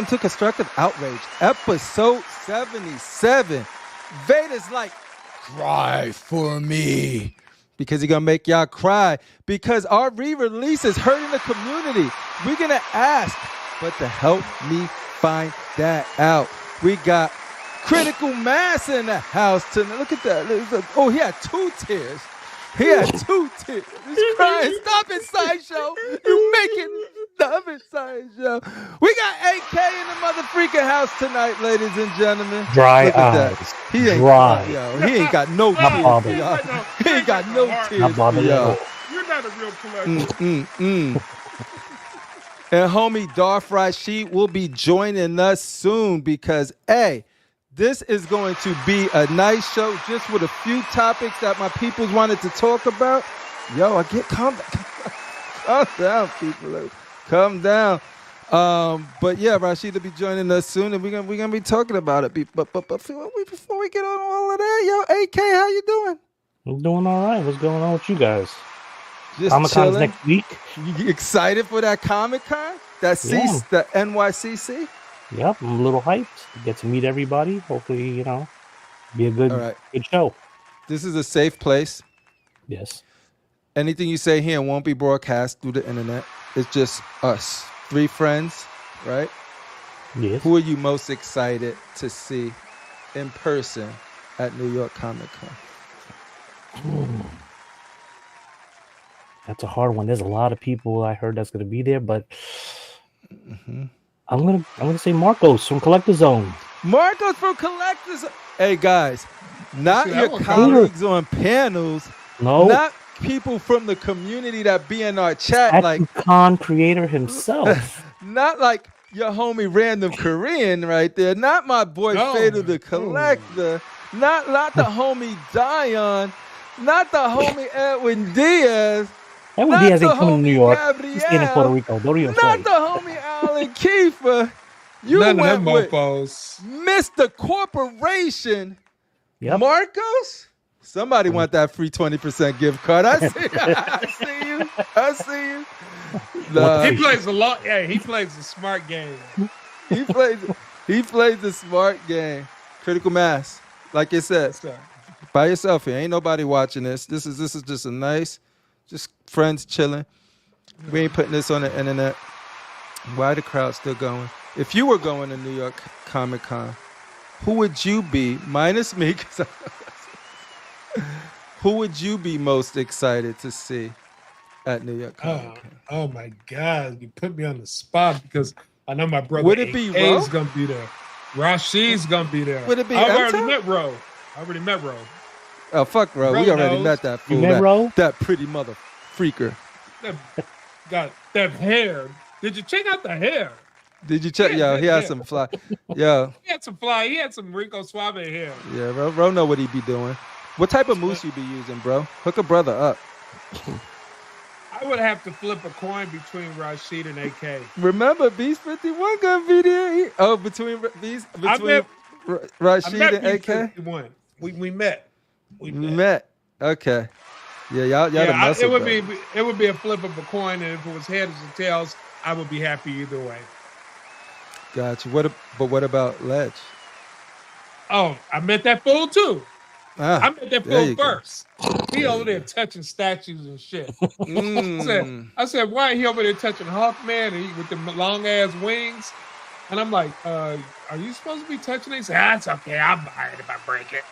Welcome to Constructive Outrage, episode 77. Vader's like, cry for me. Because he's going to make y'all cry. Because our re-release is hurting the community. We're going to ask, but to help me find that out, we got Critical Mass in the house tonight. Look at that. Oh, he had 2 tears. He had 2 tears. He's crying. Stop it, Sideshow. You making stop it, Sideshow. We got AK in the mother freaking house tonight, ladies and gentlemen. Dry Look at eyes. that. He ain't Dry. Yo, he ain't got no tears for y'all. He ain't got no tears for y'all. You're not a real collector. And homie Darth RASHEEEEEEED will be joining us soon because, hey, this is going to be a nice show just with a few topics that my peoples wanted to talk about. Yo, calm down, people. Calm down. But yeah, Rasheed will be joining us soon, and we're gonna be talking about it. But before we get on all of that, yo, AK, how you doing? I'm doing all right. What's going on with you guys? Just Comic-Con's chilling. next week. You excited for that Comic-Con? The NYCC? Yep, I'm a little hyped. Get to meet everybody. Hopefully, be a good show. This is a safe place. Yes. Anything you say here won't be broadcast through the internet. It's just us, 3 friends, right? Yes. Who are you most excited to see in person at New York Comic Con? That's a hard one. There's a lot of people I heard that's going to be there, but I'm gonna say Marcos from Collector Zone. Marcos from Collector Zone. Hey guys, not your colleagues on panels. No. Not people from the community that be in our chat. Like con creator himself. Not like your homie Random Korean right there. Not my boy Fatal the Collector. Not the homie Dion. Not the homie Edwin Diaz. Edwin Diaz ain't coming to New York. Gabrielle. He's staying in Puerto Rico. Don't even play. Not the homie Alan Kiefer. You None went of them with mofos. Mr. Corporation. Yep. Marcos? Somebody want that free 20% gift card. I see you. I see you. Nah, He plays a lot. Yeah, he plays a smart game. he plays the smart game. Critical Mass. Like you said, by yourself here. Ain't nobody watching this. This is just a nice, just friends chilling. We ain't putting this on the internet. Why the crowd still going? If you were going to New York Comic Con, who would you be? Minus me, who would you be most excited to see at New York Comic Con? Oh my God, you put me on the spot because I know my brother Would it be is gonna be there. Rasheed's gonna be there. Would it be I Elton? already met Ro. Oh fuck, Ro. We already met that fool. You met Ro? That pretty mother freaker. Got that hair. Did you check out the hair? Did you check? Yo, he had some fly. Yo. He had some fly. He had some Rico Suave hair. Yeah, Ro know what he be doing. What type of moose you be using, bro? Hook a brother up. I would have to flip a coin between Rasheed and AK. Remember, Beast 51 gonna be there. Between Rasheed and AK. 51. We met. We met. Okay. Yeah, y'all the muscle. It would be a flip of a coin, and if it was heads or tails, I would be happy either way. Gotcha. What about Ledge? Oh, I met that fool too. I met that fool first. He over there touching statues and shit. I said, why he over there touching Hawkman with the long ass wings? And I'm like, are you supposed to be touching it? He said, it's okay. I'll buy it if I break it.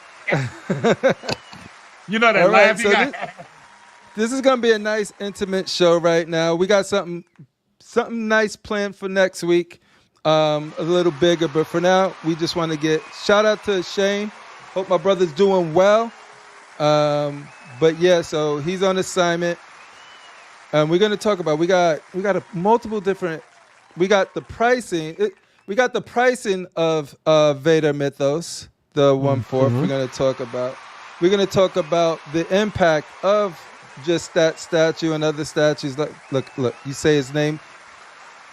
You know that laugh you got. This is gonna be a nice intimate show right now. We got something nice planned for next week. A little bigger, but for now, we just want to get shout out to Shane. Hope my brother's doing well. But yeah, so he's on assignment. We're gonna talk about we got a multiple different. We got the pricing. We got the pricing of Vader Mythos, the 1/4. We're gonna talk about. We're gonna talk about the impact of just that statue and other statues. Look. You say his name.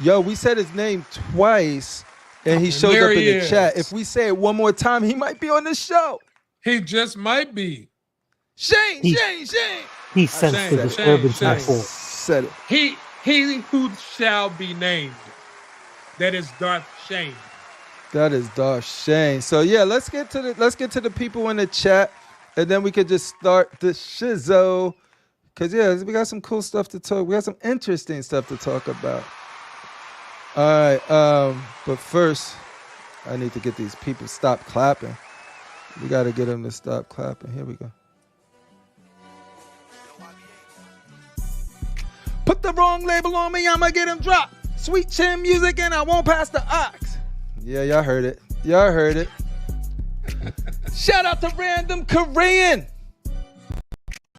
Yo, we said his name twice, and he shows up in the chat. If we say it one more time, he might be on the show. He just might be. Shane. He sensed the disturbance in the force. Said it. He who shall be named. That is Darth Shane. That is Darth Shane. So yeah, let's get to the people in the chat, and then we could just start the shizzo. Cause yeah, we got some cool stuff to talk. We got some interesting stuff to talk about. All right, but first, I need to get these people to stop clapping. We got to get them to stop clapping. Here we go. Put the wrong label on me, I'ma get him dropped. Sweet chin music and I won't pass the ox. Yeah, y'all heard it. Y'all heard it. Shout out to Random Korean.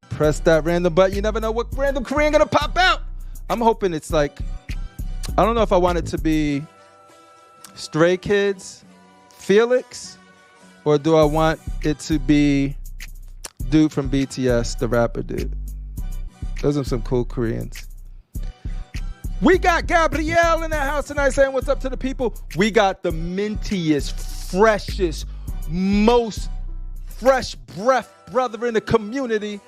Press that random button. You never know what Random Korean gonna pop out. I'm hoping it's like, I don't know if I want it to be Stray Kids, Felix, or do I want it to be dude from BTS, the rapper dude? Those are some cool Koreans. We got Gabrielle in the house tonight saying what's up to the people. We got the mintiest, freshest, most fresh breath brother in the community,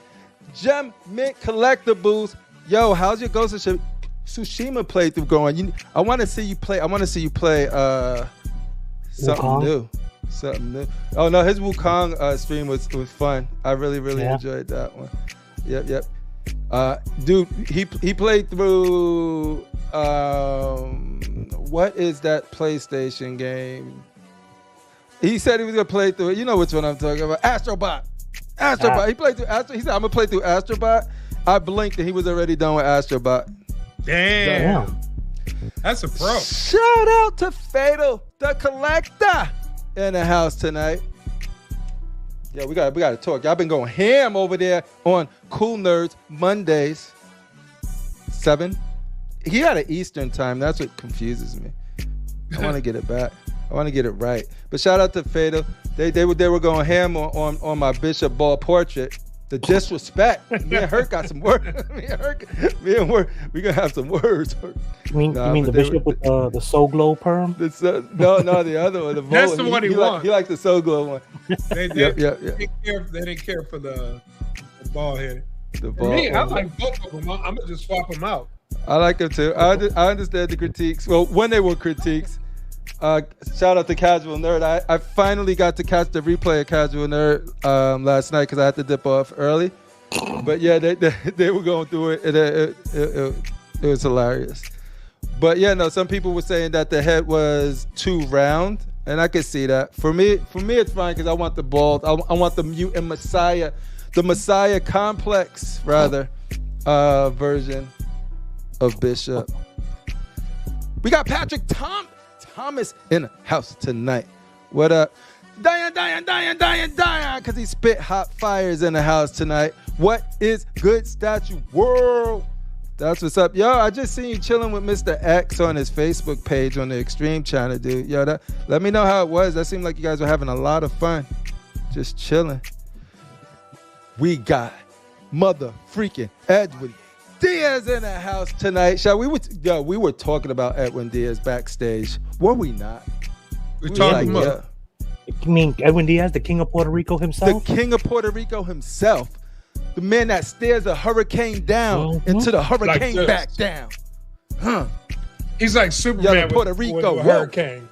Gem Mint Collectibles. Yo, how's your Ghost of Tsushima playthrough going? I want to see you play. I want to see you play something new. Something new. Oh no, his Wukong stream was fun. I really enjoyed that one. Yep. Dude, he played through what is that PlayStation game? He said he was gonna play through it. You know which one I'm talking about? Astrobot. He played through Astro. He said I'm gonna play through Astrobot. I blinked and he was already done with Astrobot. Damn. That's a pro. Shout out to Fatal the Collector in the house tonight. Yeah, we got to talk. Y'all been going ham over there on Cool Nerds Mondays. 7. He had an Eastern time. That's what confuses me. I want to get it back. I want to get it right. But shout out to Fatal. They were going ham on my Bishop Ball portrait. The disrespect. Me and Herc got some words. me and Herc, we gonna have some words. You mean the Bishop with the Soul Glow perm? No, the other one. That's the one he wants. He liked the Soul Glow one. They didn't care for the ball head. I like both of them. I'm gonna just swap them out. I like them too. I understand the critiques. Well, when they were critiques. Shout out to Casual Nerd. I finally got to catch the replay of Casual Nerd last night because I had to dip off early. But yeah, they were going through it. It was hilarious. But yeah, no, some people were saying that the head was too round, and I could see that. For me, it's fine because I want the bald. I want the mutant Messiah, the Messiah complex rather version of Bishop. We got Patrick Thomas in the house tonight. What up? Diane, because he spit hot fires in the house tonight. What is good statue world? That's what's up. Yo, I just seen you chilling with Mr. X on his Facebook page on the Extreme channel, dude. Yo, let me know how it was. That seemed like you guys were having a lot of fun. Just chilling. We got mother freaking Edwin Diaz in the house tonight. We were talking about Edwin Diaz backstage. Were we not? We're talking about. You mean Edwin Diaz, the king of Puerto Rico himself? The king of Puerto Rico himself. The man that stares a hurricane down into the hurricane like back down. Huh. He's like Superman Puerto Rico with a hurricane.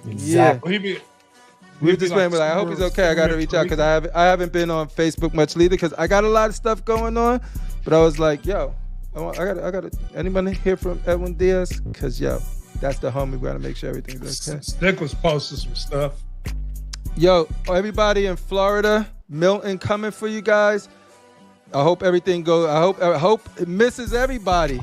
Exactly. Yeah. We were just saying, like, I hope he's okay. I got to reach out because I haven't been on Facebook much either because I got a lot of stuff going on. But I was like, yo, I got anybody hear from Edwin Diaz? Because, yo, that's the homie. We got to make sure everything's okay. Stick was posting some stuff. Yo, everybody in Florida, Milton coming for you guys. I hope everything goes. I hope it misses everybody.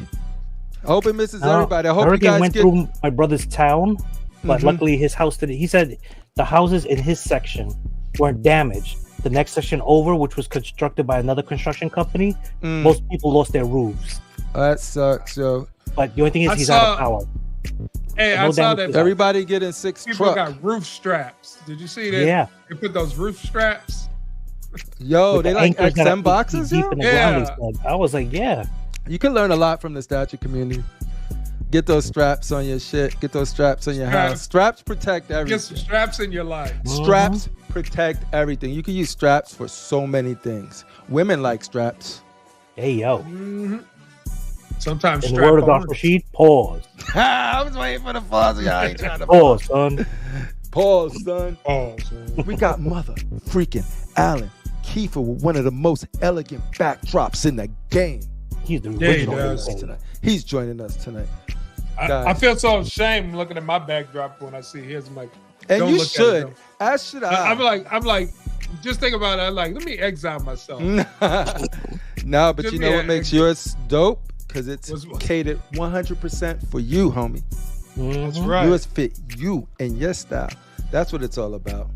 I hope it misses everybody. I hope you guys went through my brother's town, but luckily his house didn't. He said the houses in his section weren't damaged. The next section over, which was constructed by another construction company, most people lost their roofs. That sucks, yo. But the only thing is he's out of power. Hey, I saw that everybody getting 6 people truck. got roof straps. Did you see that? Yeah. They put those roof straps. Yo, they like XM boxes, yo? Yeah. I was like, yeah. You can learn a lot from the statue community. Get those straps on your shit. Get those straps on your house. Straps protect everything. Get some straps in your life. Straps protect everything. You can use straps for so many things. Women like straps. Hey, yo. Sometimes In the word of Darth Rasheed, pause. I was waiting for the pause. I ain't trying to pause, son. Pause, son. Pause, son. We got mother freaking Alan Kiefer with one of the most elegant backdrops in the game. He's the original tonight. He's joining us tonight. I feel so ashamed looking at my backdrop when I see his. I'm like, and you should. As should I. I'm like, just think about it. I'm like, let me exile myself. No, but you know what makes yours dope? Because it's catered 100% for you, homie. That's right. Yours fit you and your style. That's what it's all about.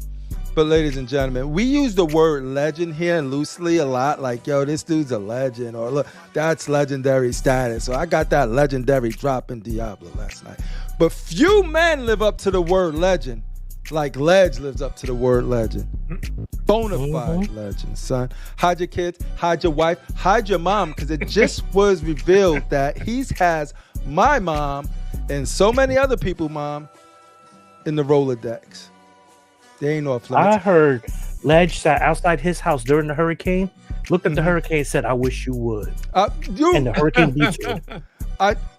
But ladies and gentlemen, we use the word legend here loosely a lot. Like, yo, this dude's a legend. Or look, that's legendary status. So I got that legendary drop in Diablo last night. But few men live up to the word legend like Ledge lives up to the word legend. Bonafide legend, son. Hide your kids, hide your wife, hide your mom, because it just was revealed that he has my mom and so many other people, mom, in the Rolodex. They ain't off limits. I heard Ledge sat outside his house during the hurricane, looked at the hurricane and said, I wish you would. And the hurricane beat you.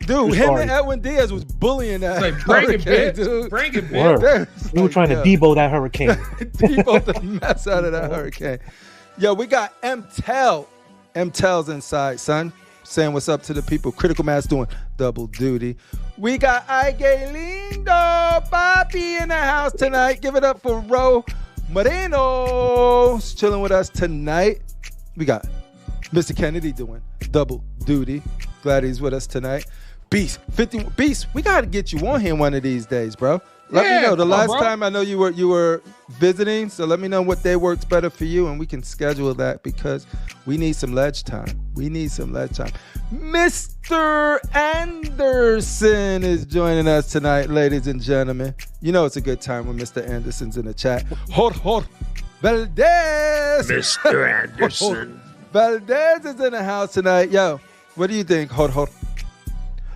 Him and Edwin Diaz was bullying that. Like, bring it, bitch. Dude. Bring it, bitch. We were trying to Debo that hurricane. Debo the mess out of that hurricane. Yo, we got M-Tel. M-Tel's inside, son. Saying what's up to the people. Critical Mass doing double duty. We got Ige Lindo Papi in the house tonight. Give it up for Ro Moreno. He's chilling with us tonight. We got Mr. Kennedy doing double duty. Glad he's with us tonight. Beast, we got to get you on here one of these days, bro. Let me know. The last time I know you were visiting, so let me know what day works better for you, and we can schedule that because we need some ledge time. Mr. Anderson is joining us tonight, ladies and gentlemen. You know it's a good time when Mr. Anderson's in the chat. Jorge Valdez. Mr. Anderson. Valdez is in the house tonight. Yo, what do you think, Jorge?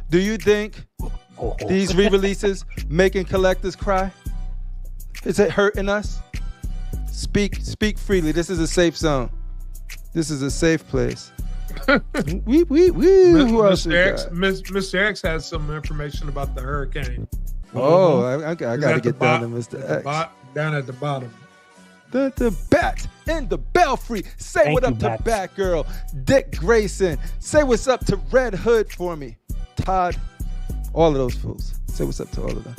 Do you think these re-releases making collectors cry? Is it hurting us? Speak freely. This is a safe zone. This is a safe place. Who else Mr. X has some information about the hurricane. Oh, I got to get down to Mr. X. Down at the bottom. The Bat in the Belfry. Say what up to Batgirl. Dick Grayson. Say what's up to Red Hood for me. Todd. All of those fools. Say what's up to all of them.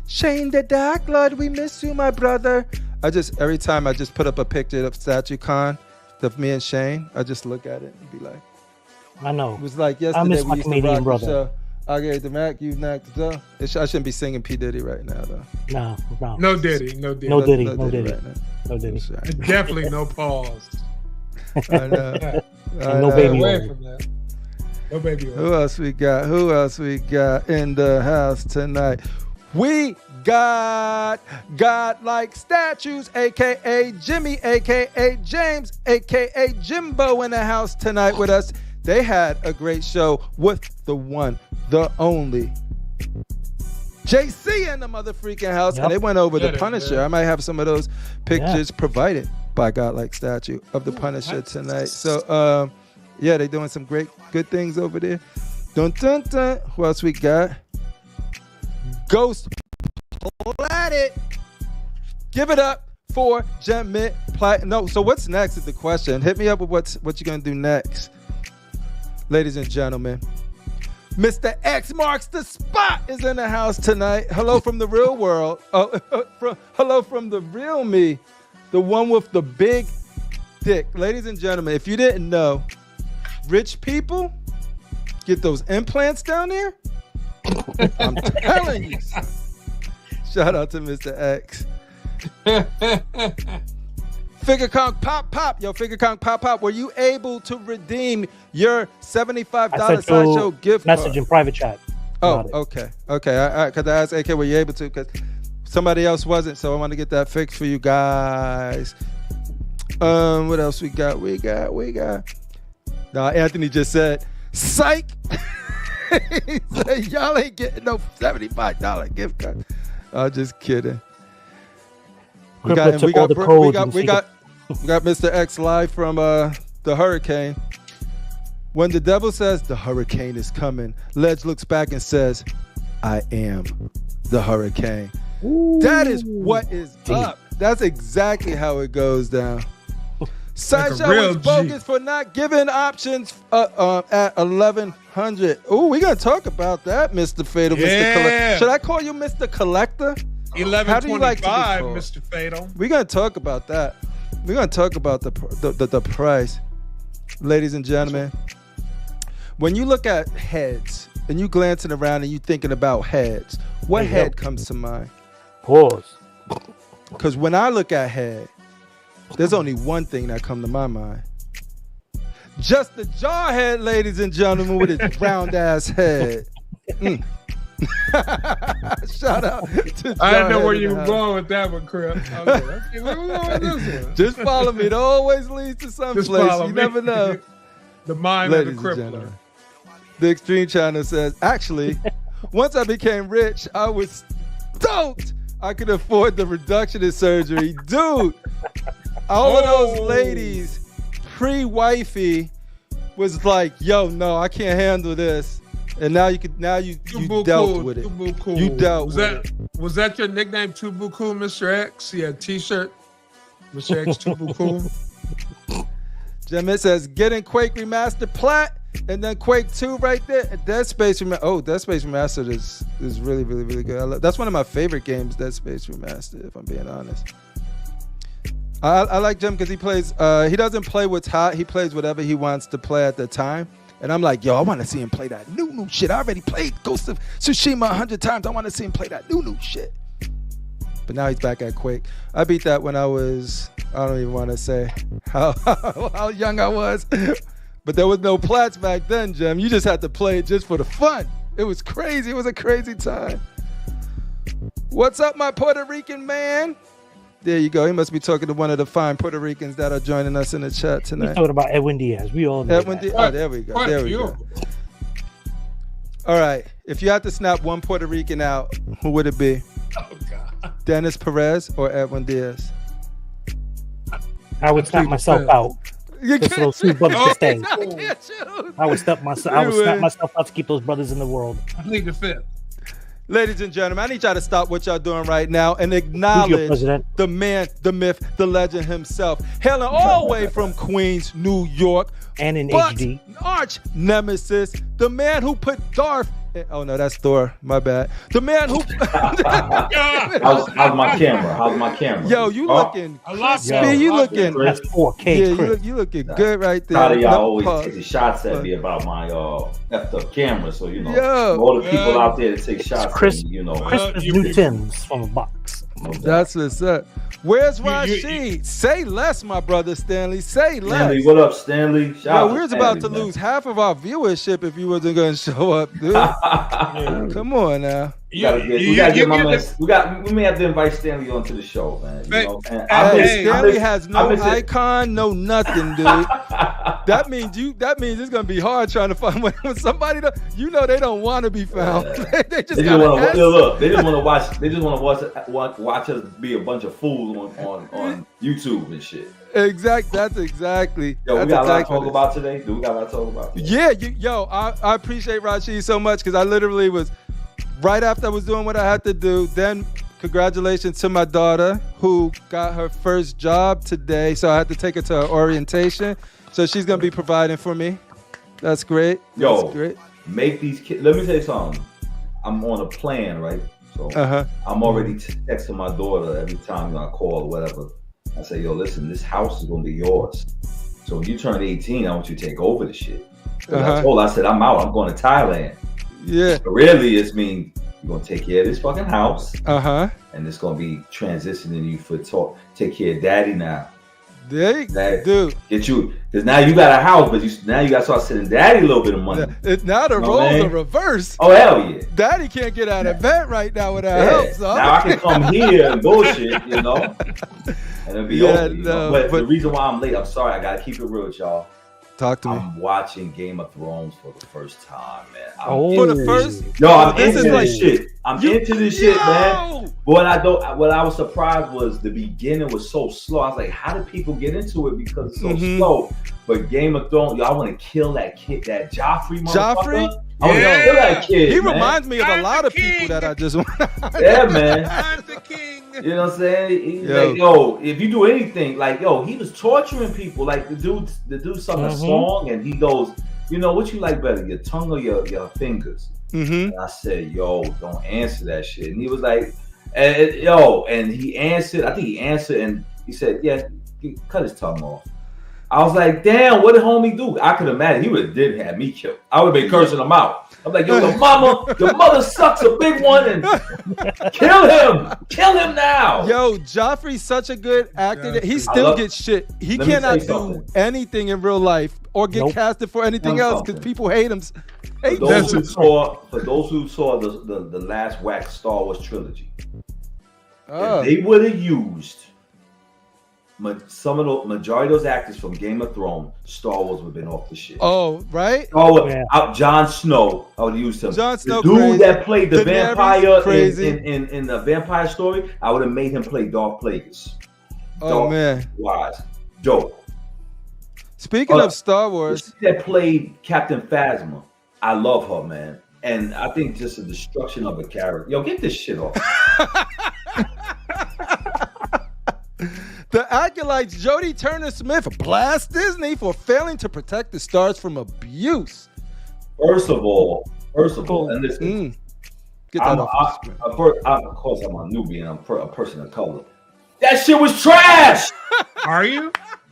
Shane the Dark Lord, we miss you, my brother. Every time I just put up a picture of StatueCon of me and Shane, I just look at it and be like, I know. It was like yesterday. I miss my comedian brother. I gave the Mac, you knocked the dough. I shouldn't be singing P. Diddy right now, though. No. No Diddy. No Diddy. Definitely no pause. I know. No baby. Away from that. No baby. Who else we got in the house tonight? We got like statues, a.k.a. Jimmy, a.k.a. James, a.k.a. Jimbo in the house tonight with us. They had a great show with the one, the only JC in the mother freaking house, and they went over the Punisher. I might have some of those pictures provided by Godlike Statue of the Punisher tonight. So, they're doing some good things over there. Dun, dun, dun. Who else we got? Ghost Planet. Give it up for Jemit Platinum. No, so what's next is the question. Hit me up with what you're going to do next. Ladies and gentlemen, Mr. X Marks the Spot is in the house tonight. Hello from the real world. Hello from the real me, the one with the big dick. Ladies and gentlemen, if you didn't know, rich people get those implants down there. I'm telling you, son. Shout out to Mr. X. Figure Kong Pop. Yo, Figure Kong Pop. Were you able to redeem your $75 Sideshow gift card? Message in private chat. Oh, okay. Because I asked AK, were you able to? Because somebody else wasn't, so I want to get that fixed for you guys. What else we got? We got. Nah, Anthony just said, psych. He said, y'all ain't getting no $75 gift card. I'm just kidding. We got Mr. X live from the hurricane. When the devil says the hurricane is coming, Ledge looks back and says, I am the hurricane. Ooh. That is what is up. That's exactly how it goes down. Sideshow is bogus for not giving options at 1100. Oh, we're going to talk about that, Mr. Fatal. Yeah. Mr. Collector. Should I call you Mr. Collector? 1125, Mr. Fatal. We're going to talk about that. We're going to talk about the price. Ladies and gentlemen, when you look at heads and you glancing around and you thinking about heads, what head comes to mind? Pause. Because when I look at head, there's only one thing that come to my mind. Just the jarhead, ladies and gentlemen, with his round ass head. Shout out to I didn't know where you were going with that one, Crip. Just follow me. It always leads to some place. You never know. The mind ladies of the CriPPleR. The Extreme Channel says, actually, once I became rich, I was stoked I could afford the reduction in surgery. Dude, all of those ladies pre-wifey was like, yo, no, I can't handle this. And now you dealt with it. You dealt with it. Was that your nickname, Tubu Cool, Mr. X? He had a t-shirt. Mr. X Tubu Cool. Jemit says, getting Quake Remastered plat, and then Quake 2 right there. Dead Space Remastered. Oh, Dead Space Remastered is really, really, really good. That's one of my favorite games, Dead Space Remastered, if I'm being honest. I like Jim because he plays, he doesn't play what's hot. He plays whatever he wants to play at the time. And I'm like, yo, I want to see him play that new shit. I already played Ghost of Tsushima 100 times. I want to see him play that new shit. But now he's back at Quake. I beat that when I was, I don't even want to say how young I was. But there was no plats back then, Jem. You just had to play it just for the fun. It was crazy. It was a crazy time. What's up, my Puerto Rican man? There you go. He must be talking to one of the fine Puerto Ricans that are joining us in the chat tonight. He's talking about Edwin Diaz. We all know Edwin Diaz. Oh, there we go. There we go. All right. If you had to snap one Puerto Rican out, who would it be? Oh, God. Dennis Perez or Edwin Diaz? I would snap myself out. You just so those two brothers to stay. I would snap myself out to keep those brothers in the world. I plead the fifth. Ladies and gentlemen, I need y'all to stop what y'all doing right now and acknowledge the man, the myth, the legend himself. Hailing all the way from Queens, New York. And in HD. Arch nemesis, the man who put Darth. Oh no, that's Thor. My bad. The man who. How's my camera? Yo, you looking crispy. You looking. That's 4K. Yeah, you looking good right there. A lot of y'all always taking shots at me about my effed up camera. So you know, all the people out there that take shots at me, you know, Christmas new Tims from a box. That's what's up. Where's Rasheed? Say less, my brother Stanley. Say less. Stanley, what up, Stanley? Yo, we was about to lose half of our viewership if you wasn't going to show up, dude. Come on now. We may have to invite Stanley onto the show, man. You know? Stanley has no icon, no nothing, dude. That means it's gonna be hard trying to find when somebody they don't want to be found. They just want to look. They just want to watch. They just want to watch us be a bunch of fools on YouTube and shit. That's exactly. Yo, we got a lot to talk about today. Do we got a lot to talk about today? Yeah, I appreciate Rasheed so much because I literally was. Right after I was doing what I had to do, then congratulations to my daughter who got her first job today. So I had to take her to her orientation. So she's going to be providing for me. That's great. That's great. Make these kids. Let me tell you something. I'm on a plan, right? So I'm already texting my daughter every time I call or whatever. I say, yo, listen, this house is going to be yours. So when you turn 18, I want you to take over the shit. I said, I'm out. I'm going to Thailand. Yeah. But really, it's mean you're gonna take care of this fucking house. And it's gonna be transitioning you take care of daddy now. Dude. Get you because now you got a house, but now you gotta start sending daddy a little bit of money. Now the roles are reversed. Oh hell yeah. Daddy can't get out of bed right now without help. So. Now I can come here and bullshit, you know. And it'll be over. But the reason why I'm late, I'm sorry, I gotta keep it real with y'all. Talk to me. I'm watching Game of Thrones for the first time, man. For the first, I'm into this shit. I'm into this shit, man. But what I was surprised was the beginning was so slow. I was like, how do people get into it because it's so slow? But Game of Thrones, I want to kill that kid, that Joffrey motherfucker. I want to kill that kid. He reminds me of a lot of people that I just want. Yeah, man. I'm the king. You know what I'm saying? Like, if you do anything, like, he was torturing people. Like the dude sung a song, and he goes, you know, what you like better, your tongue or your fingers? And I said, don't answer that shit. And he was like, and he answered. I think he answered, and he said, yeah, cut his tongue off. I was like, damn, what did homie do? I could imagine he would have did have me killed. I would have been cursing him out. I'm like, your mother sucks a big one, and kill him now. Yo, Joffrey's such a good actor that he still gets shit. He cannot do anything in real life or get casted for anything else because people hate him. For those who saw the last wax Star Wars trilogy, if they would have used some of the majority of those actors from Game of Thrones, Star Wars would have been off the shit. Oh, right? Jon Snow, I would have used him. Jon Snow, the dude that played the vampire in the vampire story, I would have made him play Darth Plagueis. Man. Wise. Dope. Speaking of Star Wars. That played Captain Phasma. I love her, man. And I think just the destruction of a character. Yo, get this shit off. The acolytes Jodie Turner-Smith blast Disney for failing to protect the stars from abuse. First of all, and listen, get that of course I'm a newbie and I'm a person of color. That shit was trash. Are you?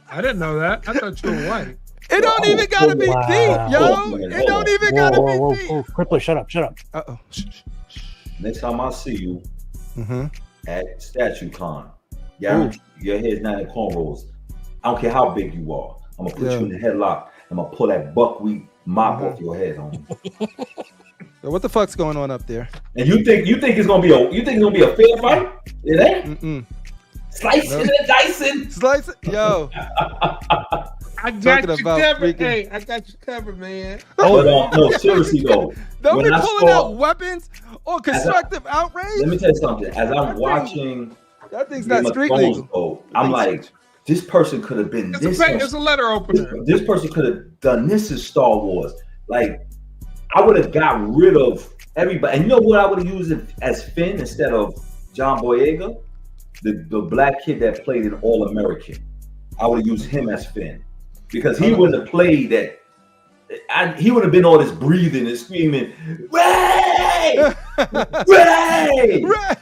I didn't know that. I thought you were white. It don't even gotta be deep, yo. It don't even gotta be deep. CriPPleR, shut up. Uh-oh. Next time I see you at StatueCon, your head's not in cornrows. I don't care how big you are. I'm gonna put you in the headlock. I'm gonna pull that buckwheat mop off your head, homie. So what the fuck's going on up there? And you think it's gonna be a fair fight? It ain't. Slicing and dicing. Slicing, yo. I got you covered. Hey, I got you covered, man. But no, seriously though. Don't be pulling out weapons or constructive outrage. Let me tell you something. As I'm watching, that thing's not street legal. I'm like, this person could have been this. It's a letter opener. This person could have done this in Star Wars. Like, I would have got rid of everybody. And you know what I would have used it as Finn instead of John Boyega? The black kid that played in All American. I would have used him as Finn. Because he would have played that. He would have been all this breathing and screaming, Ray! Ray! Ray!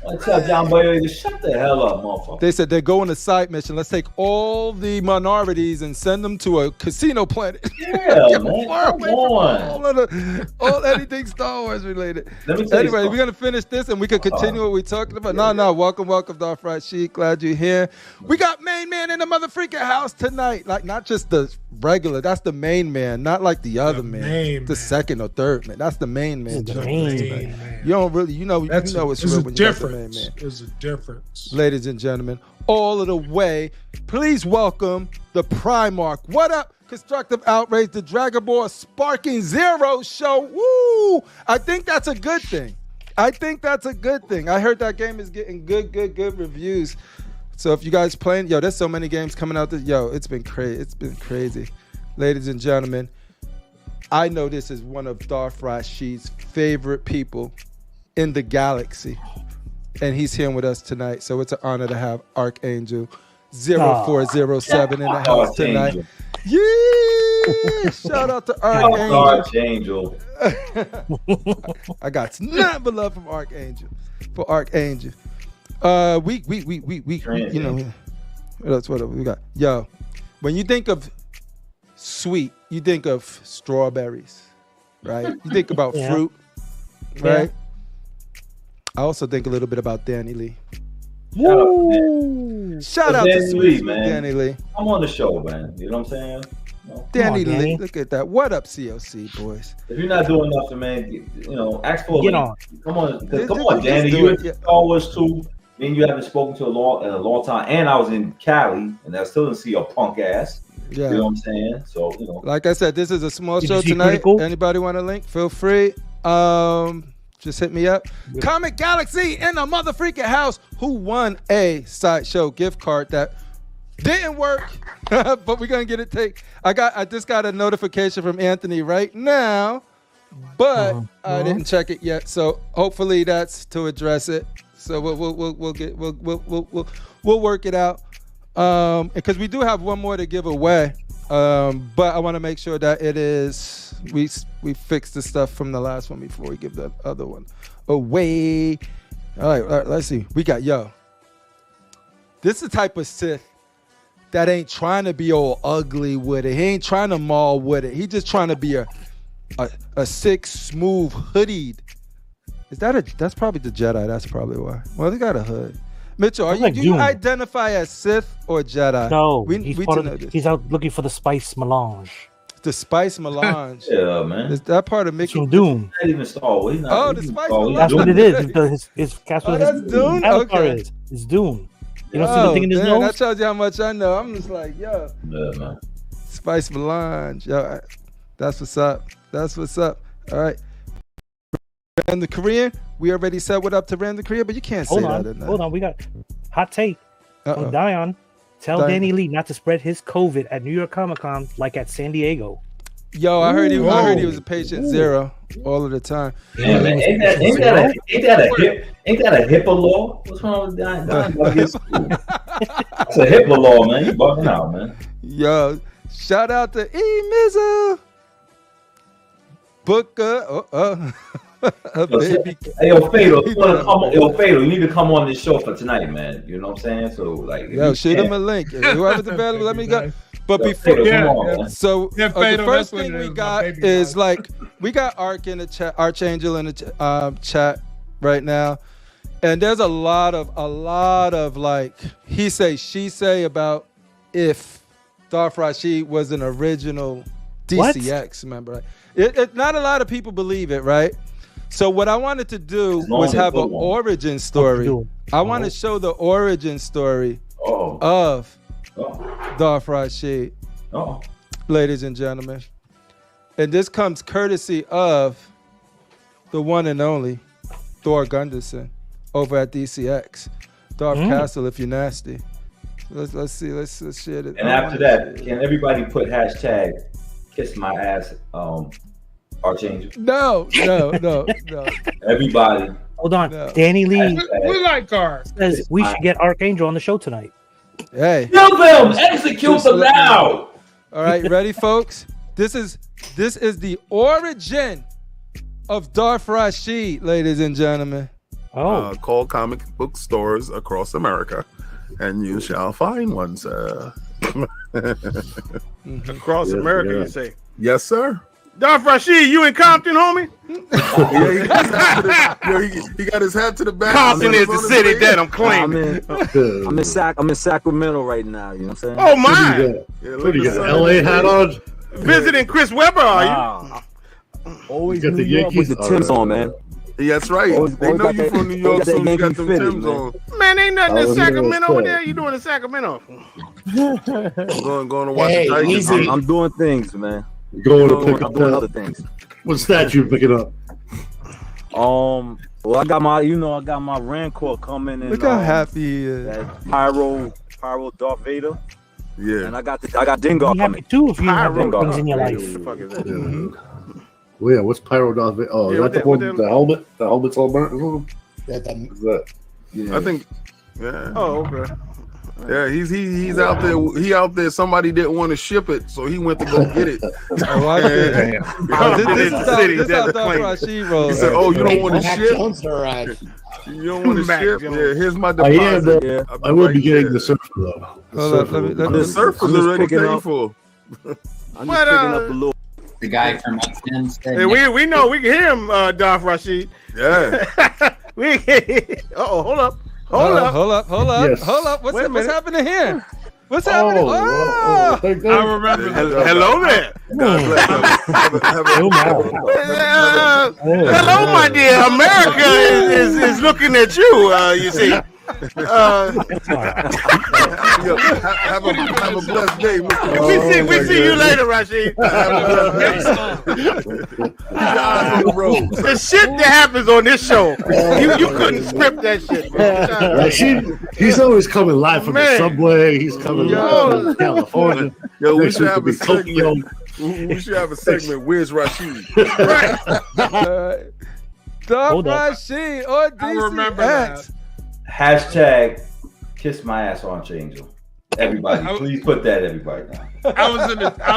I tell John Boyega, shut the hell up, motherfucker. They said they're going to side mission. Let's take all the minorities and send them to a casino planet. Yeah, man. Come on. All anything Star Wars related. Anyway, we're gonna finish this and we can continue what we're talking about. No. Welcome, Darth RASHEED. Glad you're here. We got main man in the motherfucking house tonight. Like not just the regular. That's the main man, not like the other man. The second or third man. That's the main man. The main man. You don't really, you know it's real when you got the main man. There's a difference. Ladies and gentlemen, all of the way, please welcome the Primarch. What up, Constructive Outrage, the Dragon Ball Sparking Zero show. Woo! I think that's a good thing. I heard that game is getting good reviews. So if you guys playing, there's so many games coming out. It's been crazy. Ladies and gentlemen, I know this is one of Darth Rasheed's favorite people in the galaxy. And he's here with us tonight, so it's an honor to have Archangel 0407 in the house tonight. Yeah! Shout out to Archangel. I got nothing but love from Archangel. For Archangel. We you know, what else we got? Yo, when you think of sweet, you think of strawberries, right? You think about fruit, right? Yeah. I also think a little bit about Danny Lee. Shout out to Sweet man. Danny Lee. I'm on the show, man. You know what I'm saying? Danny Lee, look at that. What up, COC boys? If you're not doing nothing, man, ask for a link. Come on, Danny. You in Star Wars too. Me and you haven't spoken to in a long time. And I was in Cali, and I still didn't see your punk ass. Yeah. You know what I'm saying? So, like I said, this is a small show tonight. Anybody want a link? Feel free. Just hit me up. Yep. Comic Galaxy in the motherfreaking house. Who won a Sideshow gift card that didn't work, but we're gonna get it taken. I just got a notification from Anthony right now, but I didn't check it yet. So hopefully that's to address it. So we'll work it out. Because we do have one more to give away. But I want to make sure that it is we fix the stuff from the last one before we give the other one away. All right, let's see. We got this is the type of Sith that ain't trying to be all ugly with it. He ain't trying to maul with it. He just trying to be a sick, smooth, hoodied. That's probably the Jedi. That's probably why. Well, they got a hood. Mitchell, do you identify as Sith or Jedi? No, he's out looking for the spice melange. The spice melange. Yeah, man. Is that part of Mickey? From Dune. Not even Star Wars. The spice melange. That's what it is. His that's Dune? Okay. It's Dune. You don't see the thing in his nose? That tells you how much I know. I'm just like, Yeah, man. Spice melange. Yo, that's what's up. That's what's up. All right. And the Korean, we already said what up to Rand the Korean, but you can't say that. Hold on, we got hot take from Dion. Tell Danny Lee not to spread his COVID at New York Comic Con like at San Diego. Yo, I heard he was a patient zero all of the time. Yeah, man. Ain't that a HIPAA law? What's wrong with Dion? That's a HIPAA law, man. You bugging out, man. Yo, shout out to Mizzle. Booker. Baby. Hey, yo, Fatal, you need to come on this show for tonight, man. You know what I'm saying? So, like, shoot him a link. Whoever's available, let me go. But before, the first thing we got is like we got Archangel in the chat right now, and there's a lot of like he say she say about if Darth Rasheed was an original DCX member. Not a lot of people believe it, right? So what I wanted to do was have an origin story. I want to show the origin story of Darth Rasheed, ladies and gentlemen. And this comes courtesy of the one and only Thor Gunderson over at DCX. Darth Castle, if you're nasty. Let's see. Let's share it. And after that, can everybody put hashtag kiss my ass Archangel? No. Everybody. Hold on. No. Danny Lee we like cars. Says we should get Archangel on the show tonight. Hey. Kill them! Execute them now! All right, ready, folks? This is the origin of Darth Rasheed, ladies and gentlemen. Call comic book stores across America, and you shall find one, sir. Across America, you say? Yes, sir. Darth Rasheed, you in Compton, homie? He got his hat to the back. Compton is the city that I'm claiming. I'm in Sacramento right now. You know what I'm saying? Oh my! What do you got? LA hat on? Visiting Chris Webber, are you? Always New York with the Timbs on, man. Yeah, that's right. They know you from New York, so you got them Timbs on. Man, ain't nothing in Sacramento over there. You doing in Sacramento? Going to watch the Tigers. I'm doing things, man. Going to pick up other things. What statue picking up? Well, I got my Rancor coming in. Look how happy he is. That Pyro Darth Vader. Yeah. And I got Dingo coming. Too if you have things in your life. What the fuck is that? Well, yeah, what's Pyro Darth Vader? Oh, is that the one with the helmet? The helmet's all burnt or something? Is that? Yeah. I think. Yeah. Oh, okay. Yeah, he's out there. He out there. Somebody didn't want to ship it, so he went to go get it. This is how Darth Rasheed rolls. He said, "Oh, you don't want to ship? You don't want to ship? Yeah, here's my deposit." I will be getting the surfer though. The surfer's already paid for. I'm just picking up a little. The guy from Tim said, hey, we know we can hear him, Darth Rasheed. Yeah. Hold up. Yes. Hold up. What's happening here? What's happening? I remember. Hello there. Hello, my dear. America is looking at you. You see. Yo, have a blessed day. We see you later, Rasheed. The shit that happens on this show, you couldn't script that shit, man. He's always coming live from the subway. He's coming live from California. Yo, we should have a segment. We should have a segment. Where's Rasheed? Darth Rasheed or DCX. I remember that. Hashtag kiss my ass, Archangel. Everybody, please put that. Everybody now. I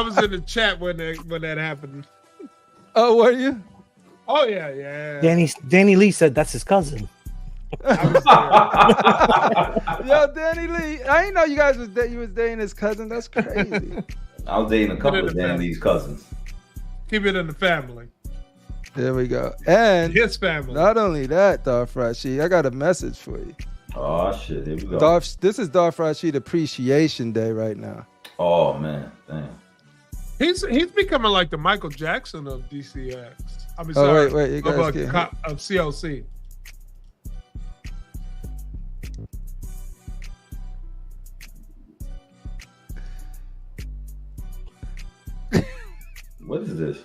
was in the chat when that happened. Oh, were you? Oh yeah. Danny Lee said that's his cousin. Yo, Danny Lee, I didn't know you guys was dating his cousin. That's crazy. I was dating a couple of Danny Lee's cousins. Keep it in the family. There we go. And his family. Not only that, Darth Rasheed, I got a message for you. Oh shit, here we go. This is Darth Rasheed Appreciation Day right now. Oh man, damn. He's becoming like the Michael Jackson of DCX. I mean, wait, you guys of CLC. What is this?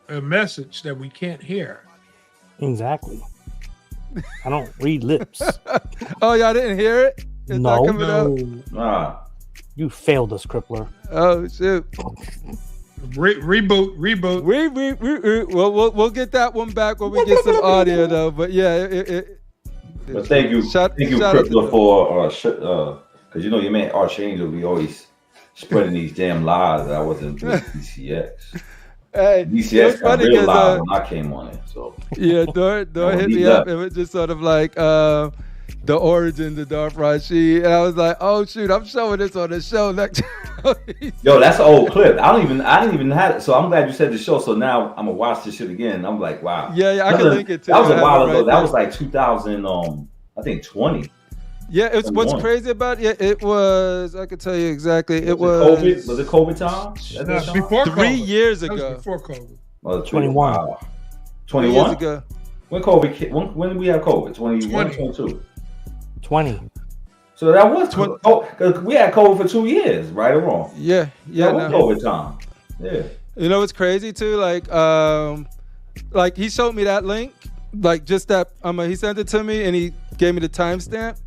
A message that we can't hear. Exactly. I don't read lips. Oh, y'all didn't hear it? It's no. Not coming out? Nah. You failed us, CriPPleR. Oh shoot. Reboot. We'll get that one back when we get some audio though. But yeah, but thank you, CriPPleR, for because you know your man Archangel be always spreading these damn lies that I wasn't with DCX. Hey, DCX got real live when I came on it. So yeah, Dor hit me up. It was just sort of like the Origins of Darth Rasheed, and I was like, oh shoot, I'm showing this on the show next. Yo, that's an old clip. I didn't even have it. So I'm glad you said the show. So now I'm gonna watch this shit again. I'm like, wow. Yeah, I can link it too. That was a while ago. That was like 2000. I think 20. Yeah, it's what's crazy about it. It was. I can tell you exactly. It was. COVID? Was it COVID time? Before 3 years ago. That was before COVID. Well, 21. Wow. 21 years ago. When COVID? When did we have COVID? 21, 22. 20. So that was 20. Oh, because we had COVID for 2 years, right or wrong? Yeah. That was COVID time. Yeah. You know what's crazy too? Like he showed me that link, like just that. He sent it to me and he gave me the timestamp.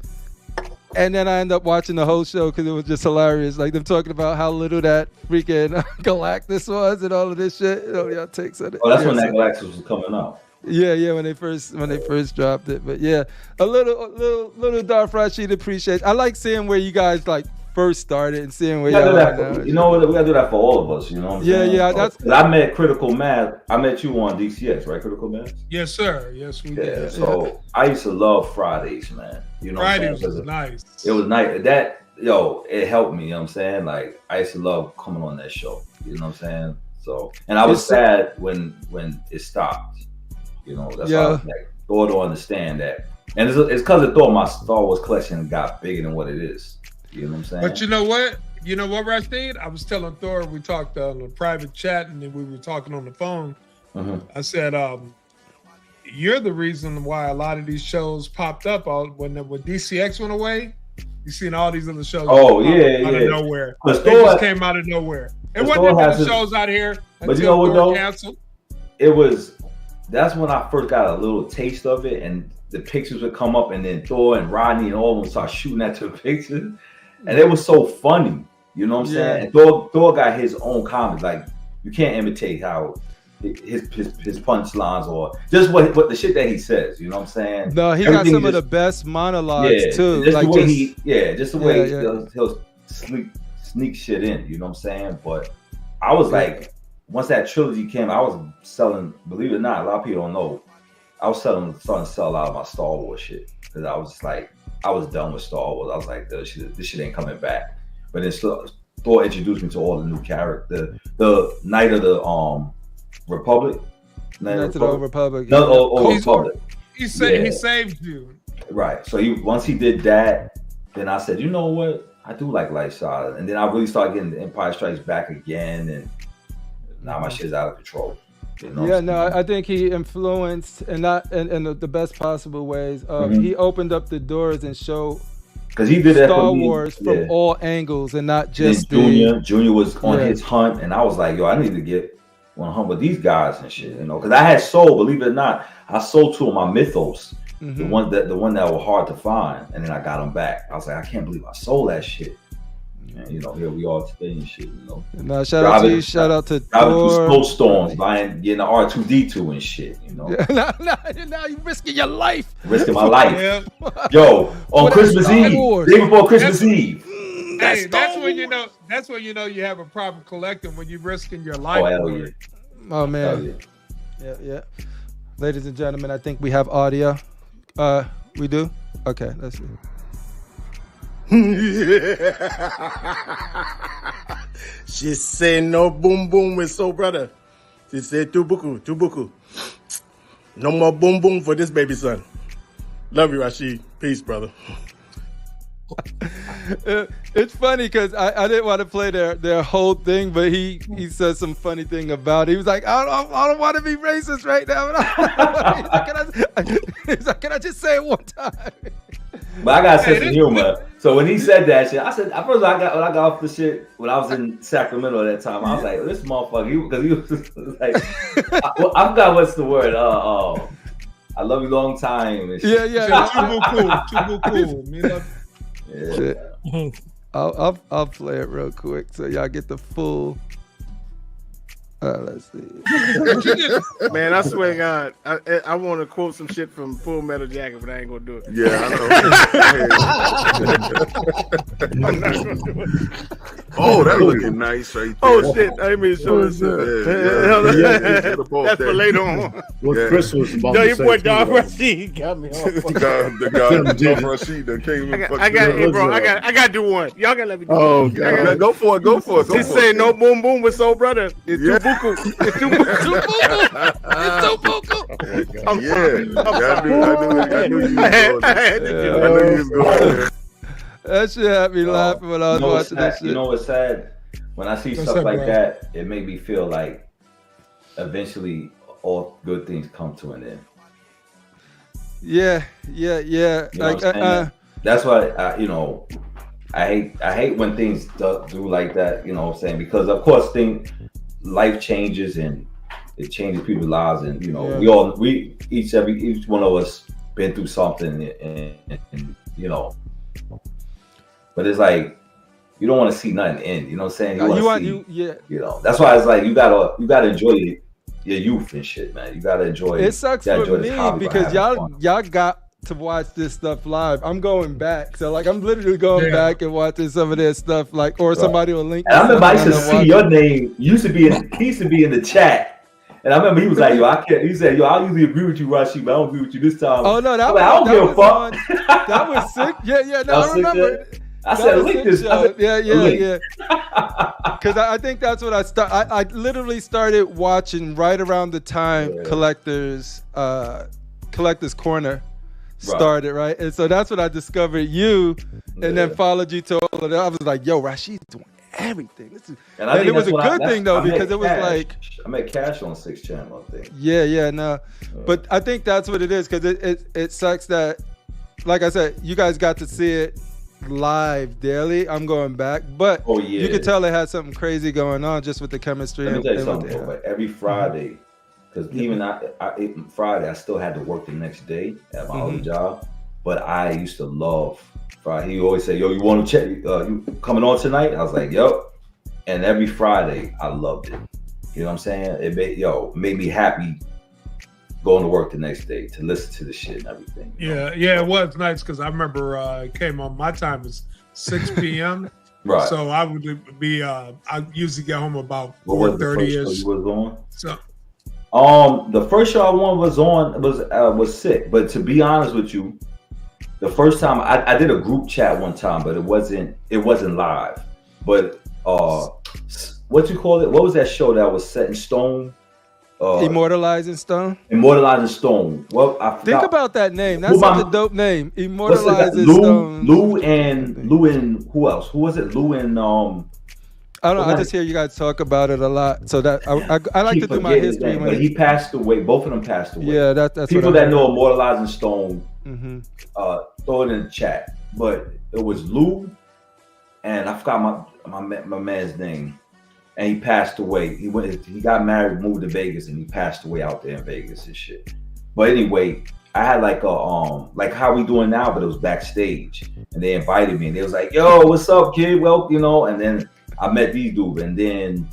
And then I ended up watching the whole show because it was just hilarious. Like them talking about how little that freaking Galactus was and all of this shit. You know, y'all takes on it. Oh, that's when that Galactus was coming out. Yeah, when they first dropped it. But yeah, a little Darth Rasheed appreciation. I like seeing where you guys like first started and seeing where y'all are now. You know what? We gotta do that for all of us. You know what I'm saying? Yeah. That's. I met Critical Mass. I met you on DCX, right? Critical Mass. Yes, sir. Yes, we did. Yeah. So I used to love Fridays, man. You know, Fridays was nice. It was nice. It helped me. You know what I'm saying? Like I used to love coming on that show. You know what I'm saying? So, and I was sad when it stopped. You know, that's why I was like, Thor don't understand that. And it's because of Thor, my Star Wars collection got bigger than what it is. You know what I'm saying? But you know what? Rasheed? I was telling Thor, we talked on a private chat and then we were talking on the phone. Mm-hmm. I said, you're the reason why a lot of these shows popped up when DCX went away. You seen all these other shows out of nowhere. They just came out of nowhere. It wasn't many shows out here until you know what, though? canceled. That's when I first got a little taste of it, and the pictures would come up, and then Thor and Rodney and all of them start shooting at the pictures, and it was so funny. You know what I'm saying? And Thor got his own comments. Like you can't imitate how his punchlines or just what the shit that he says. You know what I'm saying? No, he got some of the best monologues too. Just the way he'll sneak shit in. You know what I'm saying? But I was like. Once that trilogy came, I was selling, believe it or not, a lot of people don't know, I was starting to sell a lot of my Star Wars shit. Because I was just like, I was done with Star Wars. I was like, this shit ain't coming back. But then Thor introduced me to all the new characters. The Knight of the Republic. Knight of the Republic. Republic. He saved you. Right. So once he did that, then I said, you know what? I do like lifestyle. And then I really started getting the Empire Strikes Back again, and now my shit's out of control. You know yeah, no, I think he influenced, and not in the best possible ways. He opened up the doors and showed because he did that Star for me. Wars from all angles and not just Junior was on his hunt, and I was like, yo, I need to get on hunt with these guys and shit, you know, because I had sold, believe it or not, I sold two of my mythos, the one that were hard to find, and then I got them back. I was like, I can't believe I sold that shit. And, you know, here we are today and shit, you know. No, shout out to you. Shout out to Thor. Snowstorms, getting the R2D2 and shit, you know. Now you risking your life. Risking my life. Yo, on Christmas Eve, day before Christmas Eve. Hey, that's when you know. That's when you know you have a problem collecting, when you're risking your life. Oh hell yeah. Oh man. Yeah. Ladies and gentlemen, I think we have audio. We do. Okay, let's see. She said no boom boom with soul brother. She said tubuku. No more boom boom for this baby son. Love you, Rasheed. Peace, brother. It's funny because I didn't want to play their whole thing, but he said some funny thing about it. He was like, I don't want to be racist right now. He's like, can I just say it one time? But I got a sense of humor. So when he said that shit, I said, at first when I got off the shit when I was in Sacramento at that time, I was like, this motherfucker, because he was like, I forgot what's the word. I love you long time. And shit. Yeah. Too cool. Yeah. I'll play it real quick so y'all get the full. Let's see. Man, I swear to God, I want to quote some shit from Full Metal Jacket, but I ain't gonna do it. Yeah, I know. I'm not gonna do it. Oh, that looking nice right there. Oh shit! I didn't mean to show this. That's for later on. What Chris was about Yo, to your say. boy Darth RASHEED got me off. The guy Darth RASHEED that came in. I gotta do one. Y'all gotta let me do one. Oh, God. Go for it. He said no boom boom with soul brother. It's too buku. It's too buku. I knew you was going there. That shit had me laughing when I was watching that shit. You know what's sad? When I see stuff like that, it made me feel like eventually all good things come to an end. Yeah. You know that's why I hate when things do like that. You know what I'm saying? Because of course life changes and it changes people's lives, and you know each one of us been through something, and you know. But it's like you don't want to see nothing end. You know what I'm saying? You know, that's why it's like you gotta enjoy your youth and shit, man. You gotta enjoy it. It sucks for me because y'all got to watch this stuff live. I'm going back, so like I'm literally going back and watching some of this stuff, like or somebody will link. And I remember I used to see your name. He used to be in the chat, and I remember he was like, "Yo, I can't." He said, "Yo, I usually agree with you, Rasheed, but I don't agree with you this time." Oh no, I don't give a fuck. That was sick. Yeah. No, I remember. I said, link this. Yeah. Because I think that's what I literally started watching right around the time Collector's Corner started, right? And so that's when I discovered you, and then followed you to all of that. I was like, yo, Rasheed's doing everything. And it was a good thing though, because it was like I made cash on 6 channel, I think. Yeah. But I think that's what it is, because it sucks that, like I said, you guys got to see it live daily. I'm going back, but you could tell it had something crazy going on just with the chemistry. Let me tell you something, but every Friday, because even Friday, I still had to work the next day at my other job, but I used to love Friday. He always say, yo, you want to check, you coming on tonight? I was like, yo. And every Friday, I loved it. You know what I'm saying? It made me happy going to work the next day to listen to the shit and everything. Yeah, it was nice because I remember it came on. My time was 6 p.m. Right. So I would be. I usually get home about 4:30ish. You was on? So, the first show I won was sick. But to be honest with you, the first time I did a group chat one time, but it wasn't live. But what you call it? What was that show that was set in stone? Immortalizing Stone. Immortalizing Stone. Well, I forgot. Think about that name. That's such a dope name. Immortalizing Stone. Lou and who else? Who was it? Lou and I don't know. I just hear you guys talk about it a lot. So that I like to do my history. But he passed away. Both of them passed away. Yeah, that's people that know Immortalizing Stone. Throw it in the chat. But it was Lou, and I forgot my man's name. And he passed away. He got married, moved to Vegas, and he passed away out there in Vegas and shit. But anyway, I had like a like how we doing now, but it was backstage, and they invited me, and they was like, "Yo, what's up, kid? Well, you know." And then I met these dudes, and then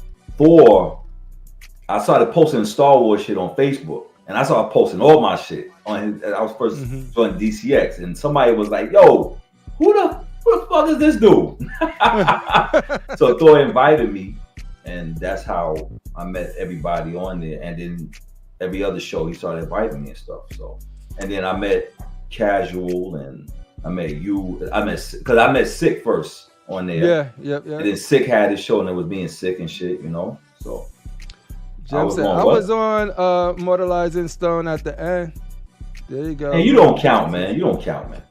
I started posting Star Wars shit on Facebook, and I started posting all my shit on his. I was first joining DCX, and somebody was like, "Yo, who the fuck is this dude?" So Thor invited me. And that's how I met everybody on there. And then every other show, he started inviting me and stuff. So, and then I met Casual, and I met you. Because I met Sick first on there. Yeah. And then Sick had his show, and it was being sick and shit, you know. So I was on Immortalizing Stone at the end. There you go. And you don't count, man. You don't count, man.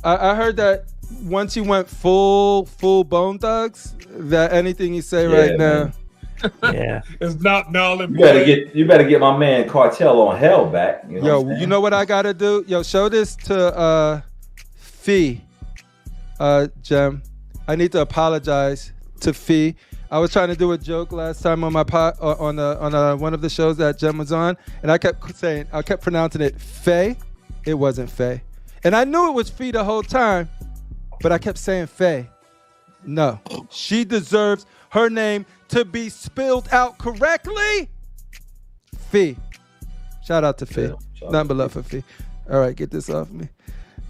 I heard that once you went full Bone Thugs, that anything you say right now, it's not null and you better get my man Cartel on hell back. You know you know what I gotta do? Yo, show this to Fee, Jem. I need to apologize to Fee. I was trying to do a joke last time on my on one of the shows that Jem was on, and I kept pronouncing it Faye. It wasn't Faye, and I knew it was Fee the whole time, but I kept saying Faye. No, she deserves her name to be spelled out correctly. Fee. Shout out to Fee. Nothing but love for Fee. All right, get this off me.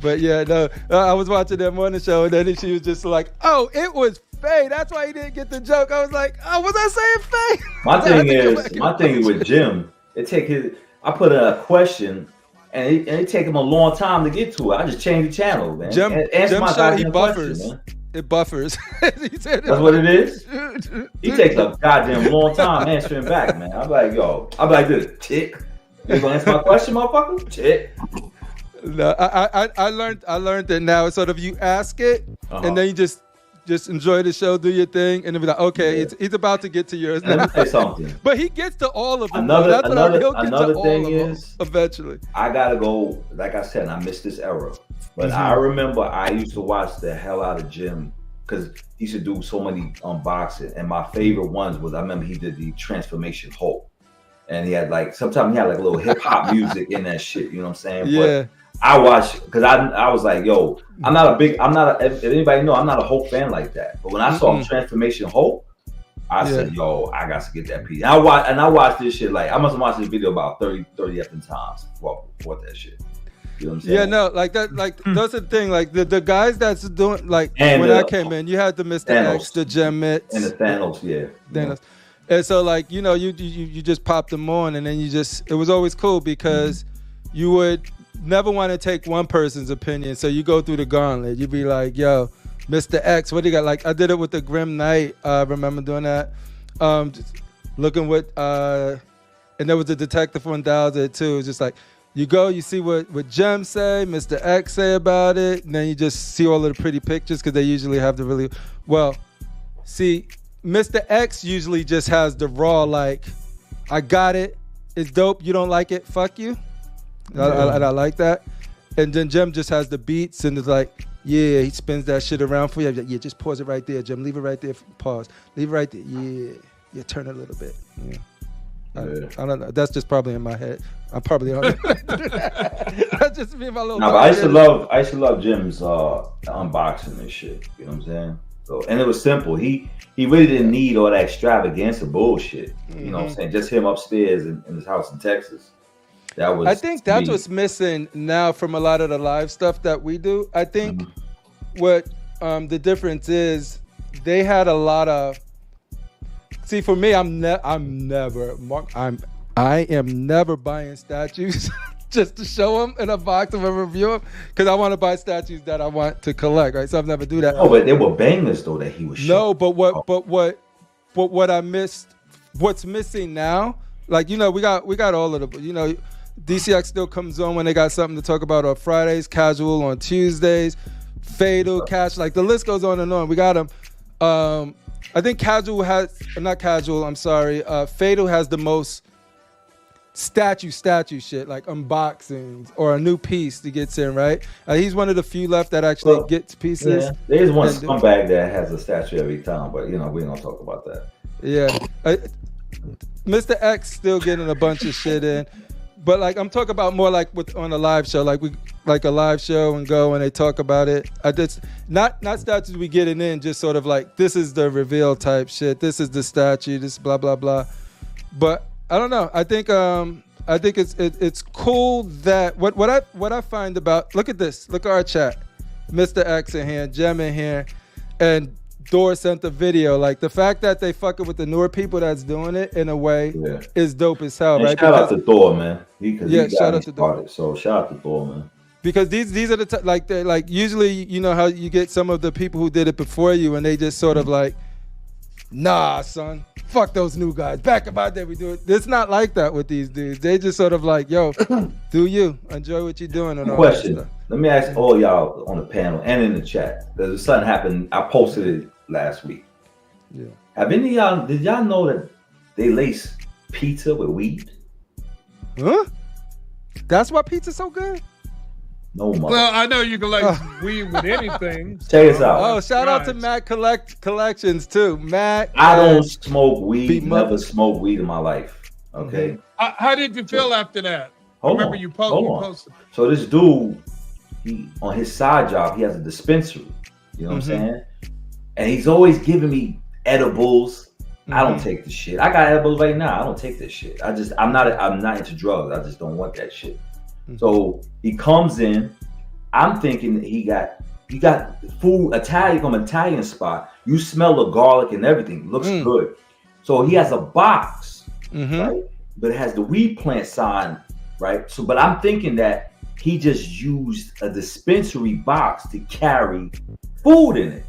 But yeah, no, I was watching that morning show, and then she was just like, "Oh, it was Faye. That's why he didn't get the joke." I was like, "Oh, was I saying Faye?" My thing with Jim, I put a question. And it take him a long time to get to it. I just changed the channel, man. Jim show, he buffers. Question, it buffers. That's what it is. He takes a goddamn long time answering back, man. I'm like, this chick. You gonna answer my question, motherfucker? Chick. No, I learned it now. It's sort of you ask it, and then you just enjoy the show, do your thing, and then be like, okay, he's about to get to yours. Let me say something. But he gets to all of them. Another thing is eventually. I gotta go. Like I said, I missed this era, but I remember I used to watch the hell out of Jim because he used to do so many unboxing, and my favorite ones was I remember he did the Transformation Hulk, and he had sometimes he had like a little hip hop music in that shit. You know what I'm saying? Yeah. But I watched because I was like, yo, if anybody know, I'm not a Hulk fan like that. But when I saw Transformation Hulk, I said, yo, I got to get that piece. And I watched this shit I must have watched this video about 30 effing times before that shit. You know what I'm saying? Yeah, no, like that, that's the thing. Like the guys that's doing and when I came in, you had the Mr. Thanos, X, the Gem Mitts, and the Thanos, Thanos. And so you just popped them on, and then it was always cool because you would never want to take one person's opinion, so you go through the gauntlet. You'd be like, yo, Mr. X, what do you got? Like I did it with the Grim Knight. Remember doing that? Just looking with and there was a Detective 1000 too. It's just like you go, you see what Jem say, Mr. X say about it, and then you just see all of the pretty pictures because they usually have the really see, Mr. X usually just has the raw I got it, it's dope, you don't like it, fuck you. I like that. And then Jem just has the beats and it's like, yeah, he spins that shit around for you. Yeah, just pause it right there, Jem. Leave it right there. Pause. Leave it right there. Yeah, turn it a little bit. Yeah. I don't know. That's just probably in my head. I'm probably on it. That's just me and my little. No, but I used to love Jim's unboxing and shit. You know what I'm saying? So, and it was simple. He really didn't need all that extravaganza bullshit. You know what I'm saying? Just him upstairs in his house in Texas. I think that's what's missing now from a lot of the live stuff that we do. I think what the difference is, they had a lot of. See, for me, I am never buying statues just to show them in a box of a review them because I want to buy statues that I want to collect. Right, so I've never do that. Oh, but they were bangers though that he was. No, but what I missed, what's missing now, we got all of the, DCX still comes on when they got something to talk about on Fridays, Casual on Tuesdays, Fatal, Cash, the list goes on and on. We got them. I think Casual has not Casual. I'm sorry. Fatal has the most statue shit, like unboxings or a new piece that gets in, right? He's one of the few left that actually gets pieces. Yeah, there's one scumbag that has a statue every time, but we don't talk about that. Yeah, Mr. X still getting a bunch of shit in, but like I'm talking about more like on a live show, like a live show and go and they talk about it. I just not statues we getting in, just sort of like this is the reveal type shit. This is the statue. This blah blah blah. But I don't know. I think it's cool that what I find about, look at this. Look at our chat. Mr. X in here, Gem in here, and Dor sent the video. Like the fact that they fucking with the newer people that's doing it in a way is dope as hell, right? Shout out to Dor, man. Shout out to Dor. So shout out to Dor, man. Because these are the like usually you know how you get some of the people who did it before you and they just sort of like, nah, son. Fuck those new guys. Back about that we do it. It's not like that with these dudes. They just sort of like, yo, do you enjoy what you're doing? And all question. That stuff. Let me ask all y'all on the panel and in the chat. There's something happened. I posted it last week. Yeah. Have any of y'all? Did y'all know that they lace pizza with weed? Huh? That's why pizza's so good. No, mother. Well, I know you can like weed with anything. Check us out. Oh, shout out to Matt Collections too. Matt. I don't smoke weed. Never smoked weed in my life. Okay. How did you feel after that? Hold remember on, you hold posted. So this dude, he on his side job, he has a dispensary. You know what I'm saying? And he's always giving me edibles. I don't take the shit. I got edibles right now. I don't take this shit. I'm not into drugs. I just don't want that shit. So he comes in. I'm thinking he got food from an Italian spot. You smell the garlic and everything. Looks good. So he has a box, right? But it has the weed plant sign, right? So, but I'm thinking that he just used a dispensary box to carry food in it.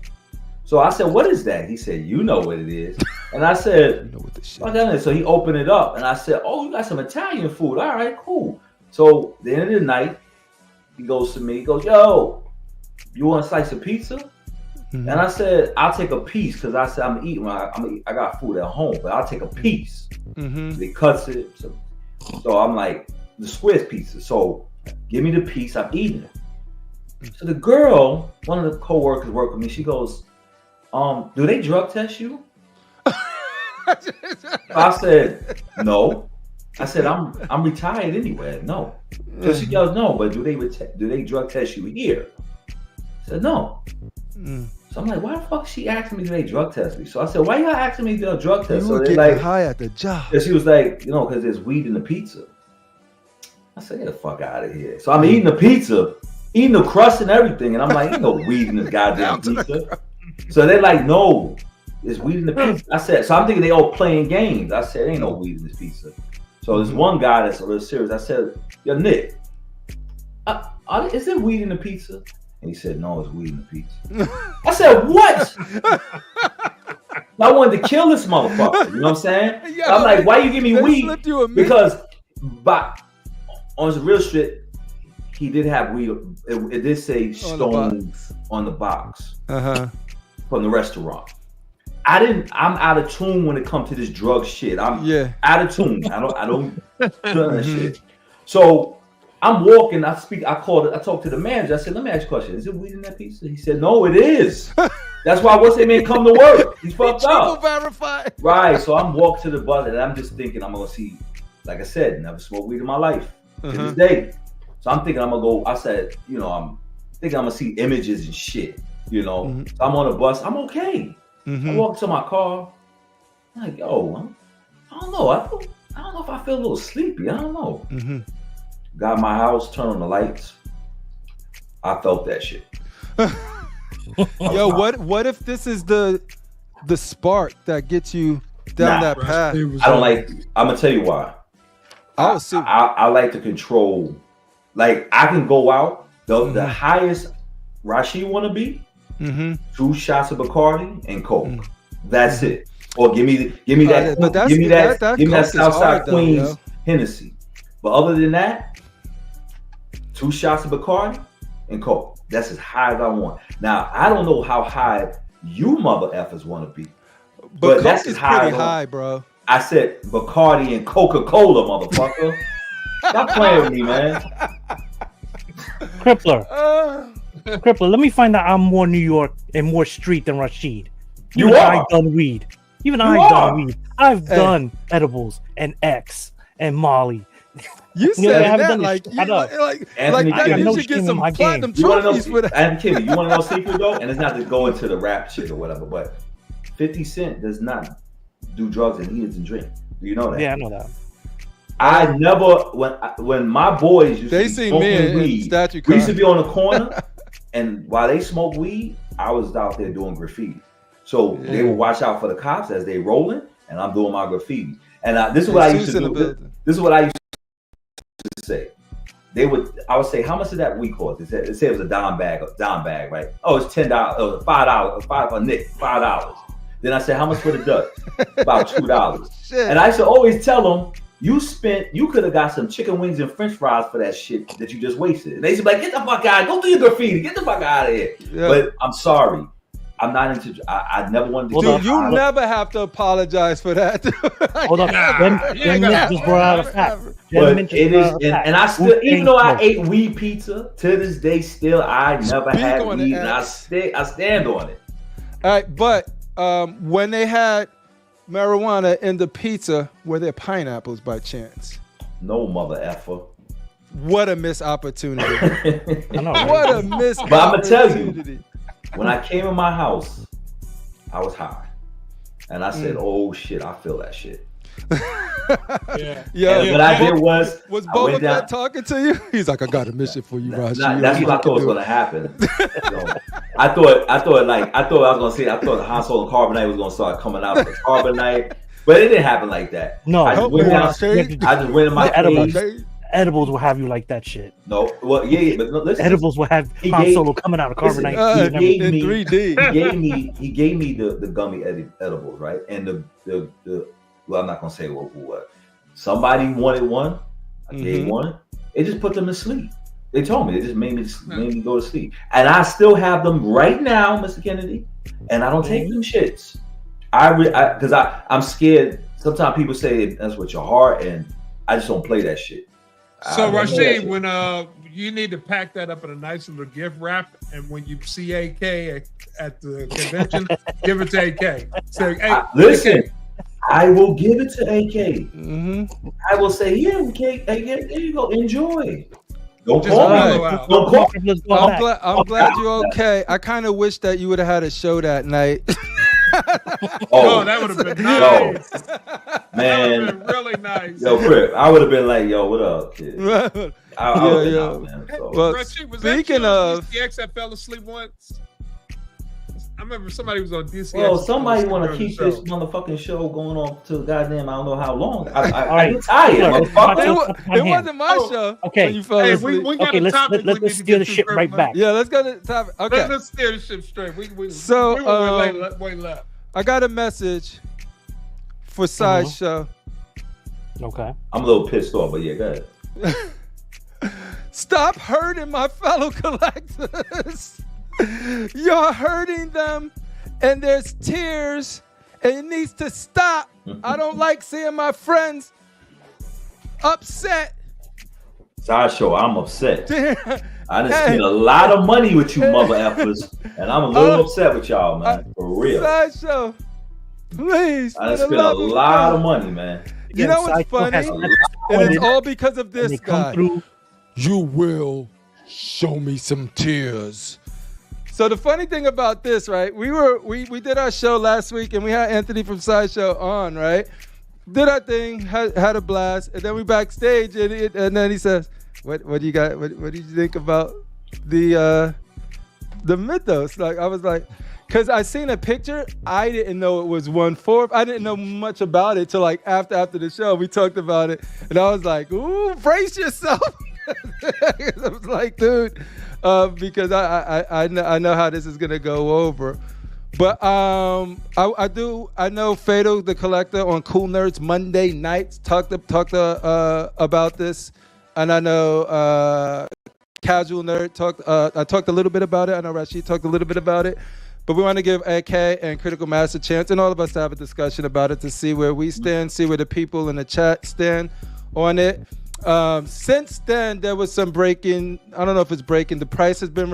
So I said, "What is that?" He said, "You know what it is." And I said, "You know what this shit is." So he opened it up, and I said, "Oh, you got some Italian food. All right, cool." So the end of the night, he goes to me. He goes, "Yo, you want a slice of pizza?" And I said, "I'll take a piece," because I said I'm eating. I got food at home, but I'll take a piece. So he cuts it. So I'm like, the square pizza. So give me the piece. I'm eating it. So the girl, one of the co-workers work with me. She goes, "Do they drug test you?" I said, "No." I said, I'm retired anyway. No. So she goes, "No, but do they drug test you here?" I said, "No." So I'm like, why the fuck is she asking me, do they drug test me? So I said, why y'all asking me to do a drug test? You were getting like high at the job. And she was like, because there's weed in the pizza. I said, get the fuck out of here. So I'm eating the pizza, eating the crust and everything. And I'm like, ain't no weed in this goddamn pizza. So they're like, no, there's weed in the pizza. I said, so I'm thinking they all playing games. I said, ain't no weed in this pizza. So there's one guy that's a little serious. I said, yo, Nick, is there weed in the pizza? And he said, no, it's weed in the pizza. I said, what? I wanted to kill this motherfucker. You know what I'm saying? Yo, I'm like, why you give me weed? Because on the real shit, he did have weed. It did say stone on the box from the restaurant. I'm out of tune when it comes to this drug shit. I'm out of tune. I don't do that shit. So I'm walking. I talked to the manager. I said, let me ask you a question. Is it weed in that pizza? He said, no, it is. That's why what's that man come to work? He's fucked up. Verified. Right. So I'm walking to the bus and I'm just thinking I'm gonna see, like I said, never smoked weed in my life to this day. So I'm thinking I'm gonna go. I said, I'm thinking I'm gonna see images and shit. So I'm on the bus. I'm okay. I walk to my car. I'm like, yo, I don't know. I don't know if I feel a little sleepy. I don't know. Got my house, turned on the lights. I felt that shit. Yo, what if this is the spark that gets you down that path? I don't like. I'm gonna tell you why. I like to control. Like I can go out. The highest Rasheed want to be. 2 shots of Bacardi and Coke. That's it. Or give me that. Give me that Southside Queens Hennessy. But other than that, 2 shots of Bacardi and Coke. That's as high as I want. Now I don't know how high you mother effers want to be. but that's Coke is high, pretty high, bro. I said Bacardi and Coca-Cola, motherfucker. Stop playing with me, man. CriPPleR. CriPPleR, let me find out I'm more New York and more street than Rasheed. You are. I've done weed. Even I've done weed. I've done edibles and X and Molly. You said that like Anthony, that you should get some platinum trophies for that. And Kimmy, you want to know secret though? And it's not to go into the rap shit or whatever, but 50 Cent does not do drugs and he doesn't drink. Do you know that? Yeah, I know that. I never when my boys used to be smoking weed, we used to be on the corner, and while they smoke weed, I was out there doing graffiti. So they would watch out for the cops as they rolling, and I'm doing my graffiti. And this is what I used to do. This is what I used to say. I would say, how much did that weed cost? It said it was a dime bag, right? Oh, it's $10, $5, $5. Then I said, how much for the Dutch? About $2. And I used to always tell them, you could have got some chicken wings and French fries for that shit that you just wasted. And they used to be like, get the fuck out, go do your graffiti, get the fuck out of here. Yeah. But I'm sorry. I'm not into. I never wanted to. Dude, you never have to apologize for that. Hold on, just brought out a fact. But it is, and I still, even though I ate weed pizza, to this day, still I never had weed, and I stand on it. All right, but when they had marijuana in the pizza, were there pineapples by chance? No, mother effer. What a missed opportunity! I know, what a missed opportunity! But I'm gonna tell you. When I came in my house, I was high. And I said, oh shit, I feel that shit. Yeah. What I did was Boba Fett talking to you? He's like, I got a mission for you, Rasheed. That's what I thought was gonna happen. I thought I was gonna say, I thought Han Solo and Carbonite was gonna start coming out with Carbonite. But it didn't happen like that. No, I just went in my cage. Edibles will have you like that shit. No, well, yeah, but listen. Edibles will have Han Solo coming out of carbonite. He gave me 3D. He gave me the gummy edibles, right? And the well, I'm not gonna say what. Somebody wanted one. I gave one. It just put them to sleep. They told me. It just made me go to sleep. And I still have them right now, Mr. Kennedy. And I don't take them shits. Because I'm scared. Sometimes people say that's with your heart, and I just don't play that shit. So Rasheed, when you need to pack that up in a nice little gift wrap, and when you see AK at the convention, give it to AK. Say, hey, listen, AK. I will give it to AK. I will say, here, AK, there you go, enjoy. Don't call me. Don't call. I'm glad you're okay. I kind of wish that you would have had a show that night. Oh, that would have been nice. Man, that would have been really nice. Yo, Crip, I would have been like, yo, what up, kid? I would have been out, man. Well, speaking of DCX that fell asleep once. I remember somebody was on DCX. Well, somebody want to keep this motherfucking show going on to goddamn I don't know how long. I'm tired. It wasn't my show. Okay. When you fell asleep. We got a topic. Let's steer the ship right back. Yeah, let's go to the topic. Okay. Let's steer the ship straight. We way left. I got a message for Sideshow. Okay. I'm a little pissed off, but yeah, go ahead. Stop hurting my fellow collectors. You're hurting them, and there's tears, and it needs to stop. I don't like seeing my friends upset. Sideshow, I'm upset. I done spent a lot of money with you mother effers, and I'm a little upset with y'all, man. For real. Sideshow, please. I done spent a lot of money, man. You know what's funny? And it's all because of this guy. You will show me some tears. So the funny thing about this, right? We did our show last week, and we had Anthony from Sideshow on, right? Did our thing, had a blast, and then we backstage, and then he says, "What do you got? What did you think about the mythos?" Like I was like, because I seen a picture, I didn't know it was 1/4. I didn't know much about it till like after the show. We talked about it, and I was like, "Ooh, brace yourself." I was like, dude, because I know how this is gonna go over. But I know Fatal the Collector on Cool Nerds Monday nights talked about this, and I know Casual Nerd talked. I talked a little bit about it. I know Rasheed talked a little bit about it. But we want to give AK and Critical Mass a chance, and all of us to have a discussion about it, to see where we stand, see where the people in the chat stand on it. Since then, there was some breaking. I don't know if it's breaking. The price has been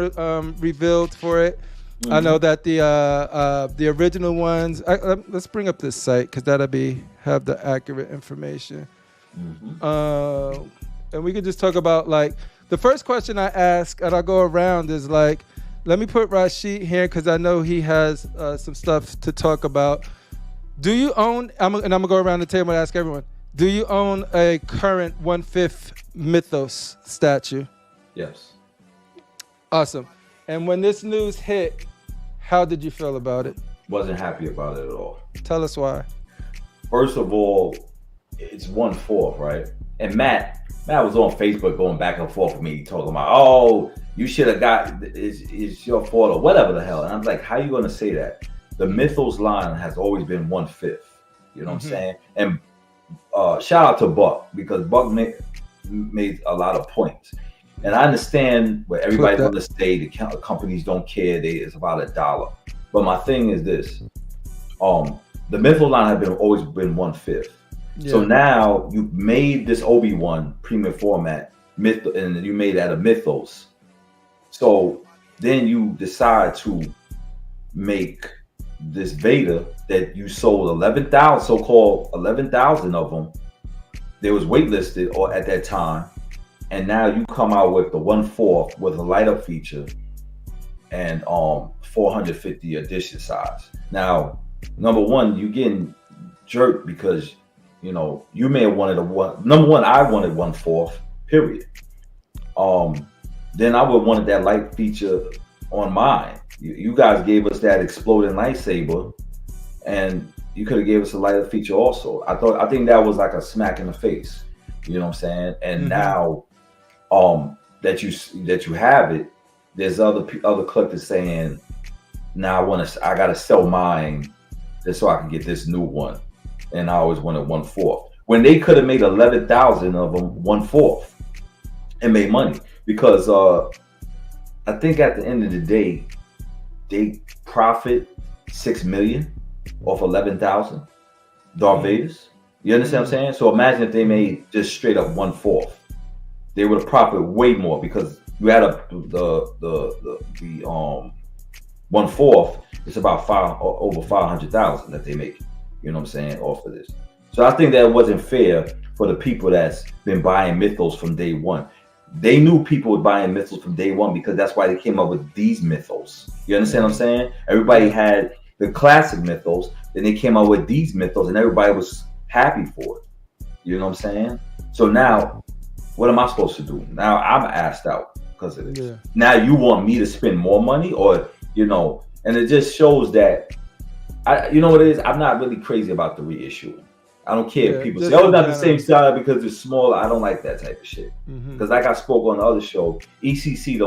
revealed for it. Mm-hmm. I know that the original ones. Let's bring up this site because that'll have the accurate information. Mm-hmm. And we can just talk about, like, the first question I ask, and I'll go around, is like, let me put Rasheed here because I know he has some stuff to talk about. Do you own? And I'm gonna go around the table and ask everyone. Do you own a current 1/5 Mythos statue? Yes. Awesome. And when this news hit, how did you feel about it? Wasn't happy about it at all. Tell us why. First of all, it's 1/4, right? And Matt was on Facebook going back and forth with me, talking about, oh, you should have got, it's your fault or whatever the hell. And I'm like, how are you going to say that? The Mythos line has always been 1/5. You know what I'm saying? And shout out to Buck, because Buck made a lot of points. And I understand what everybody's going to say. The companies don't care. It's about $1. But my thing is this. The Mythos line has always been 1/5. Yeah. So now you made this Obi-Wan premium format, and you made that a Mythos. So then you decide to make this Vader that you sold 11,000, so-called 11,000 of them. They was waitlisted or at that time, and now you come out with the 1/4 with a light-up feature and 450 edition size. Now, number one, you getting jerked because you may have wanted number one, I wanted 1/4, period. Then I would have wanted that light feature on mine. You guys gave us that exploding lightsaber, and you could have gave us a lighter feature also. I think that was like a smack in the face. You know what I'm saying? And now that you have it, there's other collectors saying, now I gotta sell mine just so I can get this new one. And I always wanted 1/4. When they could have made 11,000 of them 1/4 and made money. Because I think at the end of the day, they profit $6 million off 11,000 Darth Vaders. You understand what I'm saying? So imagine if they made just straight up 1/4. They would have profited way more, because you add up the 1/4, it's about over 500,000 that they make. You know what I'm saying, off of this. So I think that wasn't fair for the people that's been buying Mythos from day one. They knew people were buying Mythos from day one because that's why they came up with these Mythos. You understand what I'm saying? Everybody had the classic Mythos, then they came up with these Mythos, and everybody was happy for it. You know what I'm saying? So now, what am I supposed to do? Now I'm asked out because of this. Yeah. Now you want me to spend more money, or and it just shows that you know what it is? I'm not really crazy about the reissue. I don't care if people say, oh, not the same style because it's smaller. I don't like that type of shit. Because like I spoke on the other show, ECC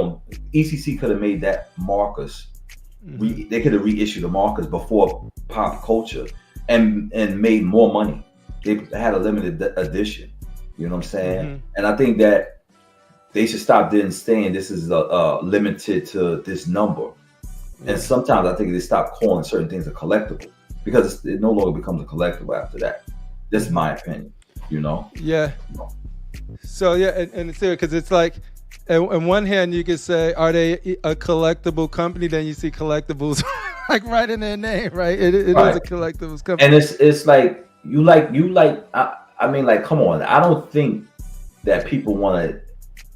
could have made that markers. They could have reissued the markers before pop culture and made more money. They had a limited edition. You know what I'm saying? And I think that they should stop then saying this is limited to this number. And sometimes I think they stop calling certain things a collectible, because it no longer becomes a collectible after that. That's my opinion, Yeah. So and it's there because it's like, on one hand you could say, are they a collectible company? Then you see collectibles like right in their name, right? It is a collectibles company. And it's like you like. I mean, like, come on. I don't think that people want to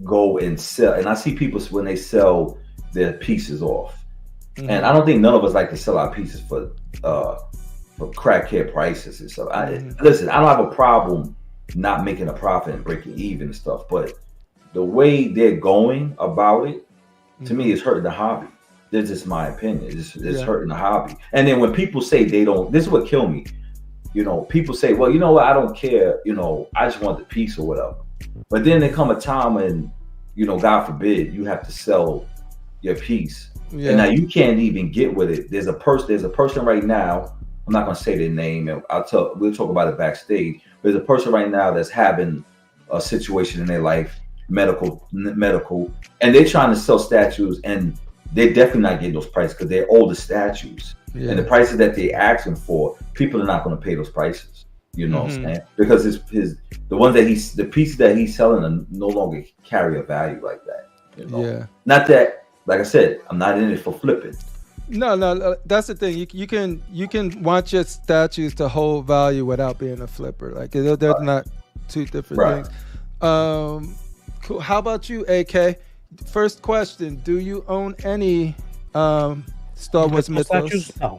go and sell. And I see people when they sell their pieces off. And I don't think none of us like to sell our pieces for crackhead prices and stuff. Listen, I don't have a problem not making a profit and breaking even and stuff, but the way they're going about it, to me, is hurting the hobby. This is my opinion. It's hurting the hobby. And then when people say they don't, this is what killed me. People say, well, you know what? I don't care. I just want the piece or whatever. But then there come a time when, God forbid, you have to sell your piece. Yeah. And now you can't even get with it. There's a person right now. I'm not gonna say their name, and we'll talk about it backstage. There's a person right now that's having a situation in their life, medical, and they're trying to sell statues, and they're definitely not getting those prices because they're older statues. Yeah. And the prices that they're asking for, people are not going to pay those prices. You know what I'm saying? Because the pieces that he's selling are no longer carry a value like that. You know? Yeah. Not that, like I said, I'm not in it for flipping. No, that's the thing. You can want your statues to hold value without being a flipper. Like they're not two different things. Cool. How about you, AK? First question: do you own any Star Wars mythos? No.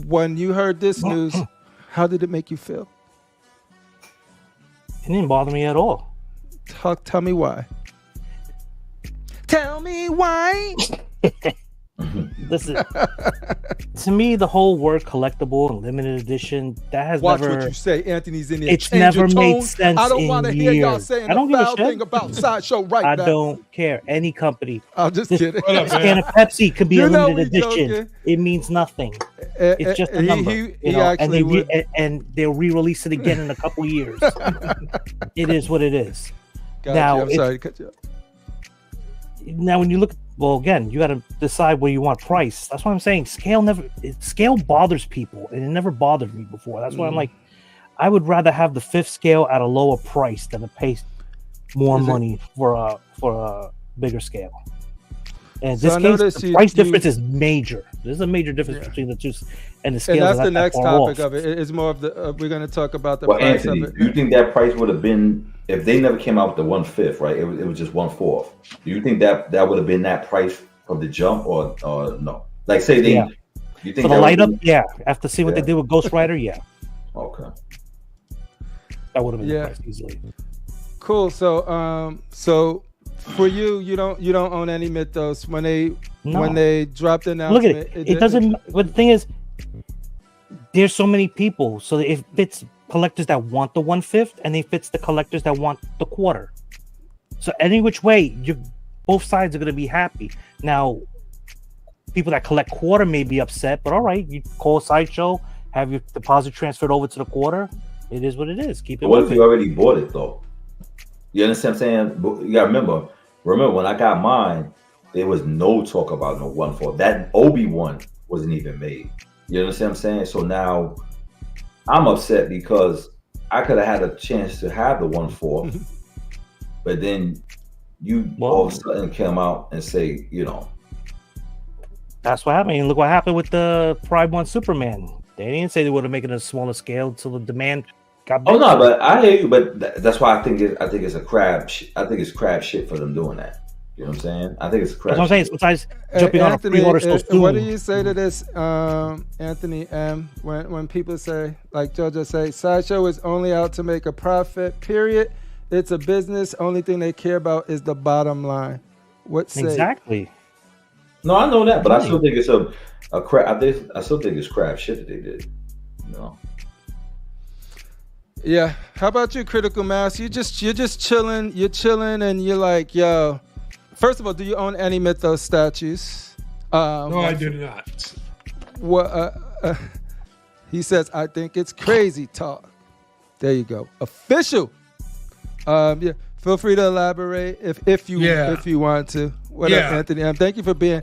When you heard this news, how did it make you feel? It didn't bother me at all. Tell me why. Tell me why. Listen, to me, the whole word collectible and limited edition, that has Watch never. What you say. Anthony's in there. It's never made sense. I don't want to hear y'all saying a foul thing about Sideshow right now. I don't care. Any company. I'm just kidding. A can of Pepsi could be a limited edition. Joking. It means nothing. It's just a number. And they'll re-release it again in a couple of years. It is what it is. I'm sorry to cut you off. Now, when you look, well, again, you got to decide where you want price. That's why I'm saying scale bothers people, and it never bothered me before. That's why I'm like, I would rather have the 5th scale at a lower price than to pay more money for a bigger scale. And in this case, the price difference is major. There's a major difference between the two, and the scale. And that's the next topic of it. It's more of the. We're going to talk about the price Anthony, of it. Do you think that price would have been if they never came out with the 1/5, right? It was just 1/4. Do you think that would have been that price from the jump, or no? Like, say they. Yeah. You think for the light up? Yeah. After seeing what they did with Ghost Rider, yeah. Okay. That would have been the price easily. Cool. So for you don't own any mythos when they dropped the announcement. Look at it. It doesn't. But the thing is, there's so many people, so it fits collectors that want the 1/5, and it fits the collectors that want the 1/4. So any which way, both sides are going to be happy. Now, people that collect 1/4 may be upset, but all right, you call Sideshow, have your deposit transferred over to the 1/4. It is what it is. Keep it. What if you already bought it though? You understand what I'm saying? But you gotta remember when I got mine, there was no talk about no 1/4. That Obi-Wan wasn't even made. You understand what I'm saying? So now I'm upset because I could have had a chance to have the 1/4, but then you all of a sudden come out and say, That's what happened. And look what happened with the Pride 1 Superman. They didn't say they would have made it a smaller scale until the demand got bigger. Oh no, but I hear you. But that's why I think it's a crab. I think it's crab shit for them doing that. You know what I'm saying? I think it's crap. That's what I'm saying. Sometimes jumping on a pre-order so soon. What do you say to this, Anthony M? When people say, like JoJo say, Sideshow is only out to make a profit. Period. It's a business. Only thing they care about is the bottom line. What say? Exactly. No, I know that, but I still think it's a crap. I still think it's crap shit that they did. Yeah. How about you, Critical Mass? You're just chilling. You're chilling, and you're like, yo. First of all, do you own any Mythos statues? No, I do not. What? He says, I think it's crazy talk. There you go. Official. Yeah. Feel free to elaborate if you want to. What up, Anthony? Thank you for being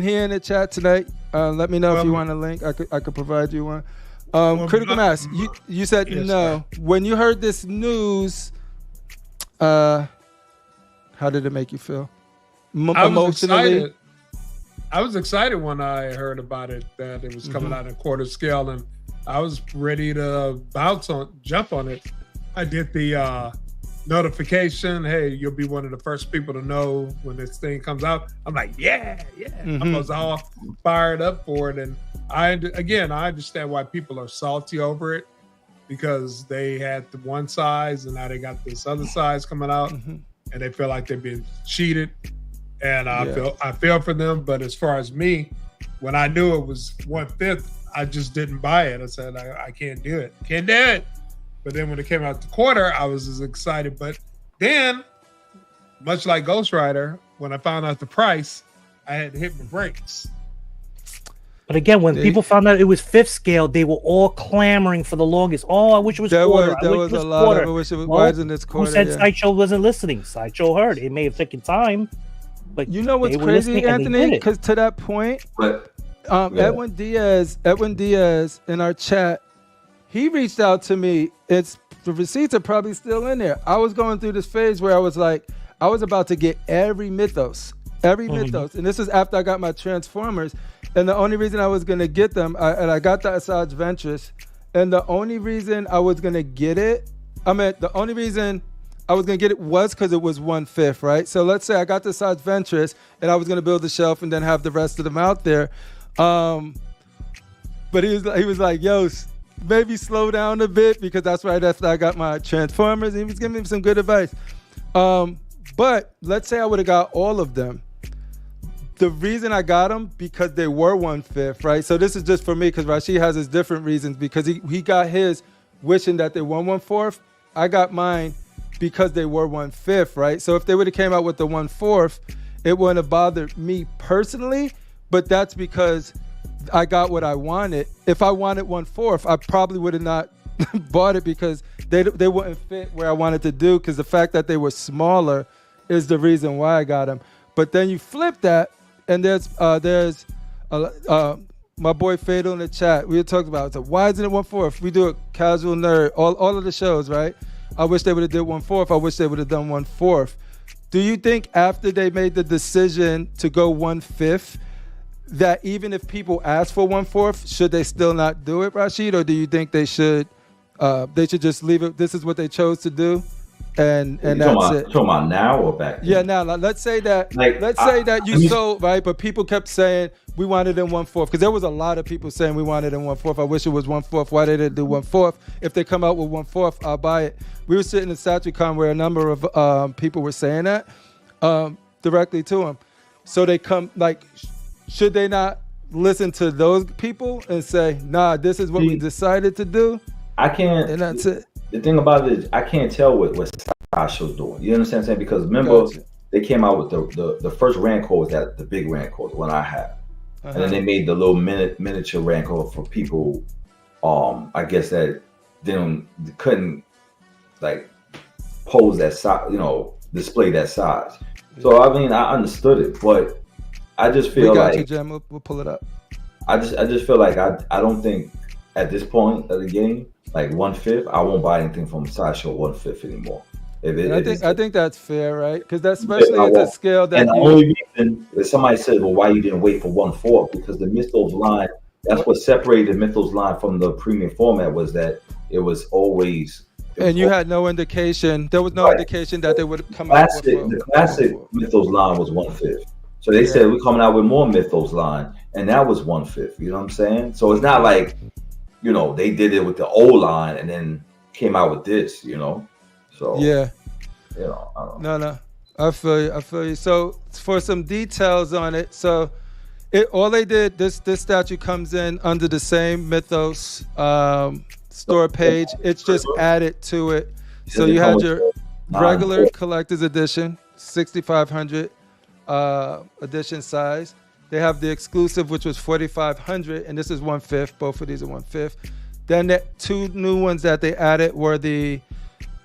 here in the chat tonight. Let me know if you want a link. I could provide you one. Critical Mass, you said no. When you heard this news, how did it make you feel? Emotionally? I was excited when I heard about it, that it was coming out in 1/4 scale, and I was ready to jump on it. I did the notification, hey, you'll be one of the first people to know when this thing comes out. I'm like, yeah. I was all fired up for it. And I understand why people are salty over it, because they had the one size and now they got this other size coming out, and they feel like they've been cheated. And I feel for them. But as far as me, when I knew it was 1/5, I just didn't buy it. I said, I can't do it. Can't do it. But then when it came out the 1/4, I was as excited. But then, much like Ghost Rider, when I found out the price, I had to hit my brakes. But again, when people found out it was 5th scale, they were all clamoring for the longest. Oh, I wish it was 1/4. There was a lot of I wish it was. Why isn't this 1/4? Who said Sideshow wasn't listening? Sideshow heard. It may have taken time, Like, you know what's they were crazy, listening and they Anthony? did it. Because to that point, But Edwin Diaz in our chat, he reached out to me. It's the receipts are probably still in there. I was going through this phase where I was like, I was about to get every mythos, and this is after I got my Transformers. And the only reason I was gonna get them, I got the Asajj Ventress, and the only reason I was gonna get it, the only reason I was gonna get it was because it was 1/5, right? So let's say I got the Asajj Ventress, and I was gonna build the shelf and then have the rest of them out there. But he was like, yo, maybe slow down a bit, because that's right after I got my Transformers. And he was giving me some good advice. But let's say I would have got all of them. The reason I got them, because they were 1/5, right? So this is just for me, because Rasheed has his different reasons, because he got his wishing that they were 1/4. I got mine because they were 1/5, right? So if they would have came out with the 1/4, it wouldn't have bothered me personally, but that's because I got what I wanted. If I wanted 1/4, I probably would have not bought it, because they wouldn't fit where I wanted to do, because the fact that they were smaller is the reason why I got them. But then you flip that, and there's my boy Fatal in the chat. We had talked about it. So why isn't it 1/4? We do a Casual Nerd, all of the shows, right? I wish they would have did 1/4. I wish they would have done 1/4. Do you think after they made the decision to go 1/5, that even if people ask for 1/4, should they still not do it, Rasheed? Or do you think they should just leave it? This is what they chose to do, and that's it. Talking about now or back then? Yeah, now let's say that you sold, right, but people kept saying we wanted in 1/4, because there was a lot of people saying we wanted in 1/4. I wish it was 1/4. Why they didn't do 1/4? If they come out with 1/4, I'll buy it. We were sitting in StatueCon where a number of people were saying that directly to them. So they come like, should they not listen to those people and say, nah, this is what we decided to do? I can't. And that's it. The thing about it is, I can't tell what Sasha's doing. You understand what I'm saying? Because remember, they came out with the first Rancor was that the big Rancor, the one I had. And then they made the little miniature Rancor for people, I guess that couldn't like pose that size, display that size. So I mean, I understood it, but I just feel like you, Jim. We'll pull it up. I just feel like I don't think at this point of the game, like 1/5, I won't buy anything from Sideshow 1/5 anymore. I think that's fair, right? Because that's especially at the scale that. And the only reason that somebody said, well, why you didn't wait for 1/4? Because the Mythos line, that's what separated the Mythos line from the premium format, was that it was always. And you had no indication. There was no indication that they would come out with the classic Mythos line was 1/5. So they said we're coming out with more Mythos line, and that was 1/5. You know what I'm saying? So it's not like, they did it with the old line and then came out with this. So yeah, I don't know. No, I feel you. So for some details on it, so all they did, this statue comes in under the same Mythos store page. It's just added to it. So you had your regular collector's edition, 6,500 edition size. They have the exclusive, which was 4,500, and this is 1/5. Both of these are 1/5. Then the two new ones that they added were the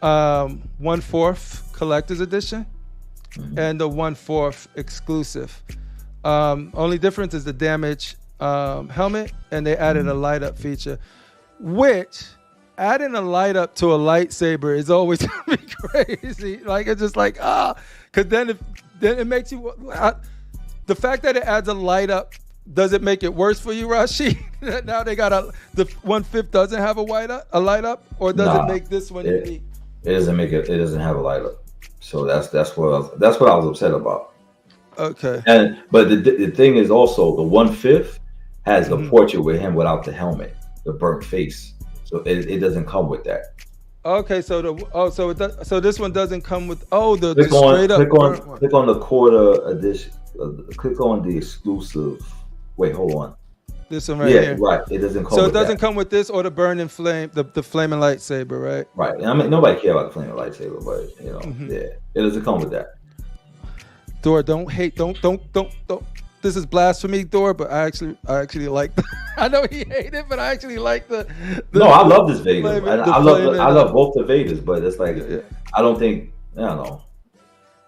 1/4 collector's edition and the 1/4 exclusive. Only difference is the damage helmet, and they added a light up feature, which adding a light up to a lightsaber is always gonna be crazy. Like, it's just like, because then it makes you. The fact that it adds a light up, does it make it worse for you, Rasheed? Now they got the 1/5 doesn't have a light up, or does it make this one unique? It doesn't make it. It doesn't have a light up. So that's what I was upset about. Okay. But the thing is also the 1/5 has the portrait with him without the helmet, the burnt face. So it doesn't come with that. Okay, so so this one doesn't come with the click straight up. Click on the quarter edition. Click on the exclusive. Wait, hold on. This one right here. Yeah, right. It doesn't come. So with it doesn't that. come with this or the burning flame, the flaming lightsaber, right? Right. I mean, nobody cares about the flaming lightsaber, but yeah, it doesn't come with that. Dor, don't hate. Don't. This is blasphemy, Dor, but I actually like. I know he hated, but I actually like the. No, I love this Vader. Flaming, I love both the Vaders, but it's like I don't think. I don't know.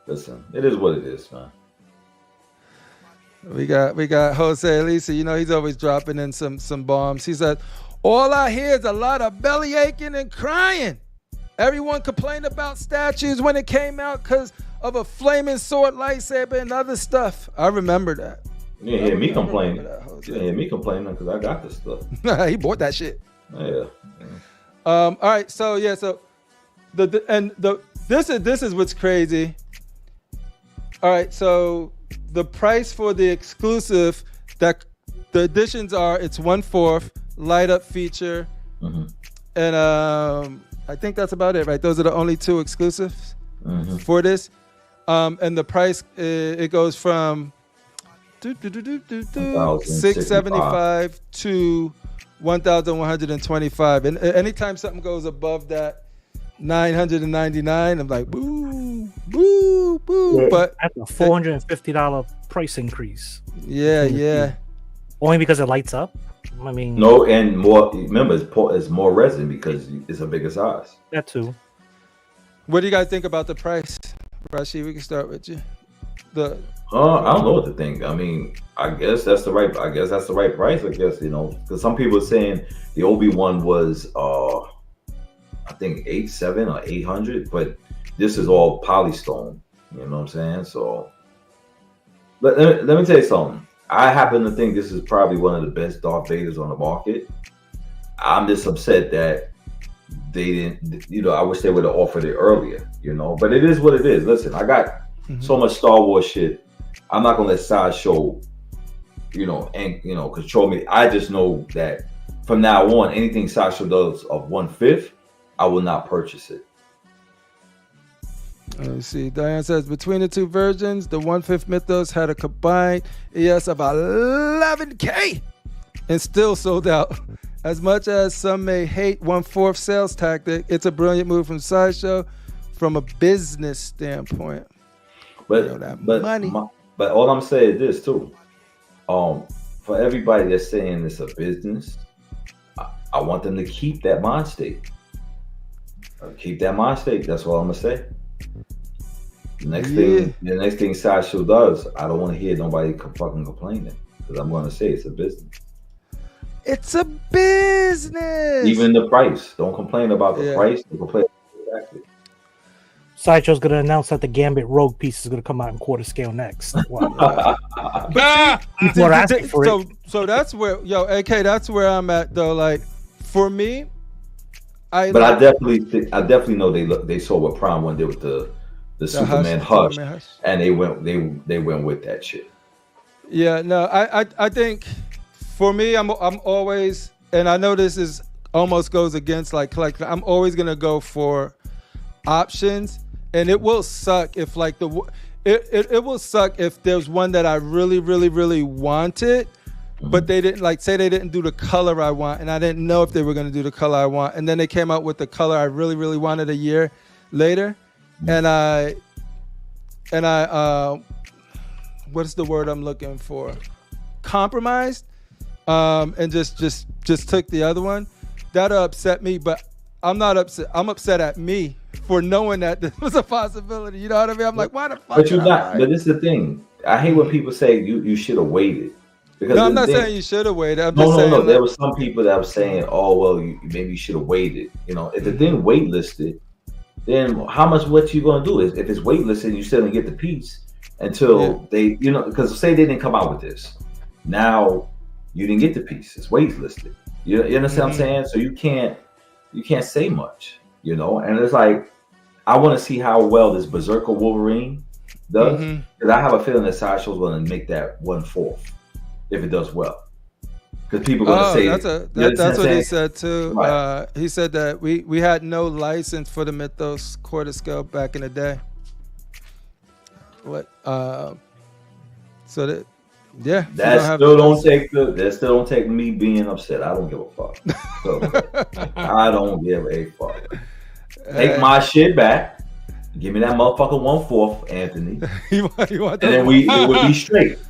Listen, it is what it is, man. We got Jose Elisa. You know, he's always dropping in some bombs. He said, all I hear is a lot of belly aching and crying. Everyone complained about statues when it came out because of a flaming sword lightsaber and other stuff. I remember that. You didn't hear me complaining. You didn't hear me complaining because I got this stuff. He bought that shit. Yeah. All right. So yeah. So this is what's crazy. All right. So the price for the exclusive, that the editions are, it's 1/4 light up feature, and I think that's about it, right? Those are the only 2 exclusives for this, and the price it goes from $675 to $1,125, and anytime something goes above that $999, I'm like boo. Yeah, but that's a $450 price increase. Yeah. Only because it lights up. I mean, no, and more. Remember, it's more resin because it's a bigger size. That too. What do you guys think about the price, Rasheed? We can start with you. I don't know what to think. I mean, I guess that's the right price. I guess, you know, because some people are saying the Obi-Wan was I think 800 or 800, but this is all polystone. You know what I'm saying? So, let me tell you something. I happen to think this is probably one of the best Darth Vaders on the market. I'm just upset that they didn't, you know, I wish they would have offered it earlier, you know, but it is what it is. Listen, I got so much Star Wars shit. I'm not going to let Sideshow, you know, and, you know, control me. I just know that from now on, anything Sideshow does of 1/5, I will not purchase it. Let me see. Diane says, between the 2 versions, the 1/5 Mythos had a combined ES of 11K and still sold out. As much as some may hate 1/4 sales tactic, it's a brilliant move from Sideshow from a business standpoint. But all I'm saying is this too. For everybody that's saying it's a business, I want them to keep that mind state. Keep that mind state. That's all I'm gonna say. The next thing Sideshow does, I don't want to hear nobody fucking complaining, because I'm gonna say it's a business. It's a business. Even the price. Don't complain about the price. Complain exactly. Sideshow's gonna announce that the Gambit Rogue piece is gonna come out in quarter scale next. Wow. People are asking for it. So that's where, AK, that's where I'm at though. Like, for me, I definitely know they saw what Prime One did with the Superman Hush, and they went with that shit. Yeah, no, I think for me, I'm always, and I know this is almost goes against like collecting. I'm always gonna go for options, and it will suck if like it will suck if there's one that I really, really, really wanted, but they didn't, like, say they didn't do the color I want, and I didn't know if they were gonna do the color I want, and then they came out with the color I really, really wanted a year later, and I what's the word I'm looking for? Compromised, and just took the other one. That'll upset me, but I'm not upset. I'm upset at me for knowing that this was a possibility. You know what I mean? I'm like, why the fuck? But you're not. But this is the thing. I hate when people say you should have waited. Because no, I'm not saying you should have waited. I'm just saying, no. There were some people that were saying, "Oh, well, maybe you should have waited." You know, if it didn't waitlisted, then how much? What you gonna do is if it's waitlisted, you still didn't get the piece until they, you know, because say they didn't come out with this. Now you didn't get the piece. It's waitlisted. You understand what I'm saying? So you can't say much, you know. And it's like, I want to see how well this Berserker Wolverine does, because I have a feeling that Sideshow's going to make that 1/4 if it does well. Because people are going to say that's what he said too. Right. He said that we had no license for the Mythos quarter scale back in the day. What? So that. Yeah, that still don't take me being upset. I don't give a fuck. So, I don't give a fuck. Take my shit back. Give me that motherfucker 1/4, Anthony. you want and then it would be straight.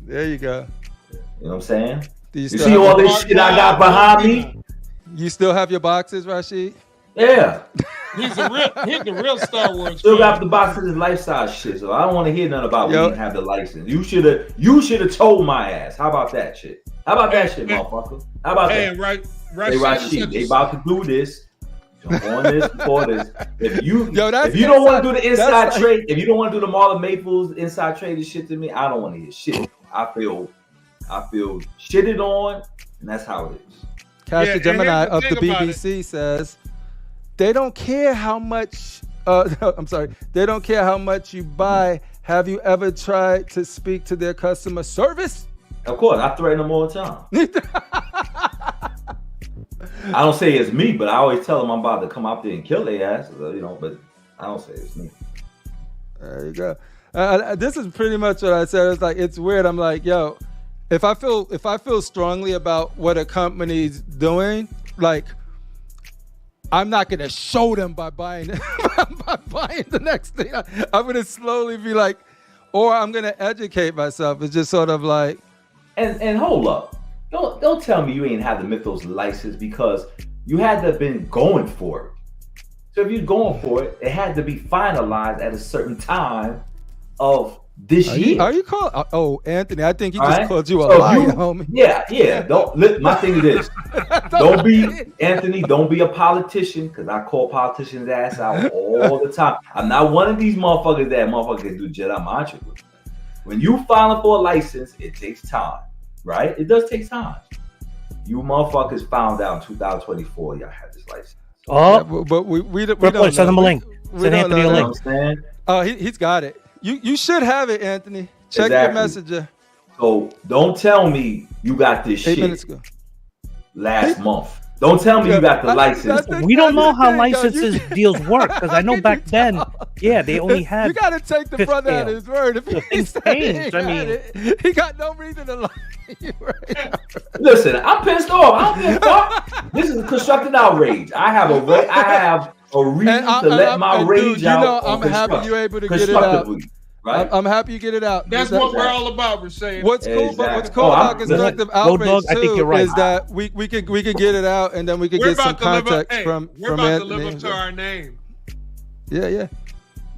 There you go. You know what I'm saying? You see all this shit I got behind me? You still have your boxes, Rasheed? Yeah. He's the real Star Wars. Still got the box of this life-size shit, so I don't want to hear nothing about we didn't have the license. You should have told my ass. How about that shit? How about that shit, motherfucker? How about that? Right, Rasheed, they about to do this. Jump on this before this. If you don't want to do the inside trade, if you don't want to do the Marlon Maples inside trade and shit to me, I don't want to hear shit. I feel shitted on, and that's how it is. Castor Gemini of the BBC says they don't care how much. I'm sorry, they don't care how much you buy. Have you ever tried to speak to their customer service? Of course, I threaten them all the time. I don't say it's me, but I always tell them I'm about to come out there and kill their ass, but I don't say it's me. There you go. This is pretty much what I said. It's like, it's weird. I'm like, yo, if I feel strongly about what a company's doing, like, I'm not gonna show them by buying the next thing. I'm gonna slowly be like, or I'm gonna educate myself. It's just sort of like, and hold up. Don't tell me you ain't have the Mythos license because you had to have been going for it. So if you're going for it, it had to be finalized at a certain time of this year. Are you calling? Oh, Anthony, I think he just called you a liar, homie. Yeah. My thing is this. Don't be a politician, because I call politicians' ass out all the time. I'm not one of these motherfuckers that can do Jedi mantra with. When you filing for a license, it takes time. Right? It does take time. You motherfuckers found out in 2024 y'all had this license. Oh, yeah, but we don't send him a link. Send Anthony a link. Oh, he's got it. You should have it, Anthony. Check your messenger. So don't tell me you got this 8 shit minutes ago. last month. Don't tell me you got the license. We don't know how licenses deals work, because I know back then, they only had. You got to take the brother at his word. If things changed, he got no reason to lie. Listen, I'm pissed off. I don't give a fuck. This is a constructive outrage. I have a reason to let my rage out. I'm happy you're able to get it out. Right? I'm happy you get it out. That's what we're all about, Rasheed. What's cool about constructive outrage too is that we can get it out, and then we can get some context from We're about Anthony. to live up to our name. Yeah.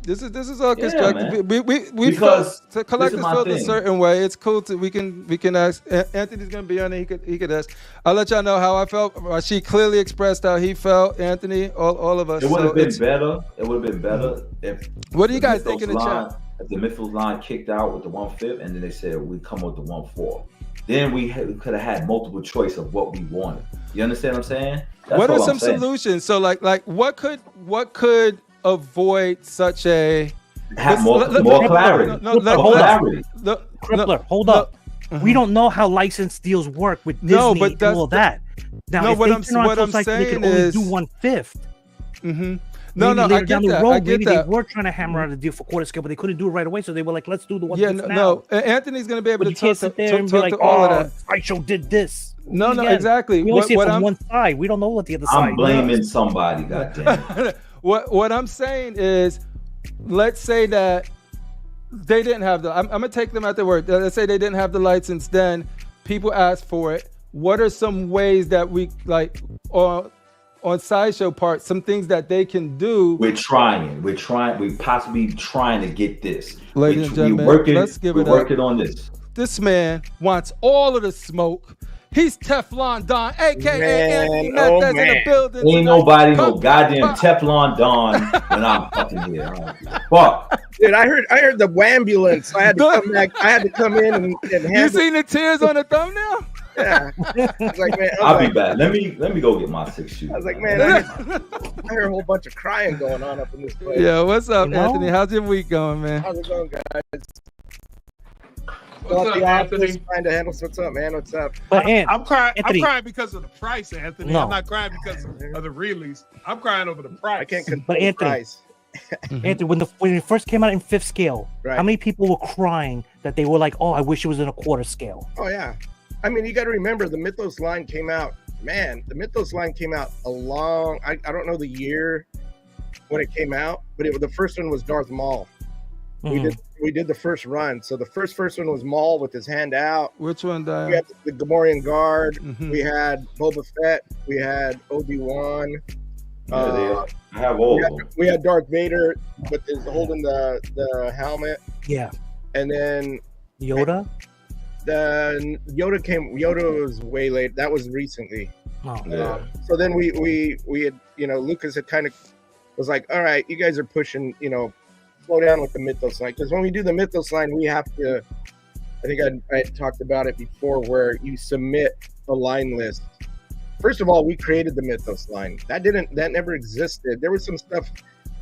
This is all constructive. We felt the collective felt a certain way. It's cool we can ask. Anthony's gonna be on it. He could ask. I'll let y'all know how I felt. She clearly expressed how he felt. Anthony, all of us. It would have been better. It would have been better if. What do you guys think in the chat? If the Mythos line kicked out with the 1/5, and then they said we come with the 1/4, then we could have had multiple choice of what we wanted. You understand what I'm saying? What are some solutions? So like what could avoid such a have more clarity? CriPPleR, hold up. We don't know how license deals work with Disney and all that. Now, if what I'm saying they can only do 1/5. Mm-hmm. No, I get down the road, maybe that. They were trying to hammer out a deal for quarter scale, but they couldn't do it right away, so they were like, "Let's do the 1/5 now." No, Anthony's going to be able to talk to all of that. Sideshow did this. No, exactly. We only see it from one side. We don't know what the other side. I'm blaming somebody. Goddamn. What I'm saying is, let's say that they didn't have I'm going to take them at their word. Let's say they didn't have the license. Then people asked for it. What are some ways that we on Sideshow part, some things that they can do? We're possibly trying to get this. Ladies and gentlemen, we're working on this. This man wants all of the smoke. He's Teflon Don, aka Anthony Meth, that's in the building. Ain't nobody no goddamn Teflon Don when I'm fucking here. Fuck. Dude, I heard the wambulance. I had to come back. I had to come in and you seen the tears on the thumbnail? Yeah. I was like, man, I'll be back. Let me go get my 6 shoes. I was like, man, I heard a whole bunch of crying going on up in this place. Yeah, what's up, Anthony? How's your week going, man? How's it going, guys? What's up, Anthony? Trying to handle. What's up, man? What's up? But I'm crying. Anthony. I'm crying because of the price, Anthony. No. I'm not crying because of the release. I'm crying over the price. I can't control But Anthony, the price. Anthony, when it first came out in 5th scale, Right. how many people were crying that they were like, "Oh, I wish it was in a quarter scale"? Oh yeah, I mean, you got to remember the Mythos line came out. Man, the Mythos line came out I don't know the year when it came out, but the first one was Darth Maul. We did the first run. So the first one was Maul with his hand out. Which one, Diane? We had the Gamorrean Guard. We had Boba Fett. We had Obi-Wan. I have all of them. We had Darth Vader, but is holding the helmet. Yeah. And then Yoda. The Yoda was way late. That was recently. Oh. So then we had, Lucas had kind of was like, all right, you guys are pushing, slow down with the Mythos line, because when we do the Mythos line, we have to. I think I had talked about it before, where you submit a line list. First of all, we created the Mythos line. That never existed. There was some stuff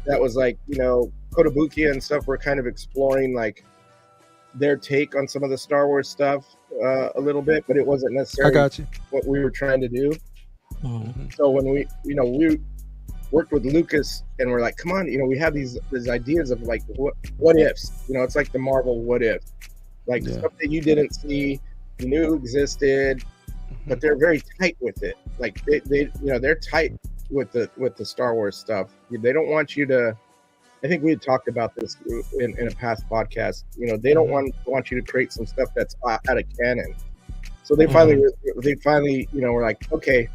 that was like, Kotobukiya and stuff were kind of exploring like their take on some of the Star Wars stuff a little bit, but it wasn't necessarily what we were trying to do. Mm-hmm. So when we worked with Lucas and we're like, come on, we have these ideas of like what ifs, it's like the Marvel what if, like stuff that you didn't see, you knew existed, but they're very tight with it. Like they're tight with the Star Wars stuff. They don't want you to. I think we had talked about this in a past podcast. They don't want you to create some stuff that's out of canon. So they finally, were like, okay,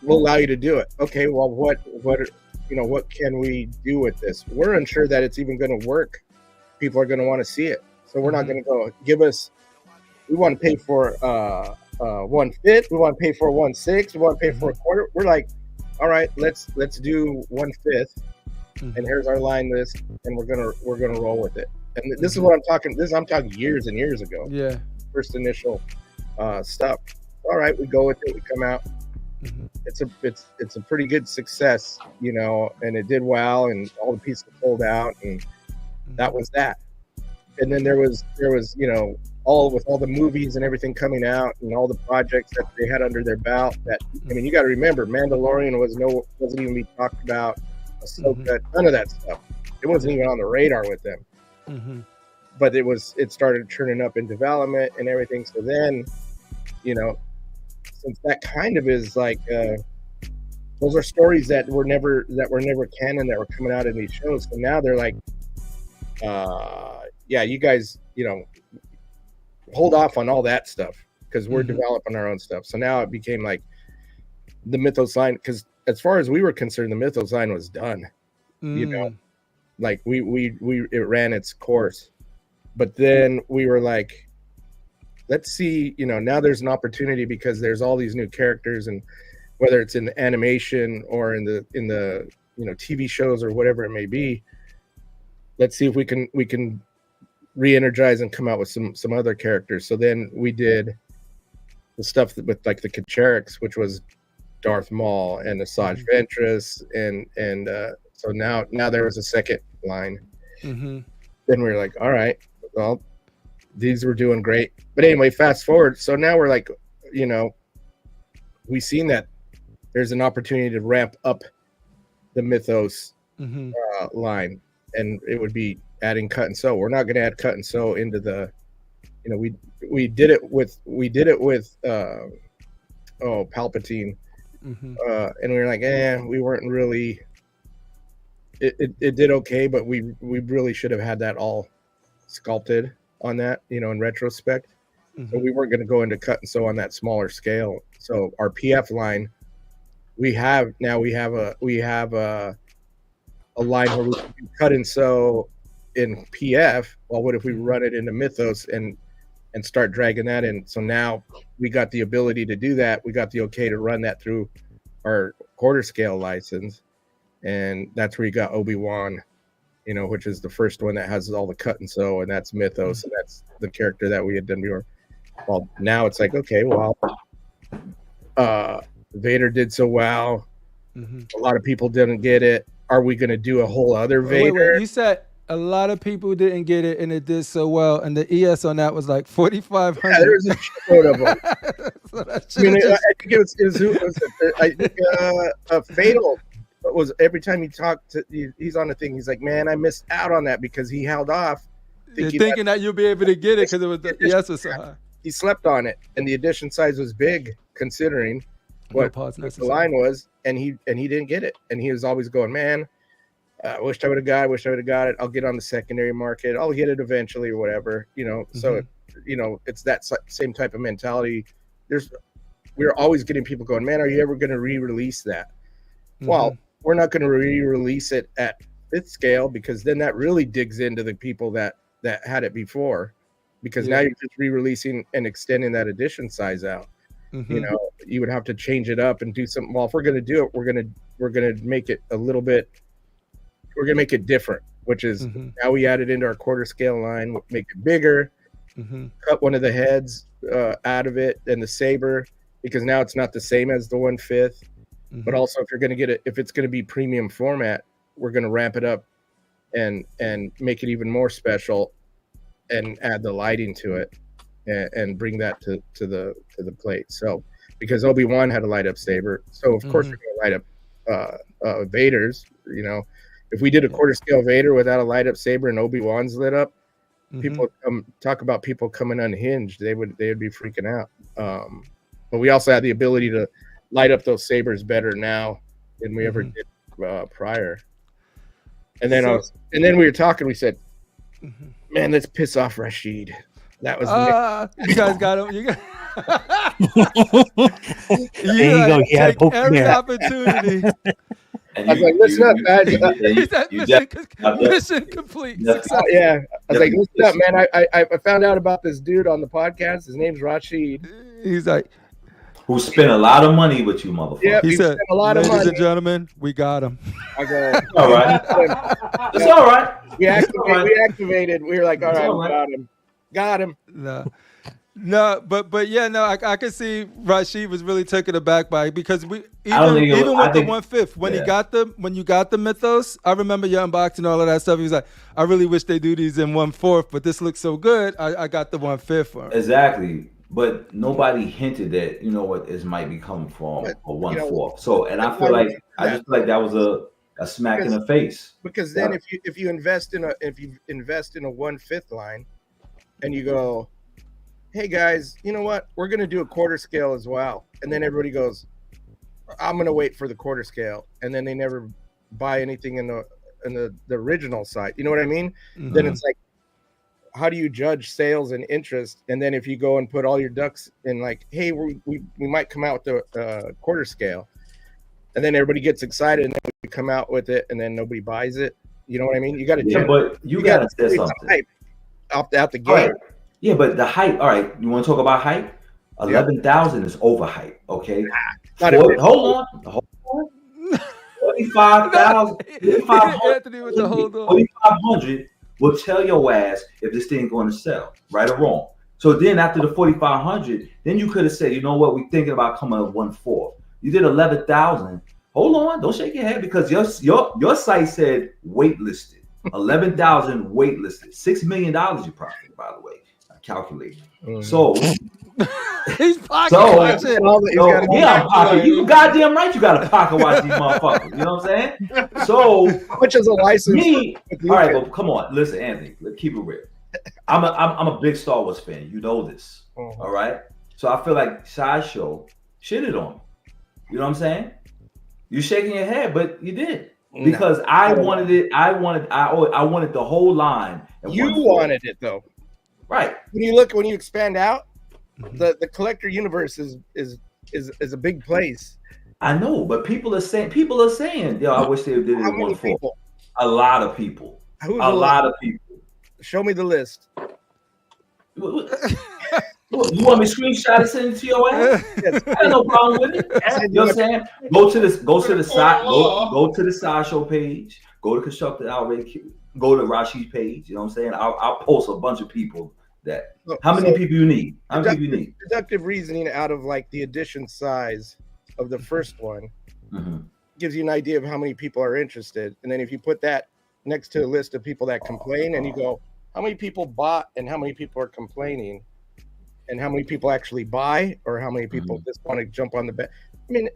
we'll allow you to do it. Okay, well, what can we do with this? We're unsure that it's even going to work. People are going to want to see it, so we're not going to go give us. We want to pay for 1/5. We want to pay for 1/6. We want to pay for a quarter. We're like, all right, let's do 1/5. And here's our line list, and we're gonna roll with it. And this is what I'm talking. I'm talking years and years ago. Yeah. First initial stuff. All right, we go with it. We come out. It's a pretty good success, and it did well, and all the pieces pulled out, and that was that. And then there was all the movies and everything coming out, and all the projects that they had under their belt. That you got to remember, Mandalorian wasn't even being talked about. Ahsoka, none of that stuff. It wasn't even on the radar with them. But it started turning up in development and everything. So then, since that kind of is like those are stories that were never canon, that were coming out in these shows. So now they're like, you guys, hold off on all that stuff, because we're developing our own stuff. So now it became like the Mythos line, because as far as we were concerned, the Mythos line was done. Like it ran its course. But then we were like, let's see, now there's an opportunity, because there's all these new characters, and whether it's in animation or in the TV shows or whatever it may be, let's see if we can re-energize and come out with some other characters. So then we did the stuff with like the Kacheriks, which was Darth Maul and Asajj Ventress, and so now there was a second line. Then we were like, all right, well, these were doing great. But anyway, fast forward. So now we're like, we've seen that there's an opportunity to ramp up the Mythos line, and it would be adding cut and sew. We're not going to add cut and sew into the, we did it with Palpatine. And we were like, we weren't really. It did okay, but we really should have had that all sculpted on that, in retrospect. So we weren't going to go into cut and sew on that smaller scale. So our PF line, we have a line where we can cut and sew in PF. Well, what if we run it into Mythos and start dragging that in? So now we got the ability to do that. We got the okay to run that through our quarter scale license, and that's where you got Obi-Wan, which is the first one that has all the cut and sew, and that's Mythos, and that's the character that we had done before. Well, now it's like, okay, well, Vader did so well. A lot of people didn't get it. Are we going to do a whole other Vader? Wait. You said a lot of people didn't get it, and it did so well, and the ES on that was like 4,500. Yeah, there's a shitload of them. I think it was Fatal was every time he talked to, he's on the thing. He's like, man, I missed out on that because he held off, thinking that you'll be able to get it because it was the ES was so high. He slept on it, and the edition size was big considering what the line was, and he didn't get it, and he was always going, man. I wish I would have got it. I'll get on the secondary market. I'll get it eventually or whatever, So, it's that same type of mentality. We're always getting people going, man, are you ever going to re-release that? Well, we're not going to re-release it at 5th scale because then that really digs into the people that had it before, because now you're just re-releasing and extending that edition size out. You know, you would have to change it up and do something. Well, if we're going to do it, we're going to make it a little bit. We're going to make it different, which is now we add it into our quarter scale line, make it bigger, cut one of the heads out of it and the saber, because now it's not the same as the 1/5. But also, if you're going to get it, if it's going to be premium format, we're going to ramp it up and make it even more special, and add the lighting to it, and bring that to the plate. So, because Obi-Wan had a light up saber, so of course we're going to light up Vader's. You know, if we did a quarter scale Vader without a light up saber and Obi-Wan's lit up, people would talk about people coming unhinged. They would be freaking out. But we also had the ability to light up those sabers better now than we ever did prior. And then we were talking. We said, "Man, let's piss off Rasheed." That was you guys got him. You got. There you go. You had take every opportunity. I was like, "Listen up, man." Mission complete. Yeah, I was like, "Listen up, man. I found out about this dude on the podcast. His name's Rasheed." He's like, who spent a lot of money with you, motherfucker. Yeah, he said, spent a lot of money. ladies and gentlemen, we got him. I go, all right. It's all right. We activated. We were like, all right, we got him. No, but yeah, no, I could see Rasheed was really taken aback by it, because even with the 1/5, when you got the Mythos, I remember your unboxing, all of that stuff. He was like, I really wish they do these in 1/4, but this looks so good. I got the 1/5 for him. Exactly. But nobody hinted that, you know what, this might be coming from a 1/4. So, and I feel like that was a smack in the face. Because then if you invest in a 1/5 line, and you go, hey guys, you know what, we're gonna do a quarter scale as well, and then everybody goes, I'm gonna wait for the quarter scale, and then they never buy anything in the original side. You know what I mean? Then it's like, how do you judge sales and interest? And then if you go and put all your ducks in, like, hey, we might come out with the quarter scale, and then everybody gets excited, and then we come out with it, and then nobody buys it. You know what I mean? You got to but you got to say something out the gate. Right. Yeah, but the hype. All right, you want to talk about hype? 11,000 is overhype. Okay, hold on. 45,000. 4,500 will tell your ass if this thing going to sell, right or wrong. So then after the 4,500, then you could have said, you know what, we're thinking about coming at 1/4. You did 11,000. Hold on, don't shake your head, because your site said waitlisted. 11,000 waitlisted. $6 million you profited, by the way. I calculated. So he's pocket watching. I'm pocket. You goddamn right. You got to pocket watch these motherfuckers. You know what I'm saying? So how much is a license? All right, but come on, listen, Anthony. Let's keep it real. I'm a big Star Wars fan. You know this. All right. So I feel like Sideshow shitted on me. You know what I'm saying? You shaking your head, but you did. Because I wanted it. I wanted the whole line. You wanted it though. Right. When you expand out, the collector universe is a big place. I know, but people are saying, yo, I wish they did it in 1/4. A lot of people. A lot of people. Show me the list. You want me to screenshot and send it to your ass? Yes. I have no problem with it. You know what I'm saying? Go to the Sideshow page. Go to Constructive Outrage. Go to Rasheed's page. You know what I'm saying? I'll post a bunch of people that. How many people you need? How many people you need? Deductive reasoning out of like the edition size of the first one gives you an idea of how many people are interested, and then if you put that next to a list of people that complain, and you go, how many people bought and how many people are complaining, and how many people actually buy, or how many people just want to jump on the bed. I mean,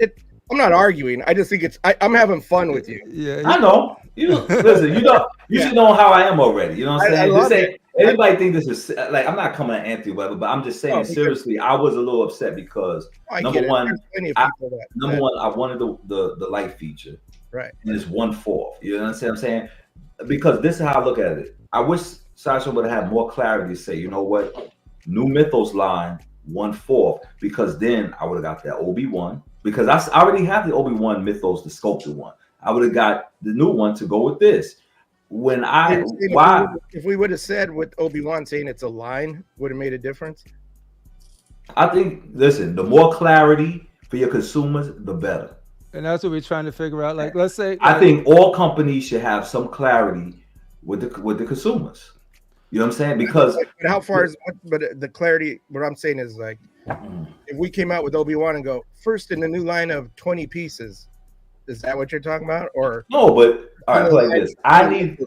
I'm not arguing. I just think I'm having fun with you. Yeah, I know. Listen. You should know how I am already. You know what I'm saying? Everybody think this is like, I'm not coming at Anthony Weber, but I'm just saying seriously. I was a little upset because number one, I wanted the light feature, right? And it's 1/4. You know what I'm saying? Because this is how I look at it. I wish Sideshow would have had more clarity to say, you know what, new Mythos line 1/4 because then I would have got that Obi-Wan because I already have the Obi-Wan mythos, the sculpted one. I would have got the new one to go with this. If we would have said with Obi-Wan saying it's a line, would have made a difference. I think, listen, the more clarity for your consumers, the better. And that's what we're trying to figure out. Like, let's say, I think all companies should have some clarity with the consumers. You know what I'm saying? Because but how far is but the clarity? What I'm saying is like, if we came out with Obi-Wan and go first in the new line of 20 pieces, is that what you're talking about? Or no? But all right, like this.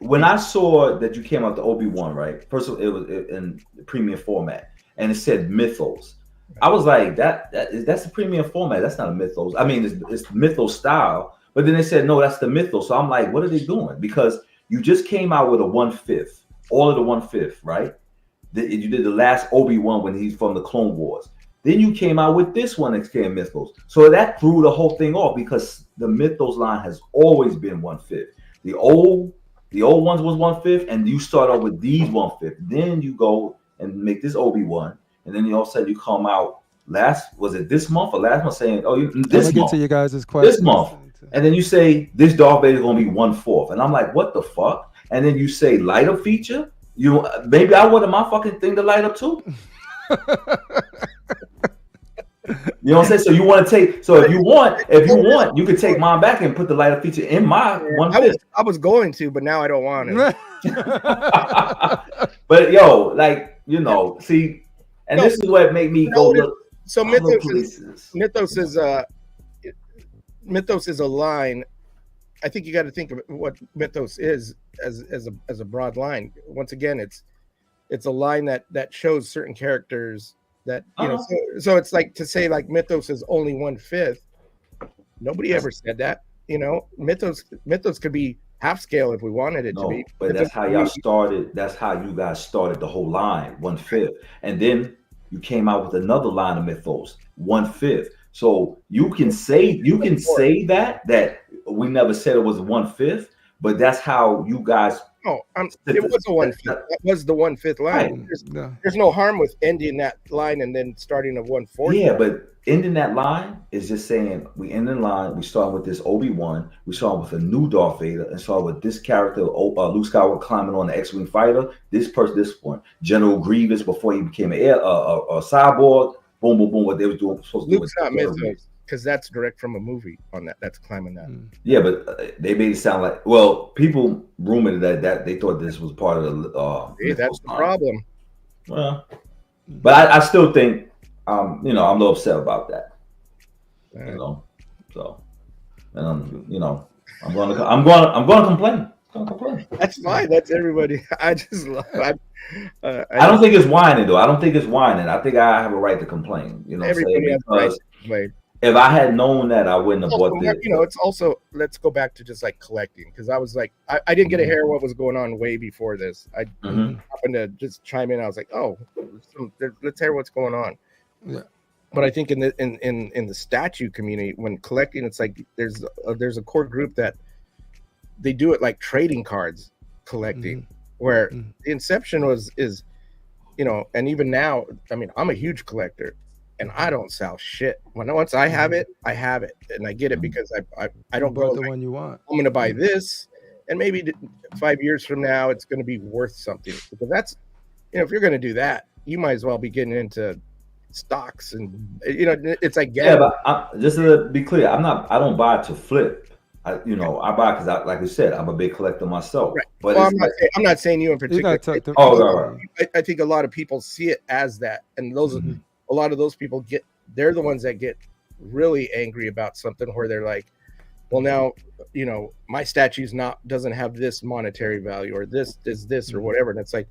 When I saw that you came out the Obi-Wan, right? First of all, it was in the premium format, and it said mythos. I was like, that's the premium format. That's not a mythos. I mean, it's mythos style. But then they said, no, that's the mythos. So I'm like, what are they doing? Because you just came out with a 1/5, all of the 1/5, right? You did the last Obi-Wan when he's from the Clone Wars. Then you came out with this one that came mythos. So that threw the whole thing off because the mythos line has always been 1/5. The old ones was 1/5, and you start out with these 1/5. Then you go and make this Obi-Wan. And then all of a sudden you come out was it this month or last month saying, oh, this month. Get to you guys' question. This month. And then you say this Darth Vader is going to be 1/4. And I'm like, what the fuck? And then you say light up feature. Maybe I wanted my fucking thing to light up too. You know what I'm saying? So you want to take, so if you want, you could take mine back and put the light up feature in my 1/5. I was going to, but now I don't want it. But yo, like, see, and this is what made me go look. So mythos is a line. I think you got to think of what mythos is as a broad line. Once again, it's a line that shows certain characters that so it's like to say like mythos is only 1/5. Nobody ever said that. Mythos could be half scale if we wanted it to be. But that's how y'all started. That's how you guys started the whole line, 1/5, and then you came out with another line of mythos, 1/5. So you can say that we never said it was 1/5, but that's how you guys. No, it was a 1/5. That was the 1/5 line. Right. There's no harm with ending that line and then starting a 1/4. Yeah, but ending that line is just saying we end the line. We start with this Obi-Wan. We start with a new Darth Vader, and start with this character, Luke Skywalker climbing on the X-wing fighter. This one, General Grievous before he became a cyborg. Boom, boom, boom. What they were doing. Luke's not mythos because that's direct from a movie on that. That's climbing that. Yeah, but they made it sound like people rumored that they thought this was part of the. That's the problem. Well, but I still think I'm a little upset about that. Right. So, and I'm going to complain. That's fine. That's everybody. I don't think it's whining though. I don't think it's whining. I think I have a right to complain. Everybody has a right to complain. If I had known that, I wouldn't have bought this. It's also, let's go back to just like collecting, because I was like, I didn't get a hair what was going on way before this. I happened to just chime in. I was like, oh, let's hear what's going on. Yeah. But I think in the statue community, when collecting, it's like there's a core group that they do it like trading cards collecting, where the inception is, and even now, I mean, I'm a huge collector. And I don't sell shit. Once I have it, and I get it because I don't go the one you want. I'm going to buy this, and maybe 5 years from now it's going to be worth something. Because that's, if you're going to do that, you might as well be getting into stocks, and it's like but just to be clear, I don't buy to flip. I buy because like I said, I'm a big collector myself. Right. But I'm not saying you in particular. I think a lot of people see it as that, and those. A lot of those people they're the ones that get really angry about something where they're like, well, now, my statue's doesn't have this monetary value, or this is this or whatever. And it's like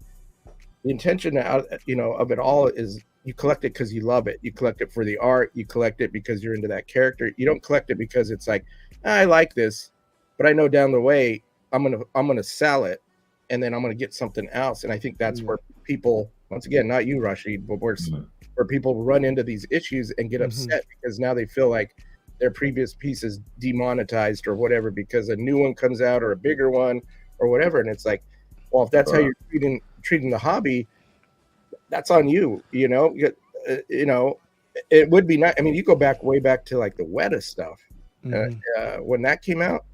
the intention of it all is you collect it because you love it. You collect it for the art. You collect it because you're into that character. You don't collect it because it's like, I like this, but I know down the way I'm gonna sell it, and then I'm gonna get something else. And I think that's where people, once again, not you, Rasheed, but where people run into these issues and get upset because now they feel like their previous piece is demonetized or whatever because a new one comes out or a bigger one or whatever. And it's like, well, if that's how you're treating the hobby, that's on you. you know, it would be nice. I mean, you go way back to like the Weta stuff when that came out,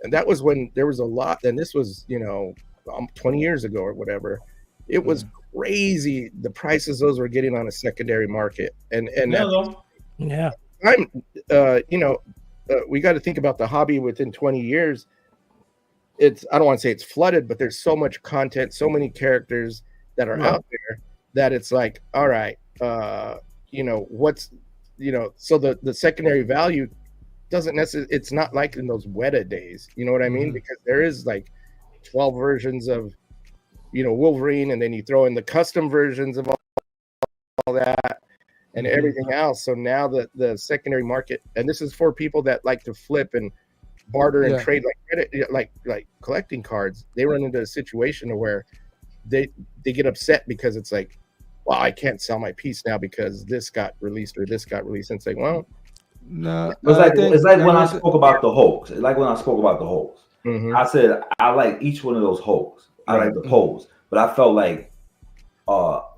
and that was when there was a lot. And this was 20 years ago or whatever. It was crazy the prices those were getting on a secondary market, and yeah. We got to think about the hobby within 20 years. I don't want to say it's flooded, but there's so much content, so many characters that are out there that it's like, all right, so the secondary value doesn't necessarily, it's not like in those Weta days, you know what I mean? Because there is like 12 versions of, Wolverine, and then you throw in the custom versions of all that and everything else. So now the secondary market, and this is for people that like to flip and barter and trade like collecting cards, they run into a situation where they get upset because it's like, well, I can't sell my piece now because this got released or this got released. And it's like, well, no, it's like when I spoke about the Hulks. I said I like each one of those Hulks. I like the pose, but I felt like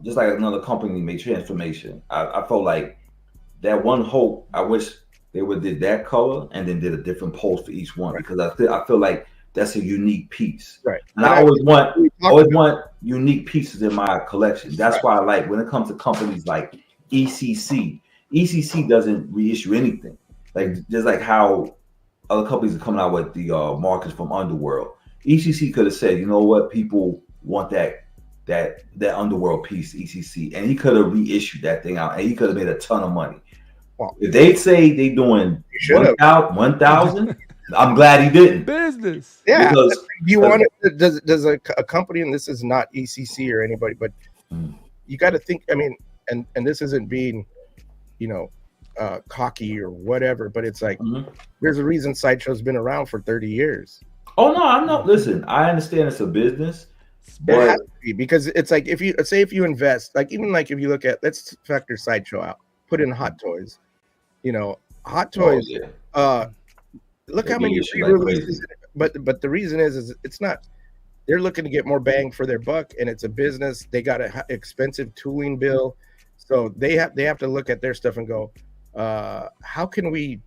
just like another company made Transformation. I felt like that one Hulk, I wish they would did that color and then did a different pose for each one, because I feel like that's a unique piece. Right. And I always want unique pieces in my collection. That's why I like when it comes to companies like ECC. ECC doesn't reissue anything. Like just like how other companies are coming out with the markers from Underworld. ECC could have said, you know what, people want that Underworld piece, ECC, and he could have reissued that thing out, and he could have made a ton of money. Well, if they say they doing 1,000, I'm glad he didn't. Business. Yeah. Because, you want it? Does a company, and this is not ECC or anybody, but you got to think. I mean, and this isn't being, cocky or whatever, but it's like there's a reason Sideshow's been around for 30 years. Oh no, I'm not. Listen, I understand it's a business, but it has to be, because it's like if you invest, like even like if you look at, let's factor Sideshow out, put in Hot Toys. Hot Toys. Look how many re-releases. But the reason is it's not. They're looking to get more bang for their buck, and it's a business. They got an expensive tooling bill, so they have to look at their stuff and go, how can we,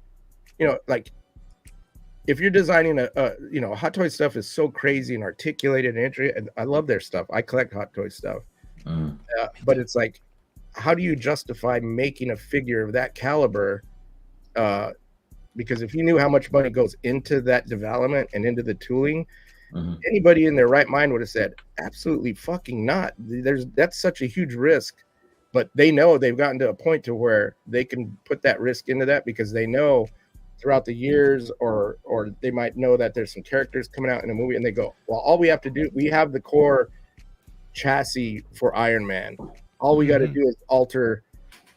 like, if you're designing Hot Toys stuff is so crazy and articulated and interesting, and I love their stuff. I collect Hot Toys stuff, but it's like, how do you justify making a figure of that caliber? Because if you knew how much money goes into that development and into the tooling, anybody in their right mind would have said, absolutely fucking not. That's such a huge risk. But they know they've gotten to a point to where they can put that risk into that, because they know throughout the years, or they might know that there's some characters coming out in a movie, and they go, well, all we have to do, we have the core chassis for Iron Man. All we got to do is alter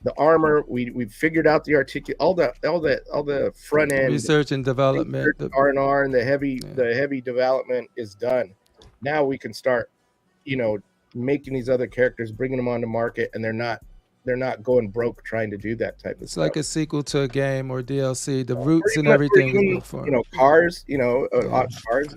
the armor. We figured out the all the front end research and development, R&R, and the heavy development is done. Now we can start, making these other characters, bringing them onto market, and they're not going broke trying to do that type of stuff. It's like a sequel to a game or DLC. The roots and everything. Cars. Cars.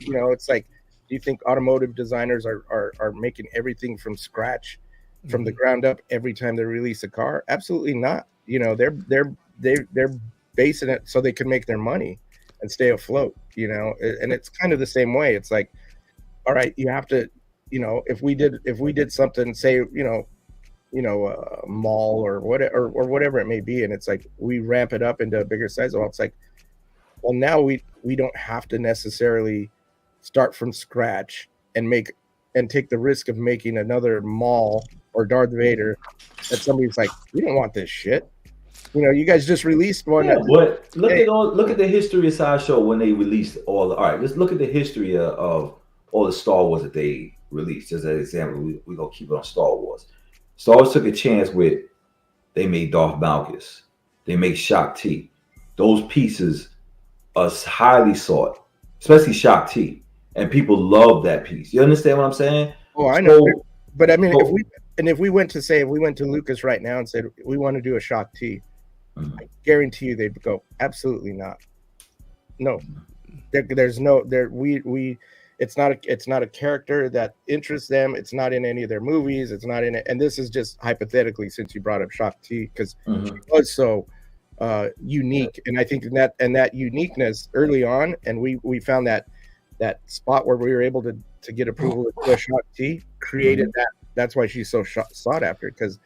It's like, do you think automotive designers are making everything from scratch, from the ground up every time they release a car? Absolutely not. They're basing it so they can make their money and stay afloat. And it's kind of the same way. It's like, all right, you have to, if we did something, say, a mall or whatever it may be, and it's like we ramp it up into a bigger size. Well, it's like, well, now we don't have to necessarily start from scratch and take the risk of making another Maul or Darth Vader that somebody's like, we don't want this shit. You guys just released one. Yeah, but look at the history of Sideshow when they released all right, let's look at the history of all the Star Wars that they released. As an example, we're gonna keep it on Star Wars. Star Wars took a chance with, they made Darth Malgus, they made Shock T. Those pieces are highly sought, especially Shock T. And people love that piece. You understand what I'm saying? Oh, I know. But I mean, if we went to Lucas right now and said we want to do a Shock T, I guarantee you they'd go, absolutely not. No, there's no there. We It's not a character that interests them. It's not in any of their movies. It's not in it. And this is just hypothetically, since you brought up Shakti, because she was so unique. And I think that uniqueness early on, and we found that spot where we were able to get approval to Shakti created that. That's why she's so sought after, because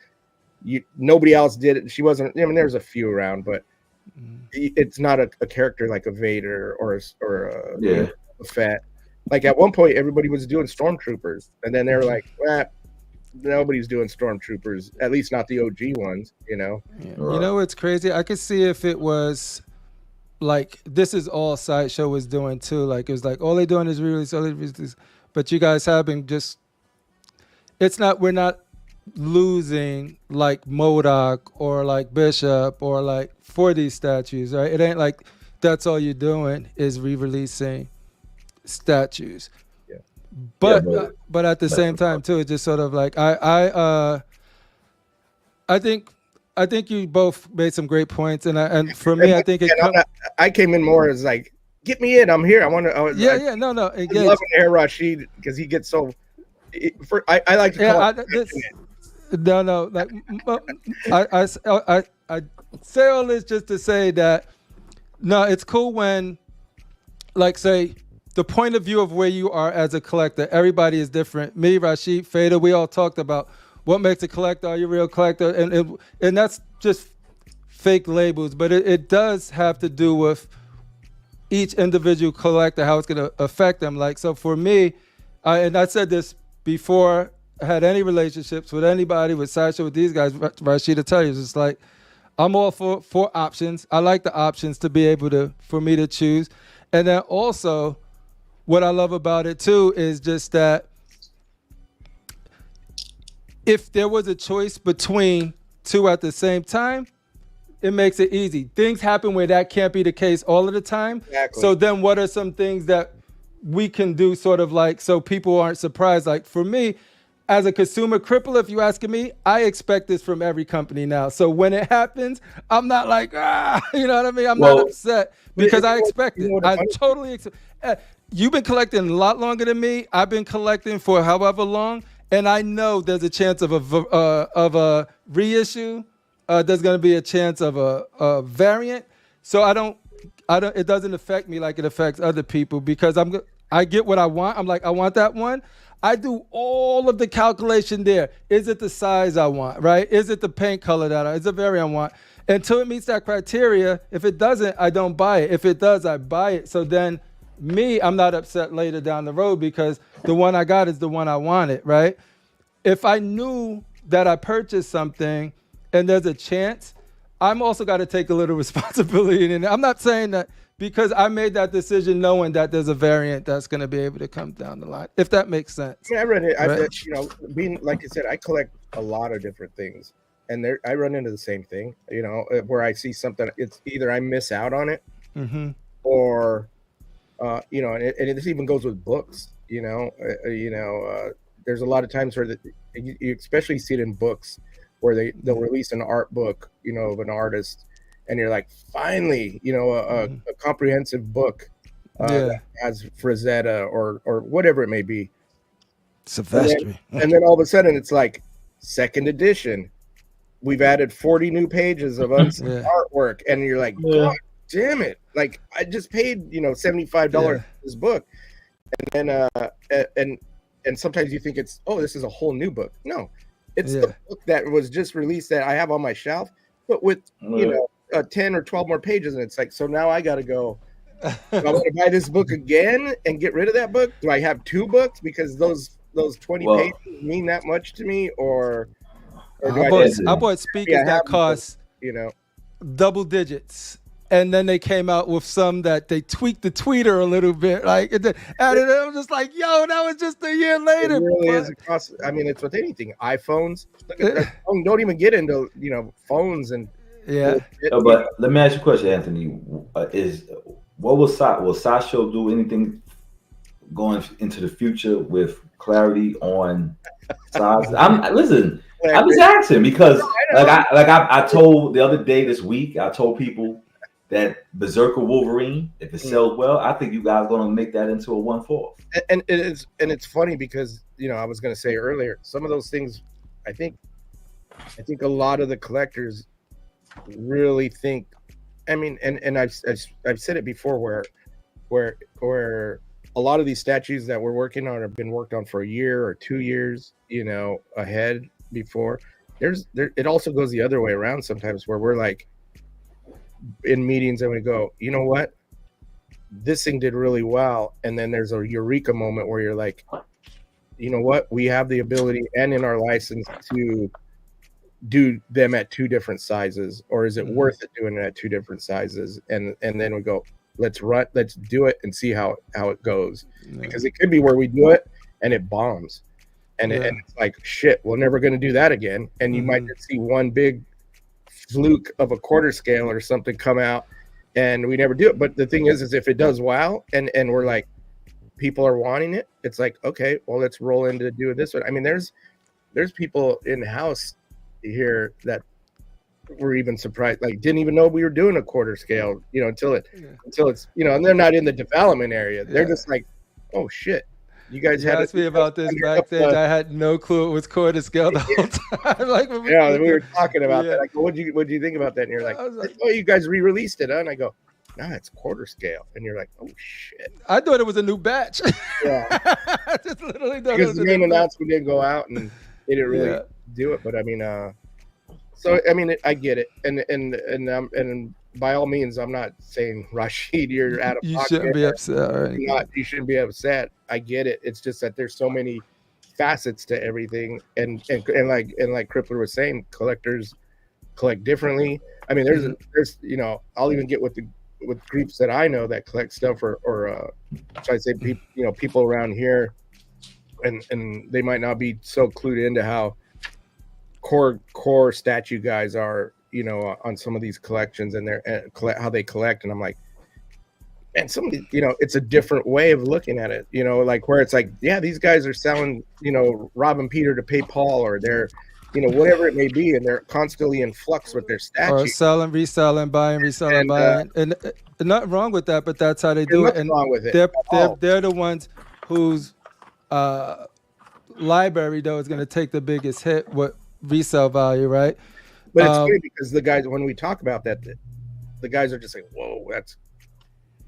nobody else did it. She wasn't. I mean, there's a few around, but it's not a character like a Vader or a Fett. Like at one point, everybody was doing stormtroopers, and then they were like, nobody's doing stormtroopers, at least not the OG ones, you know? Yeah. You know what's crazy? I could see if it was like, this is all Sideshow was doing too. Like, it was like, all they're doing is release, but you guys have been just, we're not losing like MODOK or like Bishop or like for these statues, right? It ain't like that's all you're doing is re-releasing statues. But at the same time too, it's just sort of like I think you both made some great points, and for me, I think I came in more as like, get me in, I'm here. I want to. I love Air Rasheed because he gets so. I like to call I say all this just to say that no, it's cool when, like, say, the point of view of where you are as a collector, everybody is different. Me, Rasheed, Fader, we all talked about what makes a collector. Are you a real collector? And that's just fake labels, but it does have to do with each individual collector, how it's going to affect them. Like, so for me, and I said this before I had any relationships with anybody, with Sideshow, with these guys, Rasheed to tell you, it's just like, I'm all for options. I like the options to be able for me to choose. And then also, what I love about it too is just that if there was a choice between two at the same time, it makes it easy. Things happen where that can't be the case all of the time. Exactly. So then what are some things that we can do sort of like so people aren't surprised? Like for me, as a consumer CriPPleR, if you're asking me, I expect this from every company now. So when it happens, I'm not like, you know what I mean? I'm not upset because I expect it. I totally expect. You've been collecting a lot longer than me. I've been collecting for however long, and I know there's a chance of a reissue. There's going to be a chance of a variant. So I don't. It doesn't affect me like it affects other people because I get what I want. I'm like, I want that one. I do all of the calculation there. Is it the size I want, right? Is it the paint color is the variant I want? Until it meets that criteria, if it doesn't, I don't buy it. If it does, I buy it. So then I'm not upset later down the road because the one I got is the one I wanted, right? If I knew that I purchased something and there's a chance, I'm also got to take a little responsibility in it. I'm not saying that because I made that decision knowing that there's a variant that's going to be able to come down the line, if that makes sense. Yeah, I read it. Right? Being like I said, I collect a lot of different things, and I run into the same thing. Where I see something, it's either I miss out on it, or and it even goes with books. There's a lot of times where you especially see it in books where they'll release an art book, of an artist. And you're like, finally, a comprehensive book that has Frazetta or whatever it may be. Sylvester. And then all of a sudden it's like, second edition. We've added 40 new pages of artwork. And you're like, God damn it. Like, I just paid, $75 for this book. And then, and sometimes you think it's, this is a whole new book. No, it's the book that was just released that I have on my shelf, but with, 10 or 12 more pages, and it's like, so now I gotta go. Do I want to buy this book again and get rid of that book? Do I have two books because those 20 pages mean that much to me, or I bought speakers that cost double digits, and then they came out with some that they tweaked the tweeter a little bit, like and I'm just like, yo, that was just a year later. It really is across. I mean, it's with anything. iPhones. Look at that. Don't even get into phones and. Yeah, but let me ask you a question, Anthony. Will Sideshow do anything going into the future with clarity on size? I'm just asking because I told the other day this week, I told people that Berserker Wolverine, if it sells well, I think you guys are gonna make that into a 1/4. And it's funny because I was gonna say earlier, some of those things, I think a lot of the collectors really think. I mean, and I've said it before, where a lot of these statues that we're working on have been worked on for a year or 2 years, ahead before. It also goes the other way around sometimes, where we're like in meetings and we go, you know what, this thing did really well, and then there's a eureka moment where you're like, you know what, we have the ability and in our license to do them at 2 different sizes, or is it worth it doing it at 2 different sizes? And then we go, let's do it and see how it goes, because it could be where we do it and it bombs, and it's like, shit, we're never going to do that again, and you might just see one big fluke of a quarter scale or something come out and we never do it. But the thing is if it does well and we're like, people are wanting it, it's like, okay, well, let's roll into doing this one. I mean, there's people in house here that were even surprised, like didn't even know we were doing a quarter scale, until it's and they're not in the development area. They're just like, oh shit, you guys asked me about this backstage. I had no clue it was quarter scale the whole time. Like, we were talking about that. Like, what do you think about that? And you're like, oh, you guys re-released it, huh? And I go, nah, it's quarter scale. And you're like, oh shit. I thought it was a new batch. Yeah. I just literally thought because the main announcement didn't go out and they didn't really do it. But I mean, I get it. And by all means, I'm not saying Rasheed, you're out of pocket. You shouldn't be upset. You shouldn't be upset. I get it. It's just that there's so many facets to everything, and like CriPPleR was saying, collectors collect differently. I mean, there's I'll even get with groups that I know that collect stuff, or should I say, people around here, and they might not be so clued into how core statue guys are, on some of these collections and how they collect. And I'm like, and some of these, it's a different way of looking at it, like where it's like, yeah, these guys are selling, robbing Peter to pay Paul, or they're, whatever it may be, and they're constantly in flux with their statues. Or selling, reselling, buying, reselling, buying. And nothing wrong with that, but that's how they do it. And wrong with it they're the ones whose library, though, is going to take the biggest hit with resale value, right? But it's funny because the guys, when we talk about that, the guys are just like, whoa,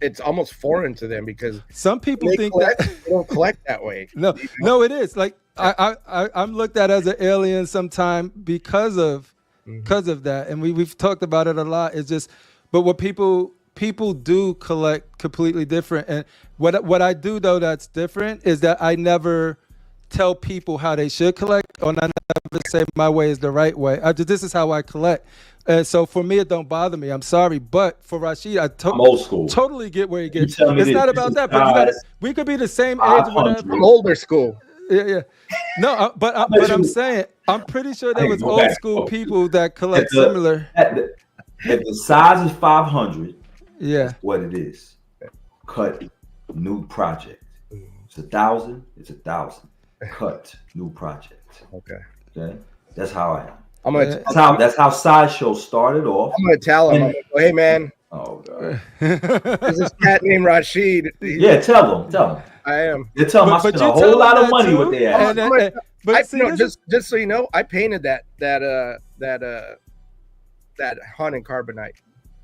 it's almost foreign to them, because some people think that they don't collect that way. No, it is. Like I'm looked at as an alien sometime because of that, and we've talked about it a lot. It's just, but what people do collect completely different, and what I do though that's different is that I never tell people how they should collect, or I never say my way is the right way. This is how I collect. And so for me, it don't bother me. I'm sorry. But for Rasheed, I'm old school. Totally get where he gets. It's not about that. But we could be the same age or whatever. I'm older school. Yeah. No, but I'm saying, I'm pretty sure there was old school people that collect similar. If the size is 500, that's what it is. Cut, new project. It's 1,000. It's 1,000. Cut, new project. Okay. That's how I am. That's how Sideshow started off. I'm gonna tell him. I'm gonna go, hey man. Oh god. There's this cat named Rasheed. Yeah, tell him. I am. You tell him I spent a whole lot of money with their ass. Just so you know, I painted that hunt in carbonite.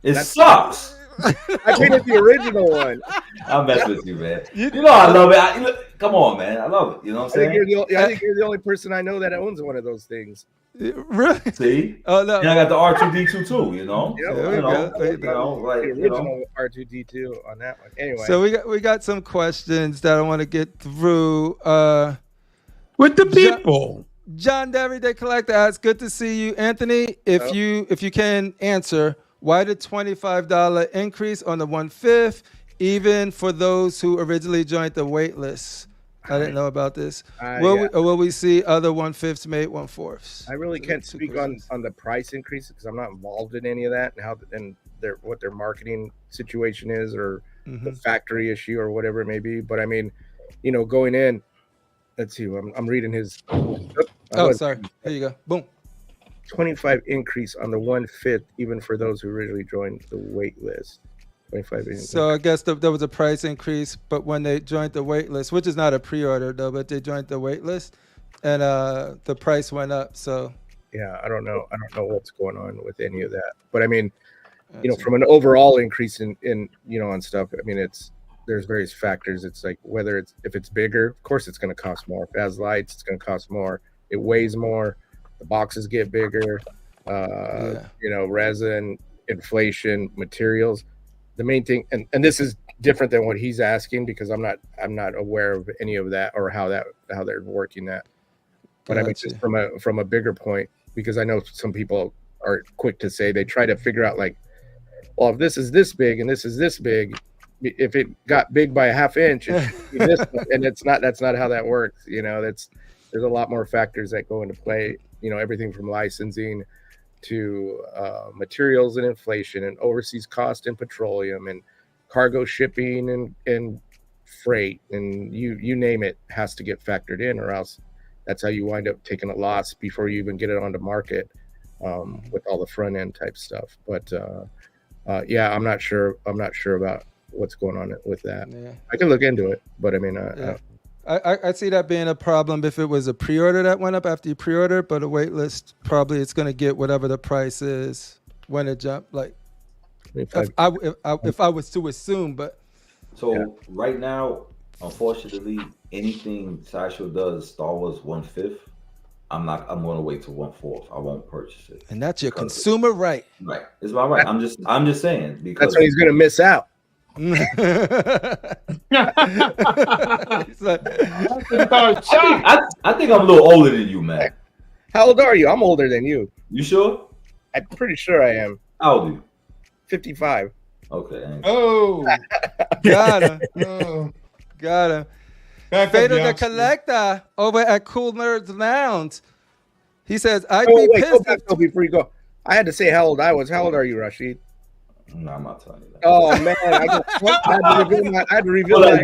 It sucks. I painted the original one. I'll mess with you, man. You know I love it. Come on, man. I love it. You know what I'm saying? I think you're the only person I know that owns one of those things. Really? See? Oh no. And I got the R2D2 too. You know. Yep. The original R2D2 on that one. Anyway. So we got some questions that I want to get through. With the people. John the Everyday Collector asks, "Good to see you, Anthony. If you can answer, why the $25 increase on the 1/5, even for those who originally joined the wait list?" I didn't know about this. Will we see other 1/5s made 1/4s? I really can't speak on the price increase because I'm not involved in any of that, and what their marketing situation is, or the factory issue, or whatever it may be. But I mean, going in, let's see. I'm reading his. Oh, sorry. Here you go. Boom. 25 increase on the 1/5, even for those who originally joined the wait list. 25 increase. So I guess there was a price increase, but when they joined the wait list, which is not a pre-order though, but they joined the wait list, and the price went up. So yeah, I don't know what's going on with any of that, but I mean, you know, from an overall increase in you know, on stuff, I mean, there's various factors. It's like whether if it's bigger, of course it's going to cost more. If it has lights, it's going to cost more. It weighs more. The boxes get bigger. You know, resin, inflation, materials. The main thing, and this is different than what he's asking because I'm not aware of any of that or how they're working that. But I mean, just from a bigger point, because I know some people are quick to say they try to figure out like, well, if this is this big and this is this big, if it got big by a half inch, it should be this, and that's not how that works. You know, there's a lot more factors that go into play. You know, everything from licensing to materials and inflation and overseas cost and petroleum and cargo shipping and freight and you name it has to get factored in, or else that's how you wind up taking a loss before you even get it on the market with all the front end type stuff. But yeah, I'm not sure about what's going on with that. Yeah. I can look into it, but I mean, I see that being a problem if it was a pre-order that went up after you pre-order, but a wait list, probably it's going to get whatever the price is when it jumped. Like if I was to assume, but. So right now, unfortunately, anything Sideshow does Star Wars 1/5, I'm going to wait till 1/4. I won't purchase it. And that's your consumer right. Right. It's my right. I'm just saying, because that's when he's going to miss out. I think I'm a little older than you, man. How old are you? I'm older than you. You sure? I'm pretty sure I am. How old are you? 55. Okay. Oh, got him. Oh, got him. Fader the Collector over at Cool Nerds Lounge. He says, "I'd be pissed." Before you go, I had to say how old I was. How old are you, Rasheed? No, I'm not telling you that. Oh man, I had to reveal that.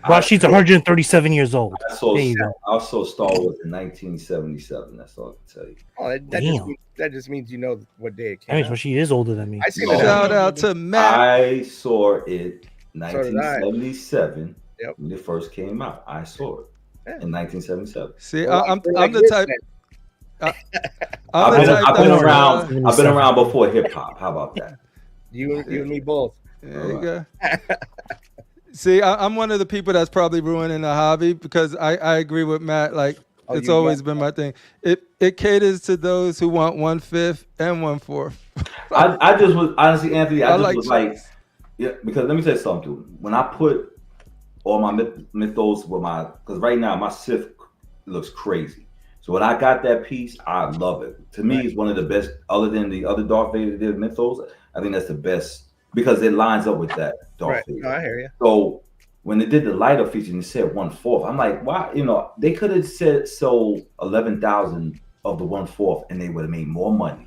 Rasheed's 137 years old. I saw Star Wars in 1977. That's all I can tell you. Oh, that just means you know what day it came. That means Rasheed is older than me. Shout out to Matt. I saw it 1977 when it first came out. I saw it in 1977. See, I'm the type. I've been around before hip hop. How about that? You and me both. There you go. See, I'm one of the people that's probably ruining the hobby because I agree with Matt. Like, it's always been my thing. It caters to those who want 1/5 and 1/4. I just was honestly, Anthony. I just was like, yeah, because let me tell you something. When I put all my mythos with because right now my Sith looks crazy. So when I got that piece, I love it. To me, it's one of the best, other than the other Darth Vader did mythos. I think that's the best because it lines up with that Darth Vader. No, I hear you. So when they did the light up feature and it said 1/4, I'm like, why? You know, they could have said sold 11,000 of the 1/4 and they would have made more money.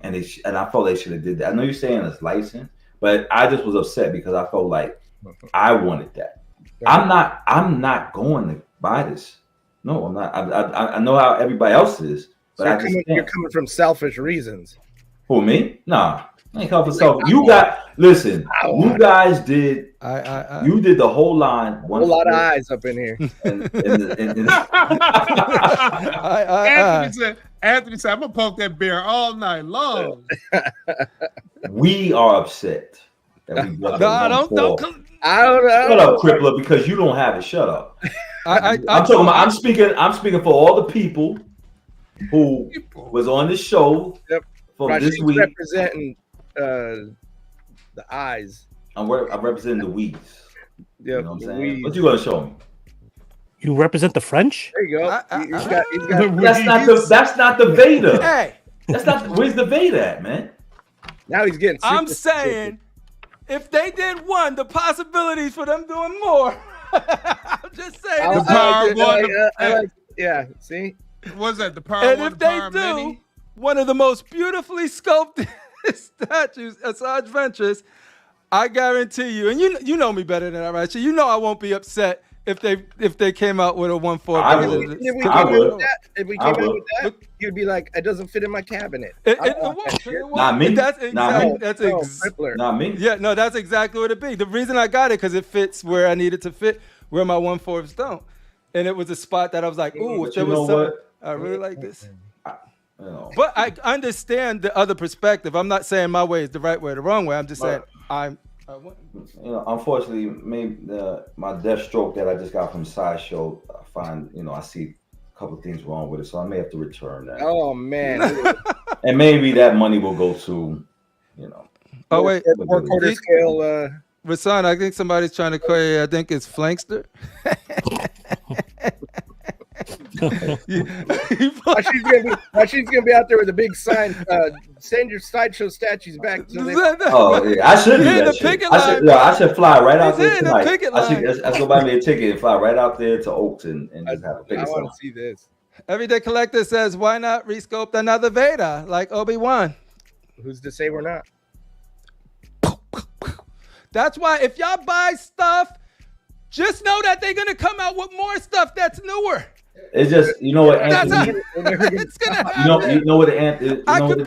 And I felt they should have did that. I know you're saying it's licensed, but I just was upset because I felt like I wanted that. I'm not going to buy this. No, I'm not. I know how everybody else is, but so you're coming from selfish reasons. Who, me? Nah, I ain't coming for selfish. You guys did. You did the whole line. A whole lot of eyes up in here. Anthony said, "I'm gonna poke that bear all night long." We are upset that we got don't I don't know. Shut up, CriPPleR, because you don't have it. Shut up. I'm speaking for all the people who was on this show from this week. Representing the eyes. I'm representing the weeds. Yeah, you know what I'm saying? What you gonna show me? You represent the French? There you go. That's not the Vader. Hey, that's not. Where's the Vader at, man? Now he's getting. I'm saying, if they did one, the possibilities for them doing more. I'm just saying. The power one. Yeah. See. What's that? The power and one. And if they do many? One of the most beautifully sculpted statues, Asajj Ventress, I guarantee you, and you know me better than that, right? So you know I won't be upset if they came out with a 1/4. I would. If we came out with that, you'd be like, it doesn't fit in my cabinet. Not me. That's exactly. Not me. Yeah, no, that's exactly what it be. The reason I got it because it fits where I need it to fit, where my 1/4 don't, and it was a spot that I was like, ooh, if there was something I really like this. But I understand the other perspective. I'm not saying my way is the right way or the wrong way. I'm just saying unfortunately, maybe my death stroke that I just got from Sideshow, I find, I see a couple of things wrong with it, so I may have to return that. Oh man! And maybe that money will go to, Oh wait, more quarter scale. Rasan, I think somebody's trying to call you. I think it's Flankster. She's gonna be out there with a big sign. Send your Sideshow statues back. So I should do that shit. I should fly right out there tonight. I should go buy me a ticket and fly right out there to Oaks and just have a picket sign. I want to see this. Everyday Collector says, "Why not resculpt another Vader like Obi-Wan?" Who's to say we're not? That's why if y'all buy stuff, just know that they're gonna come out with more stuff that's newer. It's just, you know what, Anthony? It's gonna happen. You know what it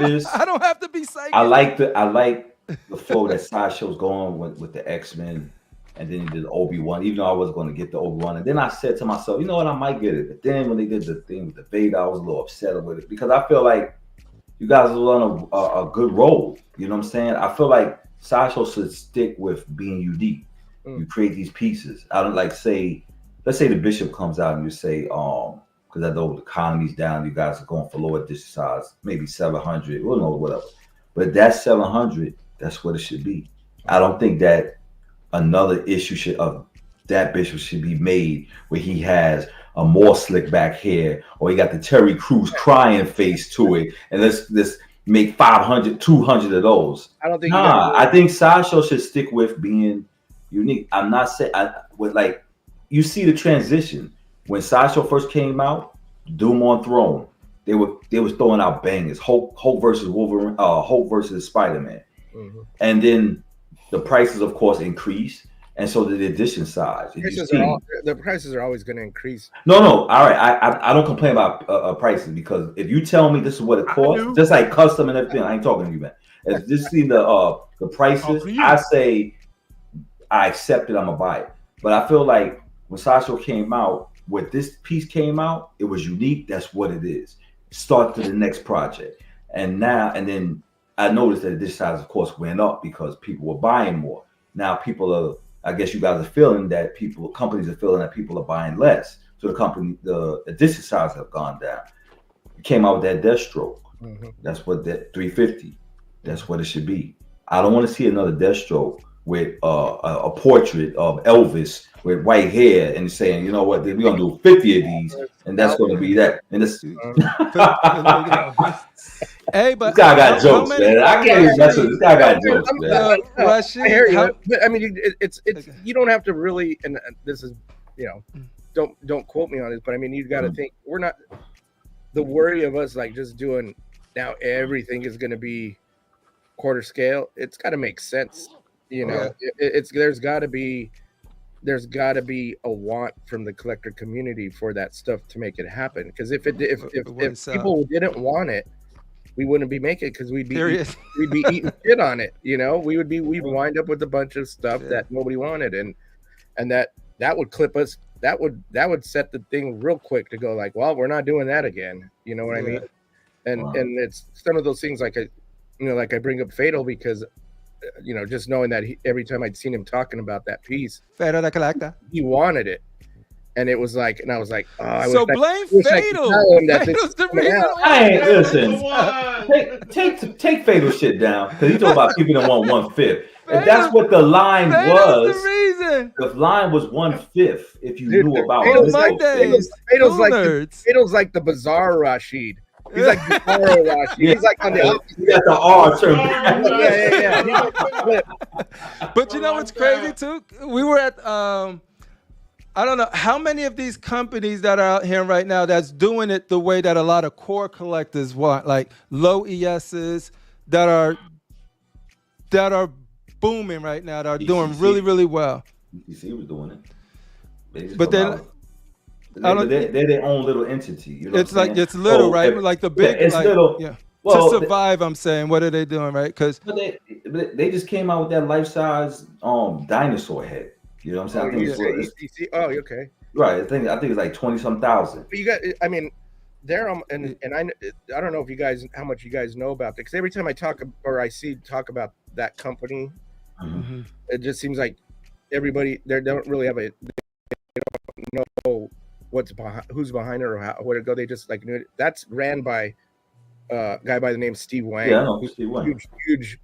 is? I don't have to be psychic. I like the flow that Sideshow's going with the X-Men, and then he did Obi-Wan, even though I was going to get the Obi-Wan. And then I said to myself, you know what, I might get it. But then when they did the thing with the Vader, I was a little upset with it because I feel like you guys are on a good roll. You know what I'm saying? I feel like Sideshow should stick with being unique. You create these pieces. I don't let's say the Bishop comes out and you say, because I know the economy's down, you guys are going for lower edition size, maybe 700, we'll know, whatever. But that's 700, that's what it should be. I don't think that another issue of that Bishop should be made where he has a more slick back hair, or he got the Terry Crews crying face to it, and let's make 500, 200 of those. I don't think. I think Sideshow should stick with being unique. I'm not saying you see the transition when Sideshow first came out. Doom on Throne, they was throwing out bangers. Hulk versus Wolverine, Hulk versus Spider-Man, and then the prices, of course, increased, and so did the edition size. The prices are always going to increase. No, all right. I don't complain about prices, because if you tell me this is what it costs, just like custom and everything, I ain't talking to you, man. If just see the prices, I say I accept it. I'm gonna buy it. But I feel like when Sideshow came out, when this piece came out, it was unique. That's what it is. Start to the next project, and then I noticed that this size, of course, went up because people were buying more. Now people are, I guess you guys are feeling that companies are feeling that people are buying less. So the edition size have gone down. It came out with that Deathstroke. That's what that 350. That's what it should be. I don't want to see another Deathstroke with a portrait of Elvis with white hair and saying, you know what, we're gonna do 50 of these, and that's gonna be that. And this, hey, but this guy got jokes, man. I can't even mess with this guy. Got jokes, man. I hear you, but I mean, it's you don't have to really, and this is, don't quote me on this, but I mean, you got to think we're not the worry of us like just doing now. Everything is gonna be quarter scale. It's got to make sense. There's got to be a want from the collector community for that stuff to make it happen. Because if people didn't want it, we wouldn't be making it, because we'd be eating shit on it. We'd wind up with a bunch of stuff that nobody wanted, and that would clip us. That would set the thing real quick to go like, well, we're not doing that again. You know what I mean? And it's some of those things like I bring up Fatal because. Just knowing that every time I'd seen him talking about that piece, Fatal the Collector, he wanted it, and it was like, and I was like, blame Fatal. Fatal's the reason. Hey, listen, take Fatal shit down, because he talking about people that want 1/5. If that's what the line was, the line was 1/5. If you knew about Fatal's like the bizarre Rasheed. He's like the R Rasheed. He's like on the opposite. He got the R term. Yeah. But you know what's crazy too? We were at I don't know how many of these companies that are out here right now that's doing it the way that a lot of core collectors want, like low ESs that are booming right now, that are doing really, really well. You see, he was doing it. They just but come then out. They're their own little entity. You know it's like it's little, right? Like the big, it's like, little. yeah. Well, to survive, I'm saying, what are they doing, right? Because they just came out with that life size dinosaur head. You know what I'm saying? Okay. Right. I think it's like 20-some thousand. But you got, I mean, there and I don't know if you guys, how much you guys know about that, because every time I talk or I see talk about that company, it just seems like everybody they don't really have they don't know who's behind it or where to go. They just like knew it. That's ran by a guy by the name Steve Wang. Yeah, I know Steve Wang. Huge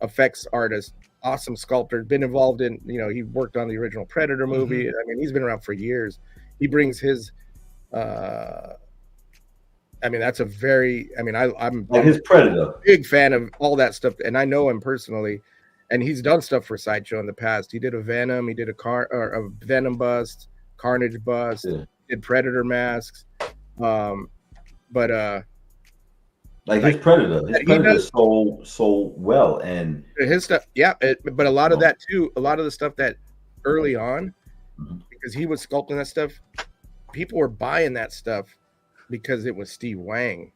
effects artist, awesome sculptor, been involved in, he worked on the original Predator movie. I mean, he's been around for years. He brings his I mean, that's a very, I mean, I'm his Predator, big fan of all that stuff, and I know him personally, and he's done stuff for Sideshow in the past. He did a Venom, he did a Venom bust, Carnage bust, did Predator masks, but like his Predator sold well, and his stuff, but a lot of that too, a lot of the stuff that early on, because he was sculpting that stuff, people were buying that stuff because it was Steve Wang,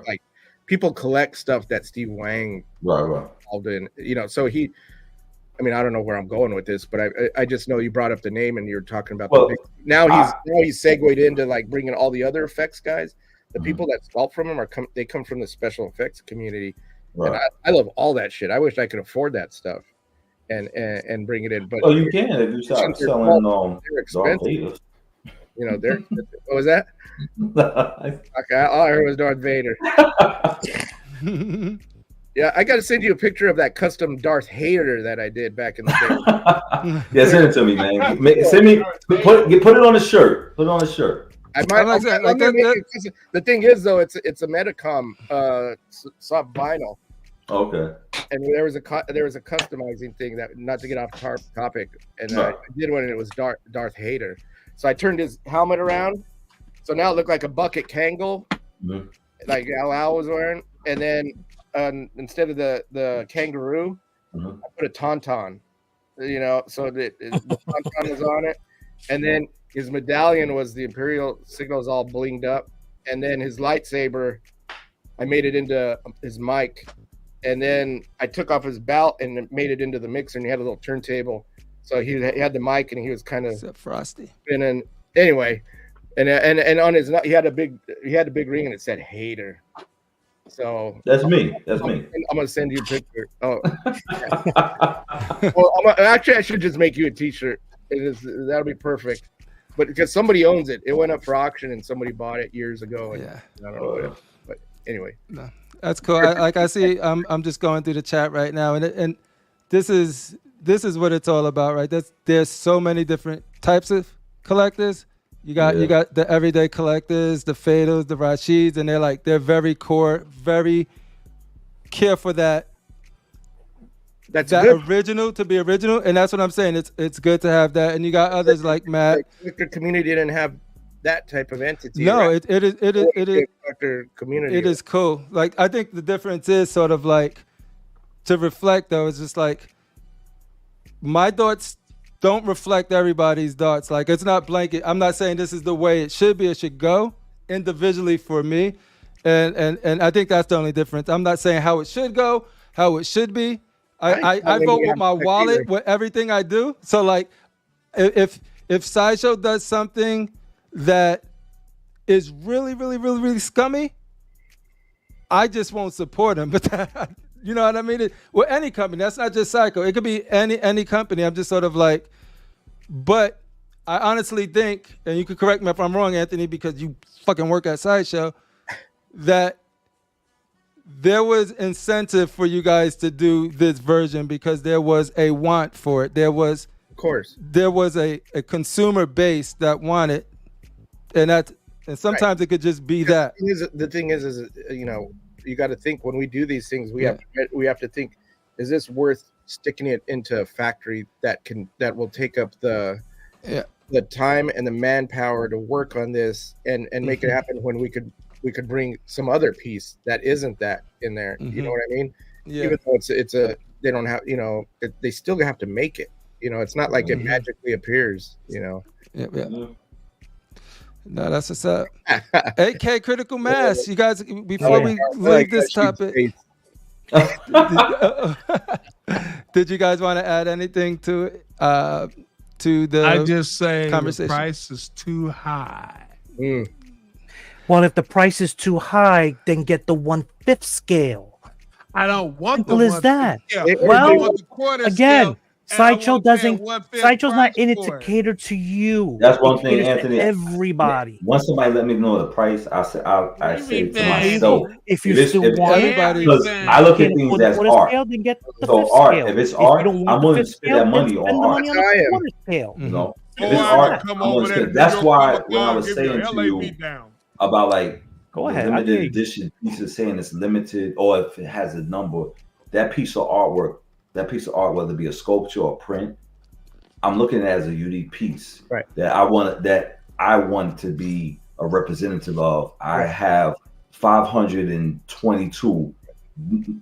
like people collect stuff that Steve Wang involved in, so he, I mean, I don't know where I'm going with this, but I just know you brought up the name and you're talking about now he's segued into like bringing all the other effects guys. The people that sculpt from him they come from the special effects community, and I love all that shit. I wish I could afford that stuff and bring it in. But you can if you start selling they're expensive. They're what was that? Okay, all I heard was Darth Vader. Yeah, I got to send you a picture of that custom Darth Hater that I did back in the day. Yeah, send it to me, man. Send me. Put it on a shirt. Put it on a shirt. I might. The thing is, though, it's a Metacom soft vinyl. Okay. And there was a customizing thing that, not to get off topic, and I did one, and it was Darth Hater. So I turned his helmet around, so now it looked like a bucket Kangol, like Al was wearing, and then instead of the kangaroo, I put a tauntaun, so the tauntaun was on it, and then his medallion was the Imperial signals all blinged up, and then his lightsaber, I made it into his mic, and then I took off his belt and made it into the mixer, and he had a little turntable. So he had the mic, and he was kind of frosty. And anyway, and on his, he had a big ring, and it said Hater. So that's me. That's me. I'm gonna send you a picture. Oh, well, actually, I should just make you a T-shirt. That'll be perfect. But because somebody owns it, it went up for auction, and somebody bought it years ago. And I don't know what. But anyway, no, that's cool. I see. I'm just going through the chat right now, and this is what it's all about, right? There's so many different types of collectors. You got the everyday collectors, the Fados, the Rasheeds, and they're very core, very care for that. That's that good. original to be original, and that's what I'm saying. It's good to have that, and you got others like Matt. The community didn't have that type of entity. No, right? it is community. It is cool. Like, I think the difference is sort of like, to reflect though, it's just like my thoughts don't reflect everybody's thoughts. Like, it's not blanket. I'm not saying this is the way it should be. It should go individually for me, and I think that's the only difference. I'm not saying how it should go, how it should be. I vote with my wallet with everything I do. So like, if Sideshow does something that is really, really, really, really scummy, I just won't support him. But you know what I mean? Well, any company. That's not just Psycho. It could be any company. I'm just sort of like, but I honestly think, and you could correct me if I'm wrong, Anthony, because you fucking work at Sideshow, that there was incentive for you guys to do this version because there was a want for it. There was, of course, there was a consumer base that wanted, and sometimes it could just be that. The thing is, you got to think when we do these things, we have to think, is this worth sticking it into a factory that will take up the time and the manpower to work on this and make it happen when we could bring some other piece that isn't that in there. You know what I mean? Yeah. Even though they don't have, they still have to make it. You know, it's not like it magically appears. You know. Yeah. No, that's what's up. AK Critical Mass. You guys, before we leave this topic, did you guys want to add anything to it? To the I just say conversation? The price is too high. Well, if the price is too high, then get the 1/5 scale. I don't want Simple the as that. Well, again, Sideshow doesn't. Sideshow's not in it to cater to you. That's one thing, Anthony. Everybody. Once somebody let me know the price, I say to myself, if you still want everybody, because I look at things as art. Scale, then get the so 5th art, scale. if it's art, I'm willing to spend that money on art. the quarter scale. You know, if it's art, I'm willing to spend. That's why when I was saying to you about like limited edition pieces, saying it's limited, or if it has a number, that piece of artwork. That piece of art, whether it be a sculpture or print, I'm looking at it as a unique piece that I want to be a representative of. I have 522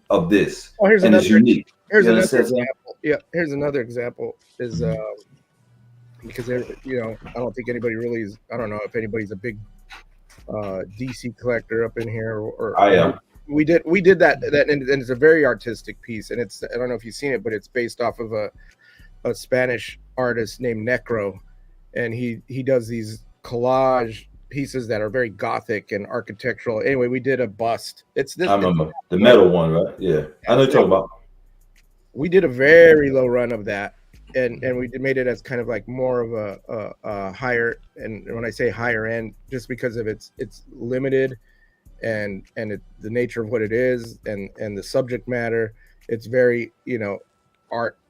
of this, and it's unique. Here's another example. Yeah, here's another example. Is because you know, I don't think anybody really is. I don't know if anybody's a big DC collector up in here, or I am. We did that and it's a very artistic piece, and it's, I don't know if you've seen it, but it's based off of a Spanish artist named Necro, and he does these collage pieces that are very gothic and architectural. Anyway, we did a bust. It's this. I remember the metal one, right? Yeah, I know what you're talking about. We did a very low run of that, and we made it as kind of like more of a higher, and when I say higher end, just because of it's limited. And the nature of what it is, and the subject matter, it's very, you know,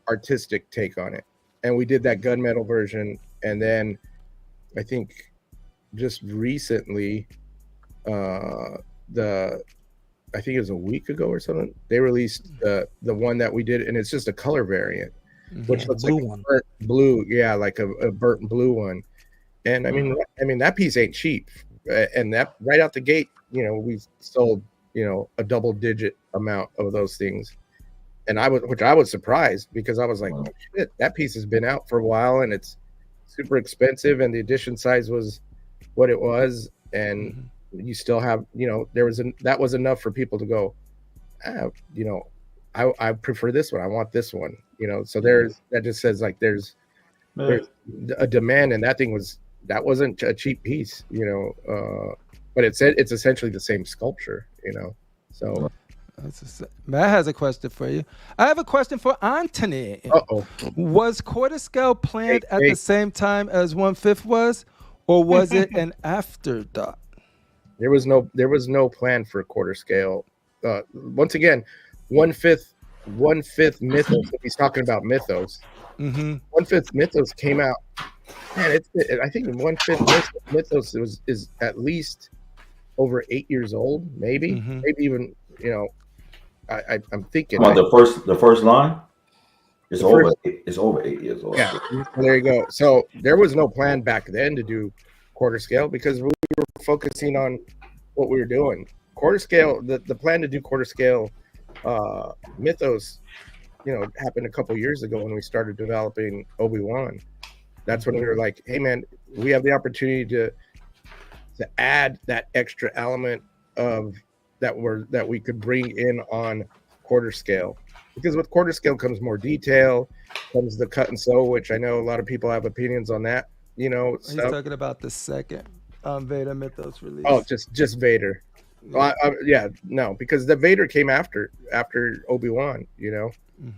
artistic take on it. And we did that gunmetal version, and then I think just recently, I think it was a week ago or something, they released the one that we did, and it's just a color variant, which looks like a burnt blue, like a burnt blue one. And I mean that piece ain't cheap, and that right out the gate. You know, we sold, you know, a double-digit amount of those things, and I was surprised, because I was like, oh, shit, that piece has been out for a while, and it's super expensive, and the edition size was what it was, and you still have, you know, that was enough for people to go, you know, I prefer this one, I want this one, you know. So that just says like there's a demand, and that wasn't a cheap piece, you know. But it's essentially the same sculpture, you know. So Matt has a question for you. I have a question for Anthony. Was quarter scale planned at the same time as 1/5 was, or was it an afterthought? There was no plan for quarter scale. Once again, 1/5 Mythos. If he's talking about Mythos, 1/5 Mythos came out. Man, I think 1/5 Mythos is at least over 8 years old, maybe even, you know. I'm thinking about the first line. It's over 8 years old. Yeah, there you go. So there was no plan back then to do quarter scale, because we were focusing on what we were doing. Quarter scale, the plan to do quarter scale Mythos, you know, happened a couple years ago when we started developing Obi-Wan. That's when we were like, hey man, we have the opportunity to add that extra element of that we could bring in on quarter scale, because with quarter scale comes more detail, comes the cut and sew, which I know a lot of people have opinions on that, you know. He's talking about the second Vader Mythos release. Oh, just Vader. Yeah. No, because the Vader came after Obi-Wan, you know.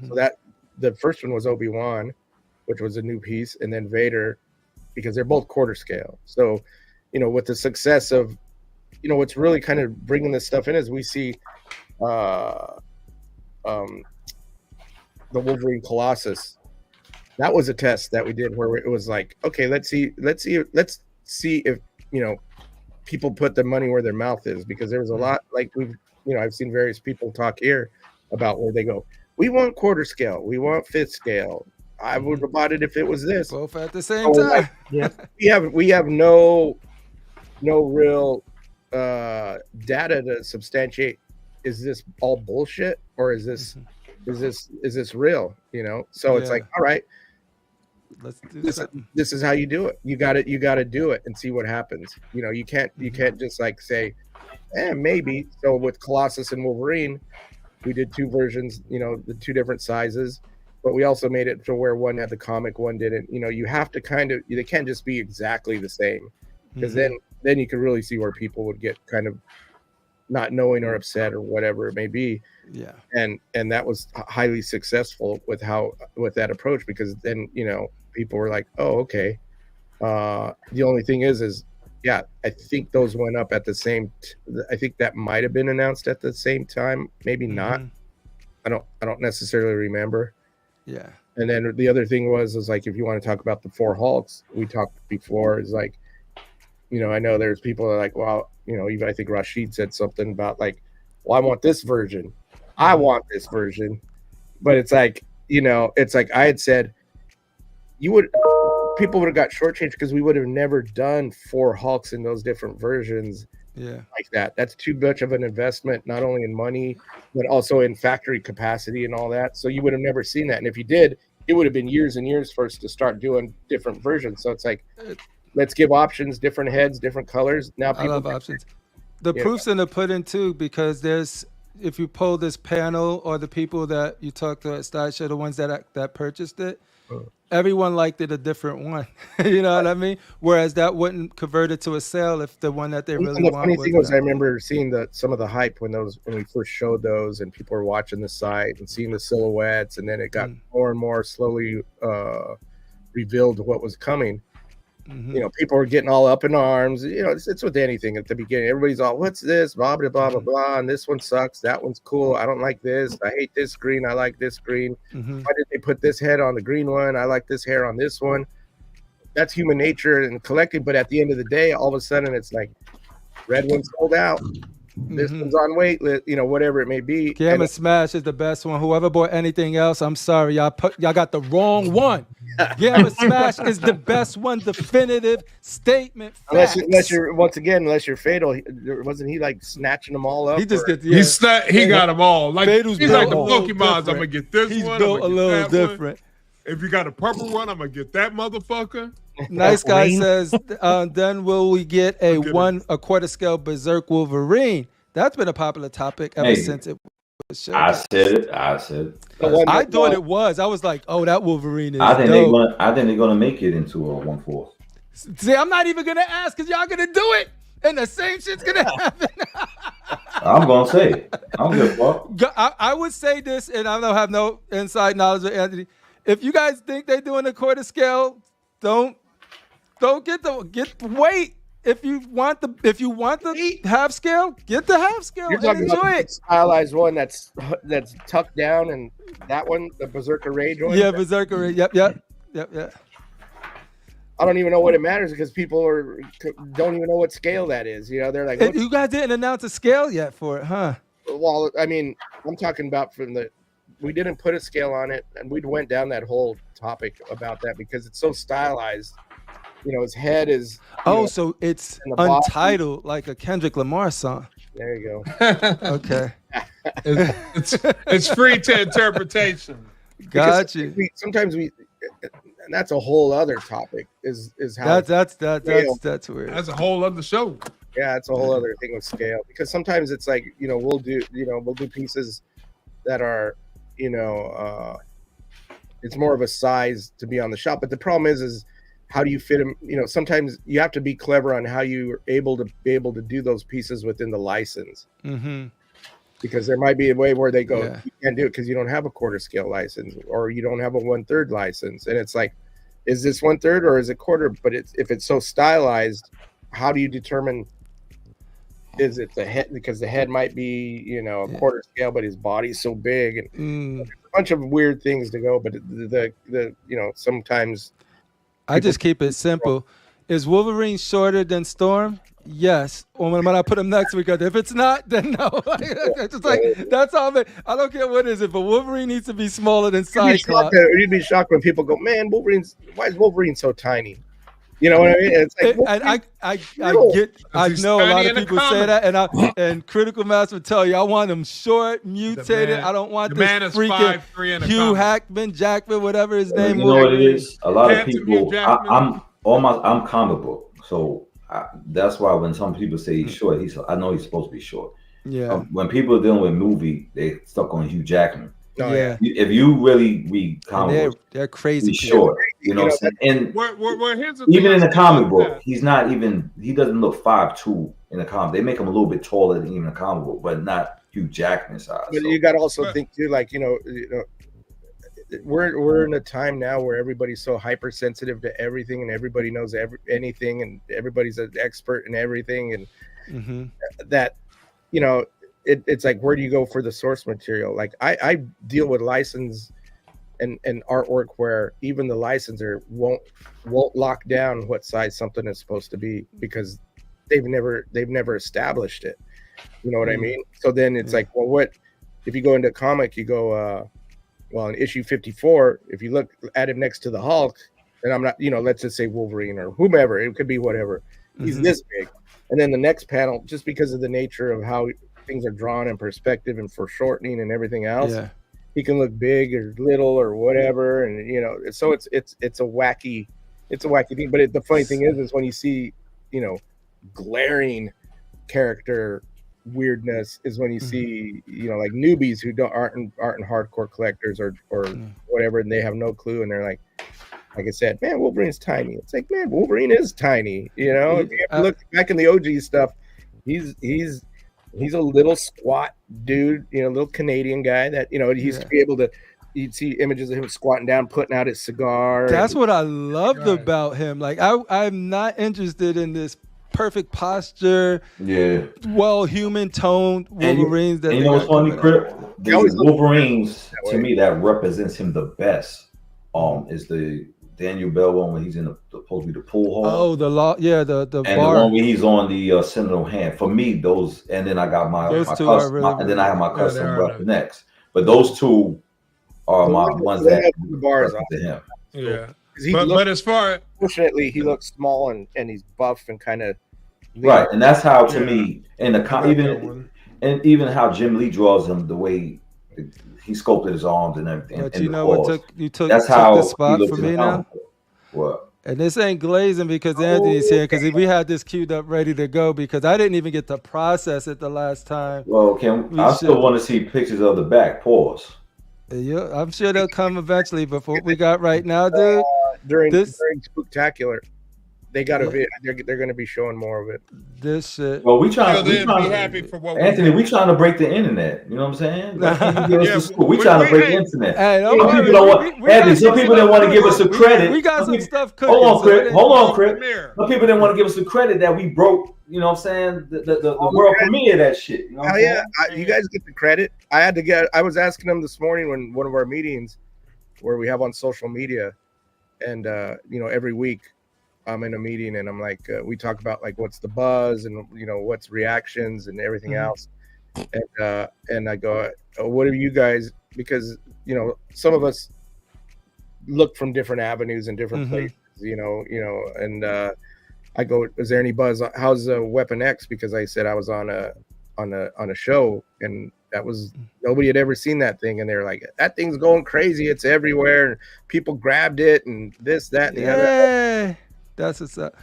So that the first one was Obi-Wan, which was a new piece, and then Vader, because they're both quarter scale. So, you know, with the success of, you know, what's really kind of bringing this stuff in is we see the Wolverine Colossus. That was a test that we did where it was like, okay, let's see if, you know, people put their money where their mouth is, because there was a lot, like I've seen various people talk here about where they go, we want quarter scale, we want 5th scale. I would have bought it if it was this. Both at the same time. Yeah, we have no real data to substantiate, is this all bullshit, or is this real, you know? So it's like, all right, Let's do this is how you do it. You got to do it and see what happens. You know, you can't just like say, maybe. So with Colossus and Wolverine, we did 2 versions, you know, the 2 different sizes, but we also made it to where one had the comic, one didn't. You know, you have to they can't just be exactly the same, because then you can really see where people would get kind of not knowing or upset or whatever it may be. Yeah. And that was highly successful with that approach, because then, you know, people were like, oh, okay. The only thing is yeah, I think those went up at the same. I think that might have been announced at the same time. Maybe not. I don't necessarily remember. Yeah. And then the other thing was like, if you want to talk about the 4 Hulks, we talked before, is like, you know, I know there's people that are like, well, you know, even I think Rasheed said something about like, well, I want this version. I want this version. But it's like, you know, it's like I had said, people would have got shortchanged, because we would have never done 4 Hulks in those different versions. Yeah. Like that. That's too much of an investment, not only in money, but also in factory capacity and all that. So you would have never seen that. And if you did, it would have been years and years for us to start doing different versions. So it's like, let's give options, different heads, different colors. Now people I love options. The proof's in the pudding too, because if you poll this panel or the people that you talked to at SciShow, the ones that purchased it, everyone liked it a different one. You know what I mean? Whereas that wouldn't convert it to a sale if the one that they really want. The funny thing was, I remember seeing some of the hype when we first showed those, and people were watching the site and seeing the silhouettes, and then it got more and more slowly revealed what was coming. You know, people were getting all up in arms. You know, it's with anything at the beginning. Everybody's all, what's this? Blah, blah, blah, blah, blah. And this one sucks. That one's cool. I don't like this. I hate this green. I like this green. Why did they put this head on the green one? I like this hair on this one. That's human nature and collecting. But at the end of the day, all of a sudden, it's like, red one's sold out. This one's on wait list, you know, whatever it may be. Gamma Smash is the best one. Whoever bought anything else, I'm sorry, y'all got the wrong one. Gamma Smash is the best one. Definitive statement. Unless you're Fatal. Wasn't he like snatching them all up? He just gets. He got them all. Like Fatal's he's like the built Pokemons. I'm gonna get this He's one. built a little different. If you got a purple one, I'm gonna get that motherfucker. Nice guy says, then will we get a quarter scale Berserk Wolverine? That's been a popular topic ever since it was shown. I said it. I thought it was. I was like, oh, that Wolverine is I think dope. they're gonna make it into a 1/4. See, I'm not even gonna ask, because y'all gonna do it, and the same shit's gonna happen. I'm gonna say it. I don't give a fuck. I would say this, and I don't have no inside knowledge of Anthony. If you guys think they're doing a quarter scale, don't wait. If you want the half scale, get the half scale. You're talking enjoy about it. The stylized one that's tucked down, and that one, the Berserker Rage one. Yeah, Berserker Rage. Yep. I don't even know what it matters, because people don't even know what scale that is. You know, they're like, you guys didn't announce a scale yet for it, huh? Well, I mean, I'm talking about we didn't put a scale on it, and we went down that whole topic about that because it's so stylized. You know, his head is. So it's untitled, like a Kendrick Lamar song. There you go. Okay. It's free to interpretation. Got you. Sometimes and that's a whole other topic. Is how that's weird. That's a whole other show. Yeah, it's a whole other thing with scale, because sometimes it's like, you know, we'll do pieces that are, you know, it's more of a size to be on the shop, but the problem is how do you fit them? You know, sometimes you have to be clever on how you're able to do those pieces within the license. Because there might be a way where they go, you can't do it because you don't have a quarter scale license, or you don't have a 1/3 license, and it's like, is this 1/3 or is it quarter? But if it's so stylized, how do you determine? Is it the head? Because the head might be, you know, a quarter scale, but his body's so big, and there's a bunch of weird things to go. But the you know, sometimes I just keep it simple. Is Wolverine shorter than Storm? Yes. Or when I put him next week, if it's not, then no. It's just like, that's all. I don't care what is it, but Wolverine needs to be smaller than Cyclops. You'd be shocked when people go, man, why is Wolverine so tiny? You know what I mean? It's like, I know a lot of people say that, and Critical Mass would tell you, I want him short, mutated. I don't want this freaking Hugh Jackman, whatever his name was. You know what it is? A lot of people. I'm comic book, so that's why when some people say he's short, I know he's supposed to be short. Yeah. When people are dealing with movie, they stuck on Hugh Jackman. Oh, yeah. If you really read comic books, they're crazy. He's short. You know what I'm saying? And even in the comic book, he doesn't look 5'2" in the comic. They make him a little bit taller than even a comic book, but not Hugh Jackman size. But you got to also think too, like, you know, we're in a time now where everybody's so hypersensitive to everything, and everybody knows anything, and everybody's an expert in everything, and that, you know, it's like, where do you go for the source material? Like I deal with license and artwork where even the licensor won't lock down what size something is supposed to be, because they've never established it. You know what I mean? So then it's like, well, what if you go into a comic, you go, well, in issue 54, if you look at him next to the Hulk, and I'm not, you know, let's just say Wolverine or whomever, it could be whatever, he's this big. And then the next panel, just because of the nature of how things are drawn in perspective and foreshortening and everything else, he can look big or little or whatever. And, you know, so it's a wacky thing. But the funny thing is when you see, you know, glaring character weirdness is when you see, you know, like newbies who aren't hardcore collectors or whatever, and they have no clue, and they're like I said, man, Wolverine's tiny. It's like, man, Wolverine is tiny. You know, if you look back in the OG stuff, he's a little squat dude, you know, little Canadian guy that, you know, he used to be able to. You'd see images of him squatting down, putting out his cigar. That's what I loved about him. Like I'm not interested in this perfect posture, well human toned Wolverines. And you know what's funny, Crip? The Wolverines to me that represents him the best. Is the Daniel Bell one when he's in supposed to be the pool hall. Oh, the bar. And the one where he's on the Sentinel hand. For me, those, and then I got my custom, and then I have my custom weapon next. But those two are my ones that bars to him. Yeah. But as far, fortunately, he looks small and he's buff and kind of right, and that's how to me, and even how Jim Lee draws him, the way he sculpted his arms and everything. But you know what took that's how the spot for me now. What? And this ain't glazing because Anthony's here, because we had this queued up ready to go, because I didn't even get to process it the last time. Well, I still want to see pictures of the back. Pause. Yeah, I'm sure they'll come eventually. But for what we got right now, dude, during Spooktacular, they got a vid. They're going to be showing more of it. This shit. Well, we trying to be happy for what Anthony. We trying to break the internet. You know what I'm saying? We trying to break the internet. Hey, some people don't want. Anthony, some people didn't want to give us the credit. We got some stuff cooking. Hold on, Chris. Some people didn't want to give us the credit that we broke. You know what I'm saying? The world premiere that shit. You know what I'm saying? You guys get the credit. I was asking them this morning when one of our meetings where we have on social media, and you know, every week I'm in a meeting and I'm like, we talk about like what's the buzz and, you know, what's reactions and everything else. And I go, what are you guys, because, you know, some of us look from different avenues and different places, you know, and I go, is there any buzz? How's Weapon X? Because I said I was on a show, and that was, nobody had ever seen that thing, and they're like, that thing's going crazy, it's everywhere, and people grabbed it, and this, that, and the other. That's what's up.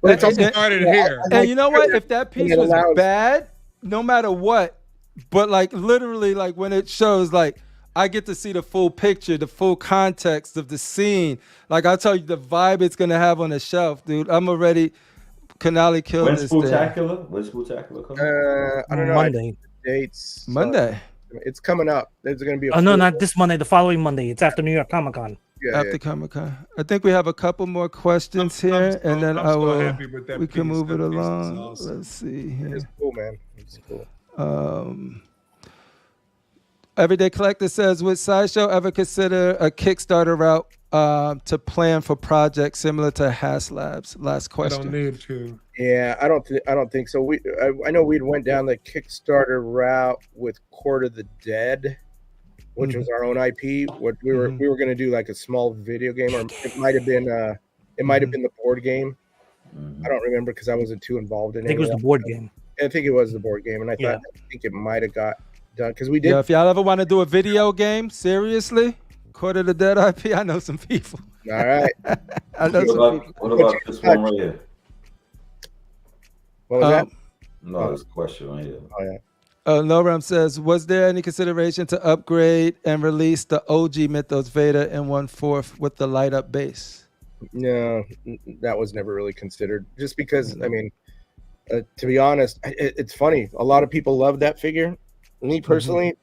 But it's also started here. And you know what? If that piece was bad, no matter what, but like literally, like when it shows, like I get to see the full picture, the full context of the scene. Like I'll tell you the vibe it's gonna have on the shelf, dude. I'm already Canali killed this thing. When's Spooktacular coming? I don't know. Monday. Dates. Monday. It's coming up. There's gonna be no, not this Monday. The following Monday. It's after New York Comic Con. After Comic-Con. I think we have a couple more questions here, and then we can move it along. Awesome. Let's see here. It's cool, man. It's cool. Everyday Collector says, would Sideshow ever consider a Kickstarter route to plan for projects similar to Haas Labs? Last question. I don't need to. Yeah, I don't think so. I know we went down the Kickstarter route with Court of the Dead, which was our own IP. What we were going to do, like a small video game, or it might have been the board game. I don't remember because I wasn't too involved in it. I think it was the board game. I think it was the board game, and I think it might have got done because we did. Yeah, if y'all ever want to do a video game, seriously, Court of the Dead IP, I know some people. All right. I know some people. What about this one right here? What was that? No, this question right here. Oh yeah. Noram says, was there any consideration to upgrade and release the OG Mythos Vader in 1/4 with the light up base? No, that was never really considered. Just because, I mean, to be honest, it's funny. A lot of people love that figure. Me personally,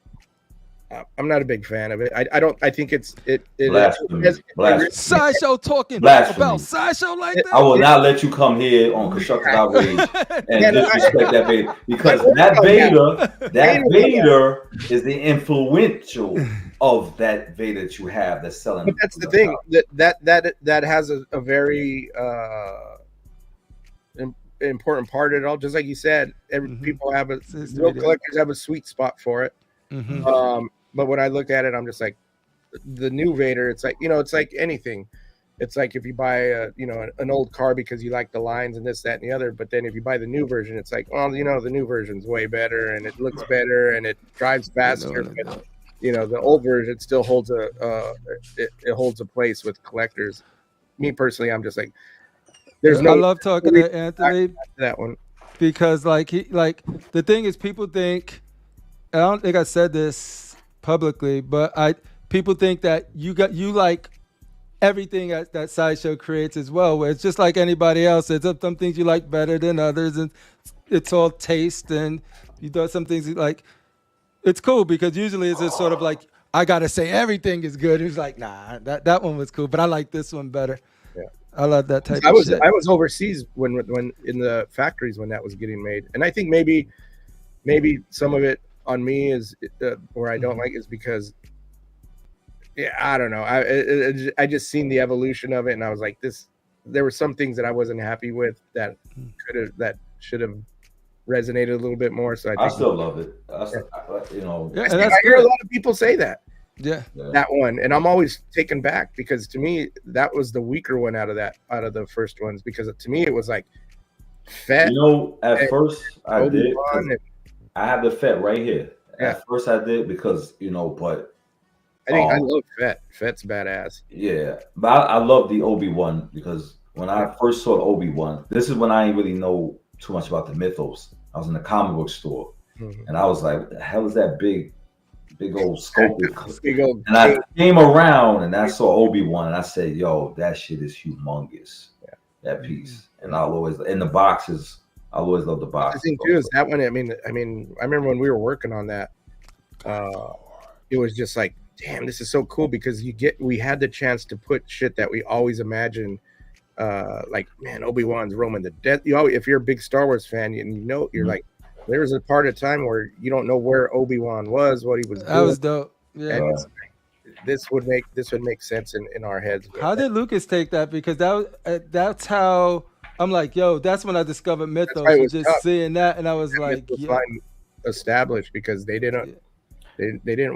I'm not a big fan of it. I think it's Sideshow talking about Sideshow like that. I will not let you come here on Constructive Outrage and disrespect that Vader, because that Vader is the influential of that Vader that you have that's selling. But that's the thing that has a very important part of it all. Just like you said, people have real collectors have a sweet spot for it. But when I look at it, I'm just like, the new Vader. It's like, it's like anything. It's like if you buy an old car because you like the lines and this, that, and the other. But then if you buy the new version, it's like, the new version's way better and it looks better and it drives faster. But, the old version still holds it holds a place with collectors. Me personally, I'm just like, I love talking to Anthony that one, because the thing is, people think, I don't think I said this publicly, but people think that you like everything that Sideshow creates as well, where it's just like anybody else. There's some things you like better than others, and it's all taste, and you do some things you like. It's cool because usually it's just sort of like, I gotta say everything is good. It's like, nah, that one was cool, but I like this one better. Yeah, I love that type of shit. I was overseas when in the factories when that was getting made, and I think maybe some of it on me is where I don't like is because, I don't know. I just seen the evolution of it, and I was like, there were some things that I wasn't happy with that should have resonated a little bit more. So I still love it. I hear a lot of people say that. Yeah, that one, and I'm always taken back because to me that was the weaker one out of the first ones, because to me it was like Fett. At first I did. I have the Fett right here. Yeah. At first I did because, but I think I love Fett. Fett's badass. Yeah. But I love the Obi-Wan because when I first saw the Obi-Wan, this is when I didn't really know too much about the mythos. I was in the comic book store and I was like, what the hell is that big old sculpted? And I came around and I saw Obi-Wan and I said, yo, that shit is humongous. Yeah. That piece. And I'll always, in the boxes, I always love the box. The thing too is that one. I mean, I remember when we were working on that. It was just like, damn, this is so cool because we had the chance to put shit that we always imagined. Like, man, Obi-Wan's roaming the death. If you're a big Star Wars fan, and you're like, there was a part of time where you don't know where Obi-Wan was, what he was doing. That was dope. Yeah. And this would make sense in our heads. How did Lucas take that? Because that's how. I'm like, yo, that's when I discovered Mythos. Just seeing that, and I was like, yeah. Established because they didn't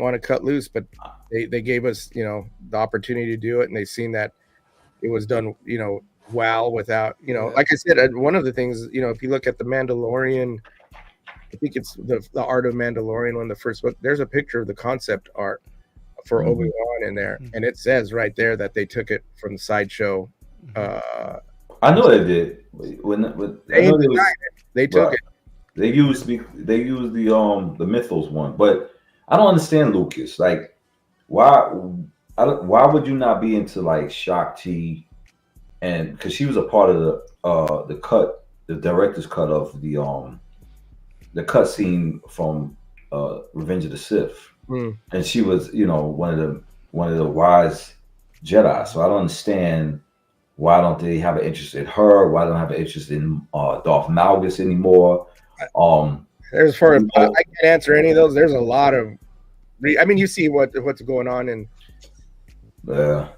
want to cut loose, but they gave us, the opportunity to do it, and they seen that it was done, well without, like I said, one of the things, if you look at the Mandalorian, I think it's the Art of Mandalorian one, the first book. There's a picture of the concept art for Obi-Wan in there, and it says right there that they took it from the Sideshow. I know they did. They took it. They used the Mythos one, but I don't understand Lucas. Like, why would you not be into like Shakti, and because she was a part of the director's cut of the cut scene from Revenge of the Sith, and she was one of the wise Jedi. So I don't understand. Why don't they have an interest in her? Why don't they have an interest in Darth Malgus anymore? As far as I can't answer any of those. There's a lot of, you see what's going on and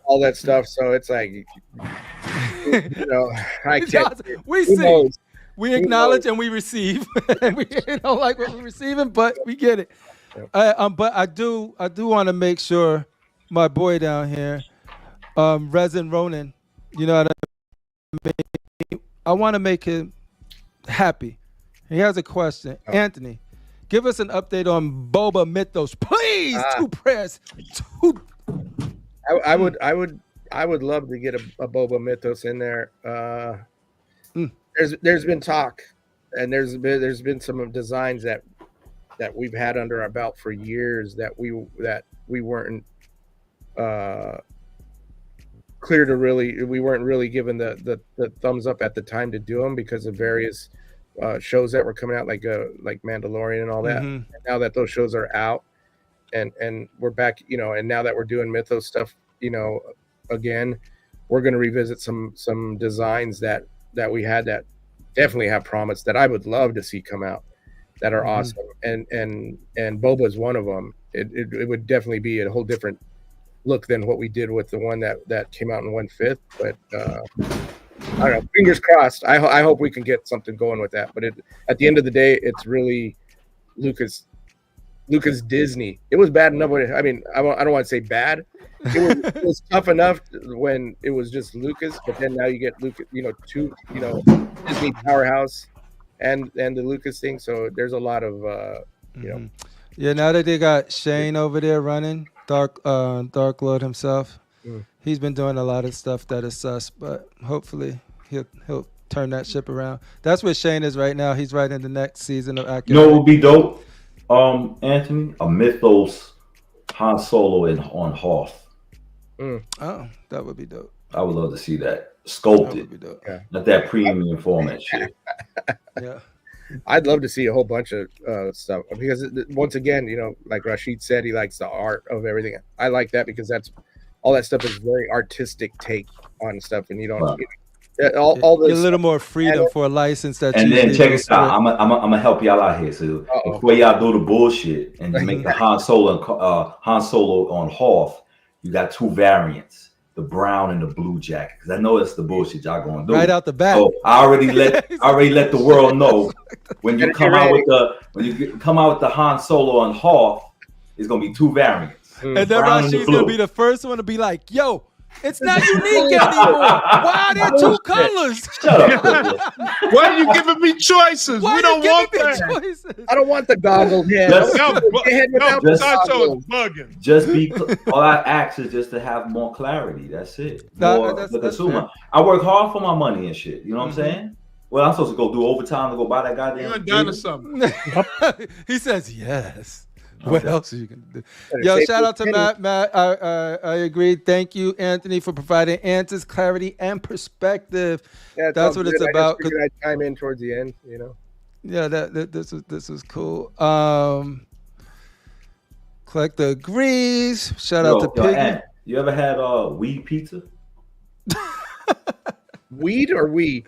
all that stuff. So it's like, I can't. We see, we acknowledge, and we receive, and we don't like what we're receiving, but we get it. But I do want to make sure my boy down here, Resin Ronan. You know what I mean? I want to make him happy. He has a question. Anthony, give us an update on Boba Mythos, please. 2 prayers. I would love to get a Boba Mythos in there. There's been talk, and there's been some designs that we've had under our belt for years that we weren't clear to we weren't really given the thumbs up at the time to do them because of various shows that were coming out like Mandalorian and all that. And now that those shows are out and we're back, and now that we're doing Mythos stuff, again, we're going to revisit some designs that we had that definitely have promise that I would love to see come out that are awesome. And Boba is one of them. It would definitely be a whole different look than what we did with the one that came out in 1/5. But I don't know. Fingers crossed. I hope we can get something going with that. But at the end of the day, it's really Lucas Disney. It was bad enough. I don't want to say bad. It was tough enough when it was just Lucas, but then now you get Lucas, two, Disney powerhouse and the Lucas thing. So there's a lot of, Yeah, now that they got Shane over there running, Dark Lord himself, he's been doing a lot of stuff that is sus, but hopefully he'll turn that ship around. That's where Shane is right now. He's writing the next season of Accurate. You know what would be dope, Anthony? A Mythos Han Solo on Hoth. Oh, that would be dope. I would love to see that sculpted. Not that premium format shit. Yeah. I'd love to see a whole bunch of stuff because once again, like Rasheed said, he likes the art of everything. I like that because all that stuff is very artistic take on stuff, and you don't all this. A little more freedom for a license that. And then check this out. I'm gonna help y'all out here. So before y'all do the bullshit and make the Han Solo on Hoth, you got 2 variants. The brown and the blue jacket, because I know it's the bullshit y'all gonna do right out the bat. So I already let the world know when you come out with the Han Solo on Hoth, it's gonna be 2 variants. And then Rasheed's gonna be the first one to be like, "Yo, it's not unique anymore. Why are there 2 colors? Shut up. Why are you giving me choices? We don't want that. Choices? I don't want the goggled head. Just be. All I ask is just to have more clarity. That's it. The consumer. I work hard for my money and shit. You know what I'm saying? Well, I'm supposed to go do overtime to go buy that goddamn. You're done or something. He says yes. What else are you gonna do? Yo, shout out to Matt. I agree. Thank you, Anthony, for providing answers, clarity, and perspective. Yeah, that's what it's about. I chime in towards the end, Yeah, this was cool. Collector agrees. Shout out to Piggy. You ever had weed pizza? Weed or we?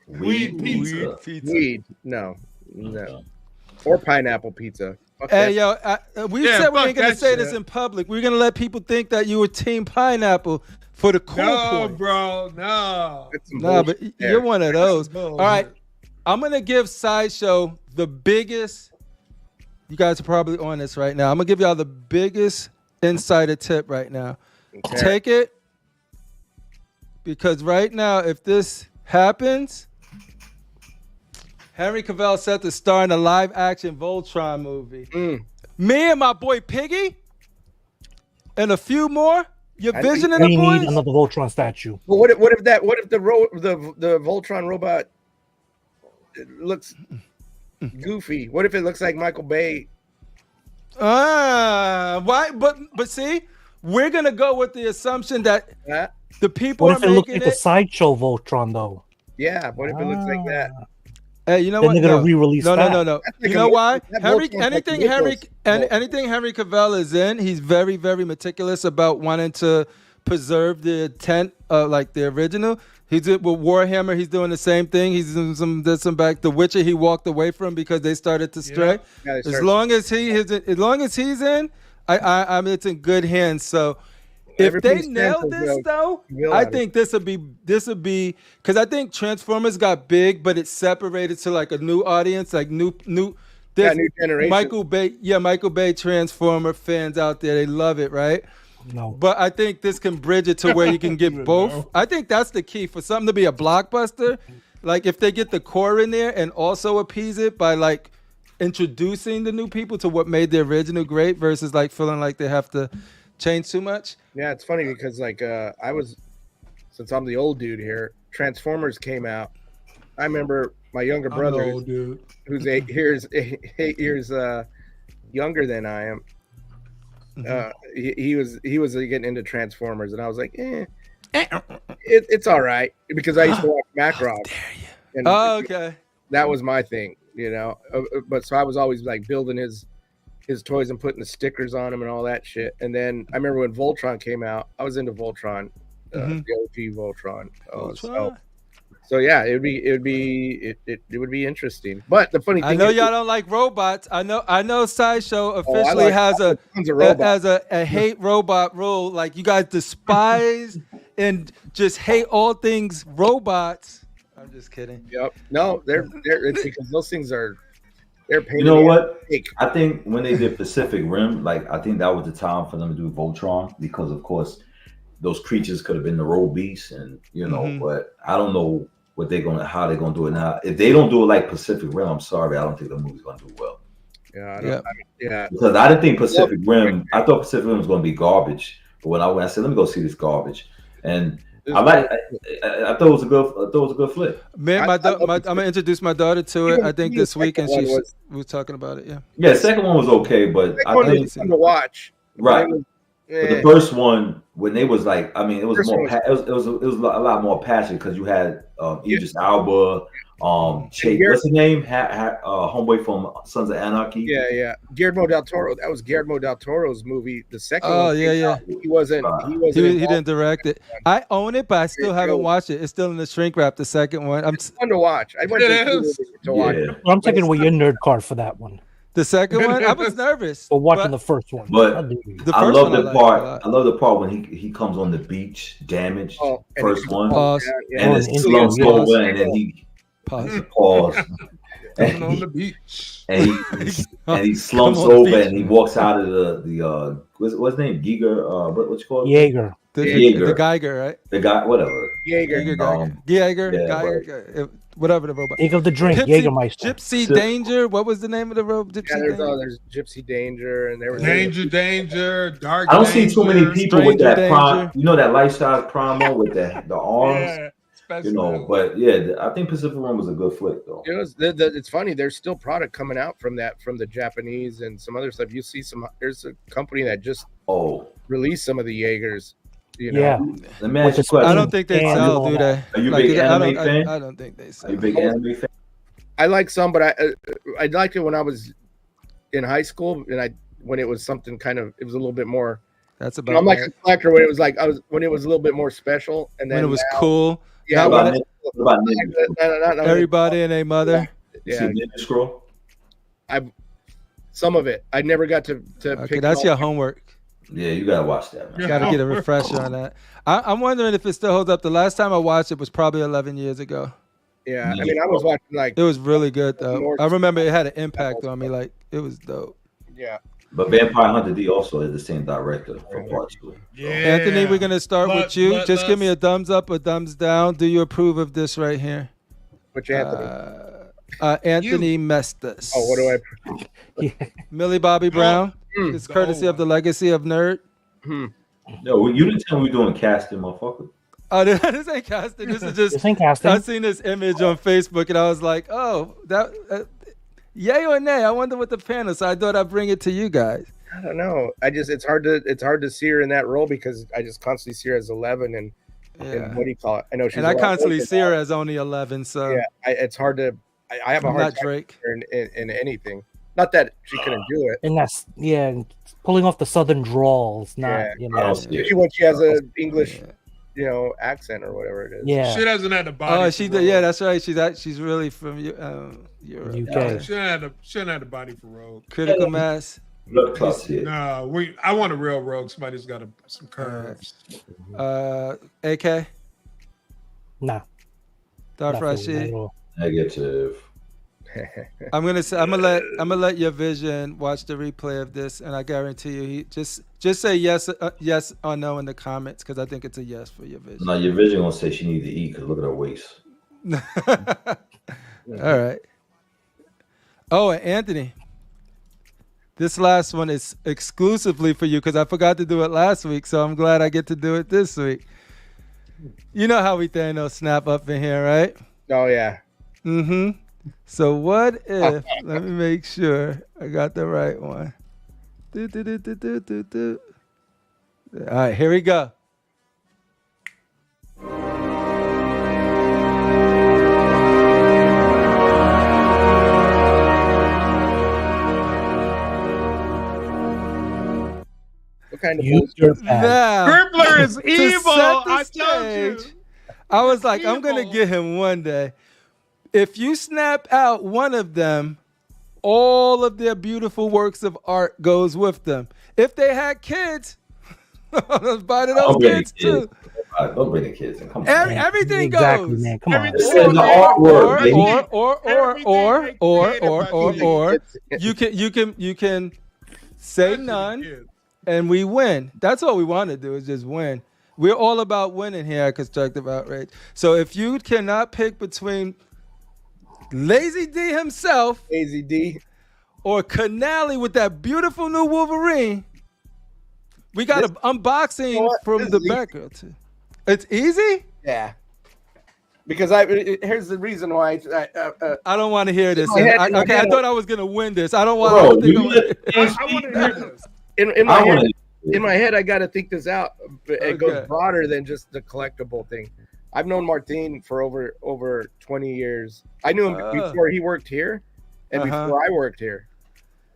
Weed pizza. Weed. No. Or pineapple pizza. Hey, yo, we said we ain't going to say this in public. We're going to let people think that you were team pineapple for the cool point. Bro, no. No, but you're one of those. All right, I'm going to give Sideshow the biggest, you guys are probably on this right now. I'm going to give y'all the biggest insider tip right now. Okay. Take it, because right now, if this happens, Henry Cavill set to star in a live-action Voltron movie. Me and my boy Piggy, and a few more. Your vision in the boys. We need another Voltron statue. Well, what if the Voltron robot looks goofy? What if it looks like Michael Bay? Why? But see, we're gonna go with the assumption that the people. What if it looks like a sideshow Voltron though? Yeah. What if it looks like that? Hey, you know then what? They're gonna re-release that. No. You know why? Anything Henry Cavill is in, he's very, very meticulous about wanting to preserve the intent of like the original. He did with Warhammer. He's doing the same thing. He's doing some back. The Witcher he walked away from because they started to stray. Yeah, as long as he's in, it's in good hands. So. If they nail this though, I think this would be because I think Transformers got big, but it separated to like a new audience, like new generation. Michael Bay Transformer fans out there, they love it, right? No, but I think this can bridge it to where you can get both. I think that's the key for something to be a blockbuster. Like if they get the core in there and also appease it by like introducing the new people to what made the original great versus like feeling like they have to change too much. Yeah, it's funny because like since I'm the old dude here, Transformers came out. I remember my younger brother, who's 8 years younger than I am. He was getting into Transformers, and I was like, it's all right because I used to watch Macross. And okay, that was my thing, you know. But so I was always like building his toys and putting the stickers on them and all that shit. And then I remember when Voltron came out, I was into Voltron, the OG Voltron. So yeah, it would be interesting. But the funny thing, I know y'all don't like robots. I know Sideshow officially has a hate robot rule. Like you guys despise and just hate all things robots. I'm just kidding. Yep. No, it's because those things are. They're painted. You know what? I think when they did Pacific Rim, like I think that was the time for them to do Voltron because, of course, those creatures could have been the road beasts, and you know. But I don't know how they're gonna do it now. If they don't do it like Pacific Rim, I'm sorry, I don't think the movie's gonna do well. Yeah. Because I didn't think Pacific Rim. I thought Pacific Rim was gonna be garbage, but when I said, let me go see this garbage, and I thought it was a good flip. Man, I'm gonna introduce my daughter to it. I think this week, and she was talking about it. Yeah. Yeah, the second one was okay, but I think it's fun to watch. Right. But the first one, when they was like, I mean, it was more. It was a lot more passion because you had Idris Elba, what's his name? Homeboy from Sons of Anarchy. Yeah. Guillermo del Toro. That was Guillermo del Toro's movie. The second one. Oh yeah. He wasn't. He didn't direct it. I own it, but I still haven't watched it. It's still in the shrink wrap. The second one. It's fun to watch. I went to watch it. I'm taking away your nerd card for that one. The second one, I was nervous. For watching the first one. But I love the part. I love the part when he comes on the beach, damaged. First one, and it's slumps over, and then he pause. And on the beach, and he slumps over, and he walks out of the what's his name? Giger. What you call it? Jaeger. The Geiger, right? The guy, whatever. Jaeger. Whatever the robot. Think of the drink, Jägermeister. Gypsy Danger. What was the name of the robot? There's Gypsy Danger, and there was Danger, Dark. I don't see too many people with that prime. You know that life-size Primo with the arms. You know, but yeah, I think Pacific Rim was a good flick though. It's funny. There's still product coming out from the Japanese and some other stuff. You see there's a company that just released some of the Jaegers. You know? Yeah. Let me ask you a question. I don't think they sell, do they? Are you a big anime fan? I don't think they sell. Are you a big anime fan? I like some, but I liked it when I was in high school, and when it was something kind of, it was a little bit more. That's about. I'm like a collector when it was like when it was a little bit more special, and then when it was cool. Yeah. Everybody and a mother. Yeah. Ninja Scroll. Some of it. I never got to pick. That's your homework. Yeah, you gotta watch that. Man. Gotta get a refresher on that. I'm wondering if it still holds up. The last time I watched it was probably 11 years ago. Yeah, I mean, I was watching it was really good though. I remember it had an impact on me. Like it was dope. Yeah. But Vampire Hunter D also is the same director for part 2. Yeah. Anthony, we're gonna start with you. Just give me a thumbs up or thumbs down. Do you approve of this right here? Which Anthony? Anthony Mestas. Oh, what do I? Millie Bobby Brown. It's courtesy of the Legacy of Nerd. No, you didn't tell me we were doing casting, motherfucker. Oh, this ain't casting. This is just. This ain't casting. I seen this image on Facebook and I was like, oh, that. Yay or nay? I wonder what the panel. So I thought I'd bring it to you guys. I don't know. It's hard to see her in that role because I just constantly see her as 11 and what do you call it? I know she's. And I constantly see her as only 11. So yeah, it's hard to. I have a hard time Drake in anything. Not that she couldn't do it. And that's pulling off the southern drawls. Not when she has an English, accent or whatever it is. Yeah, she doesn't have the body. Oh, she did. Yeah, that's right. She's really from Europe. UK. She don't have the body for Rogue. Critical Mass. No, I want a real Rogue. Somebody who's got some curves. AK. Nah. Darth RASHEEEEEEED. Negative. I'm gonna let your vision watch the replay of this, and I guarantee you, he just say yes or no in the comments because I think it's a yes for your vision. No, your vision gonna say she needs to eat because look at her waist. All right. Oh, and Anthony, this last one is exclusively for you because I forgot to do it last week, so I'm glad I get to do it this week. You know how we Thanos snap up in here, right? Oh, yeah. Mm-hmm. So what if, let me make sure I got the right one. All right, here we go. What kind of Use your pad. Now, CriPPleR is to evil. set the I told you. stage, I was like, I'm going to Evil. get him one day. If you snap out one of them, all of their beautiful works of art goes with them. If they had kids, let's buy to those kids too. Don't bring the kids in. Come on. Everything Exactly, goes. man. Come on. This is the artwork, baby. Or you can say none and we win. That's all we want to do is just win. We're all about winning here at Constructive Outrage. So if you cannot pick between Lazy D himself, Lazy D, or Canali with that beautiful new Wolverine, we got an unboxing from the background too. It's easy? Yeah. Because here's the reason why I don't want to hear this. I thought I was gonna win this. I don't want. Bro, I want to hear this. In my head, I got to think this out. It goes broader than just the collectible thing. I've known Martin for over 20 years. I knew him before he worked here, and before I worked here.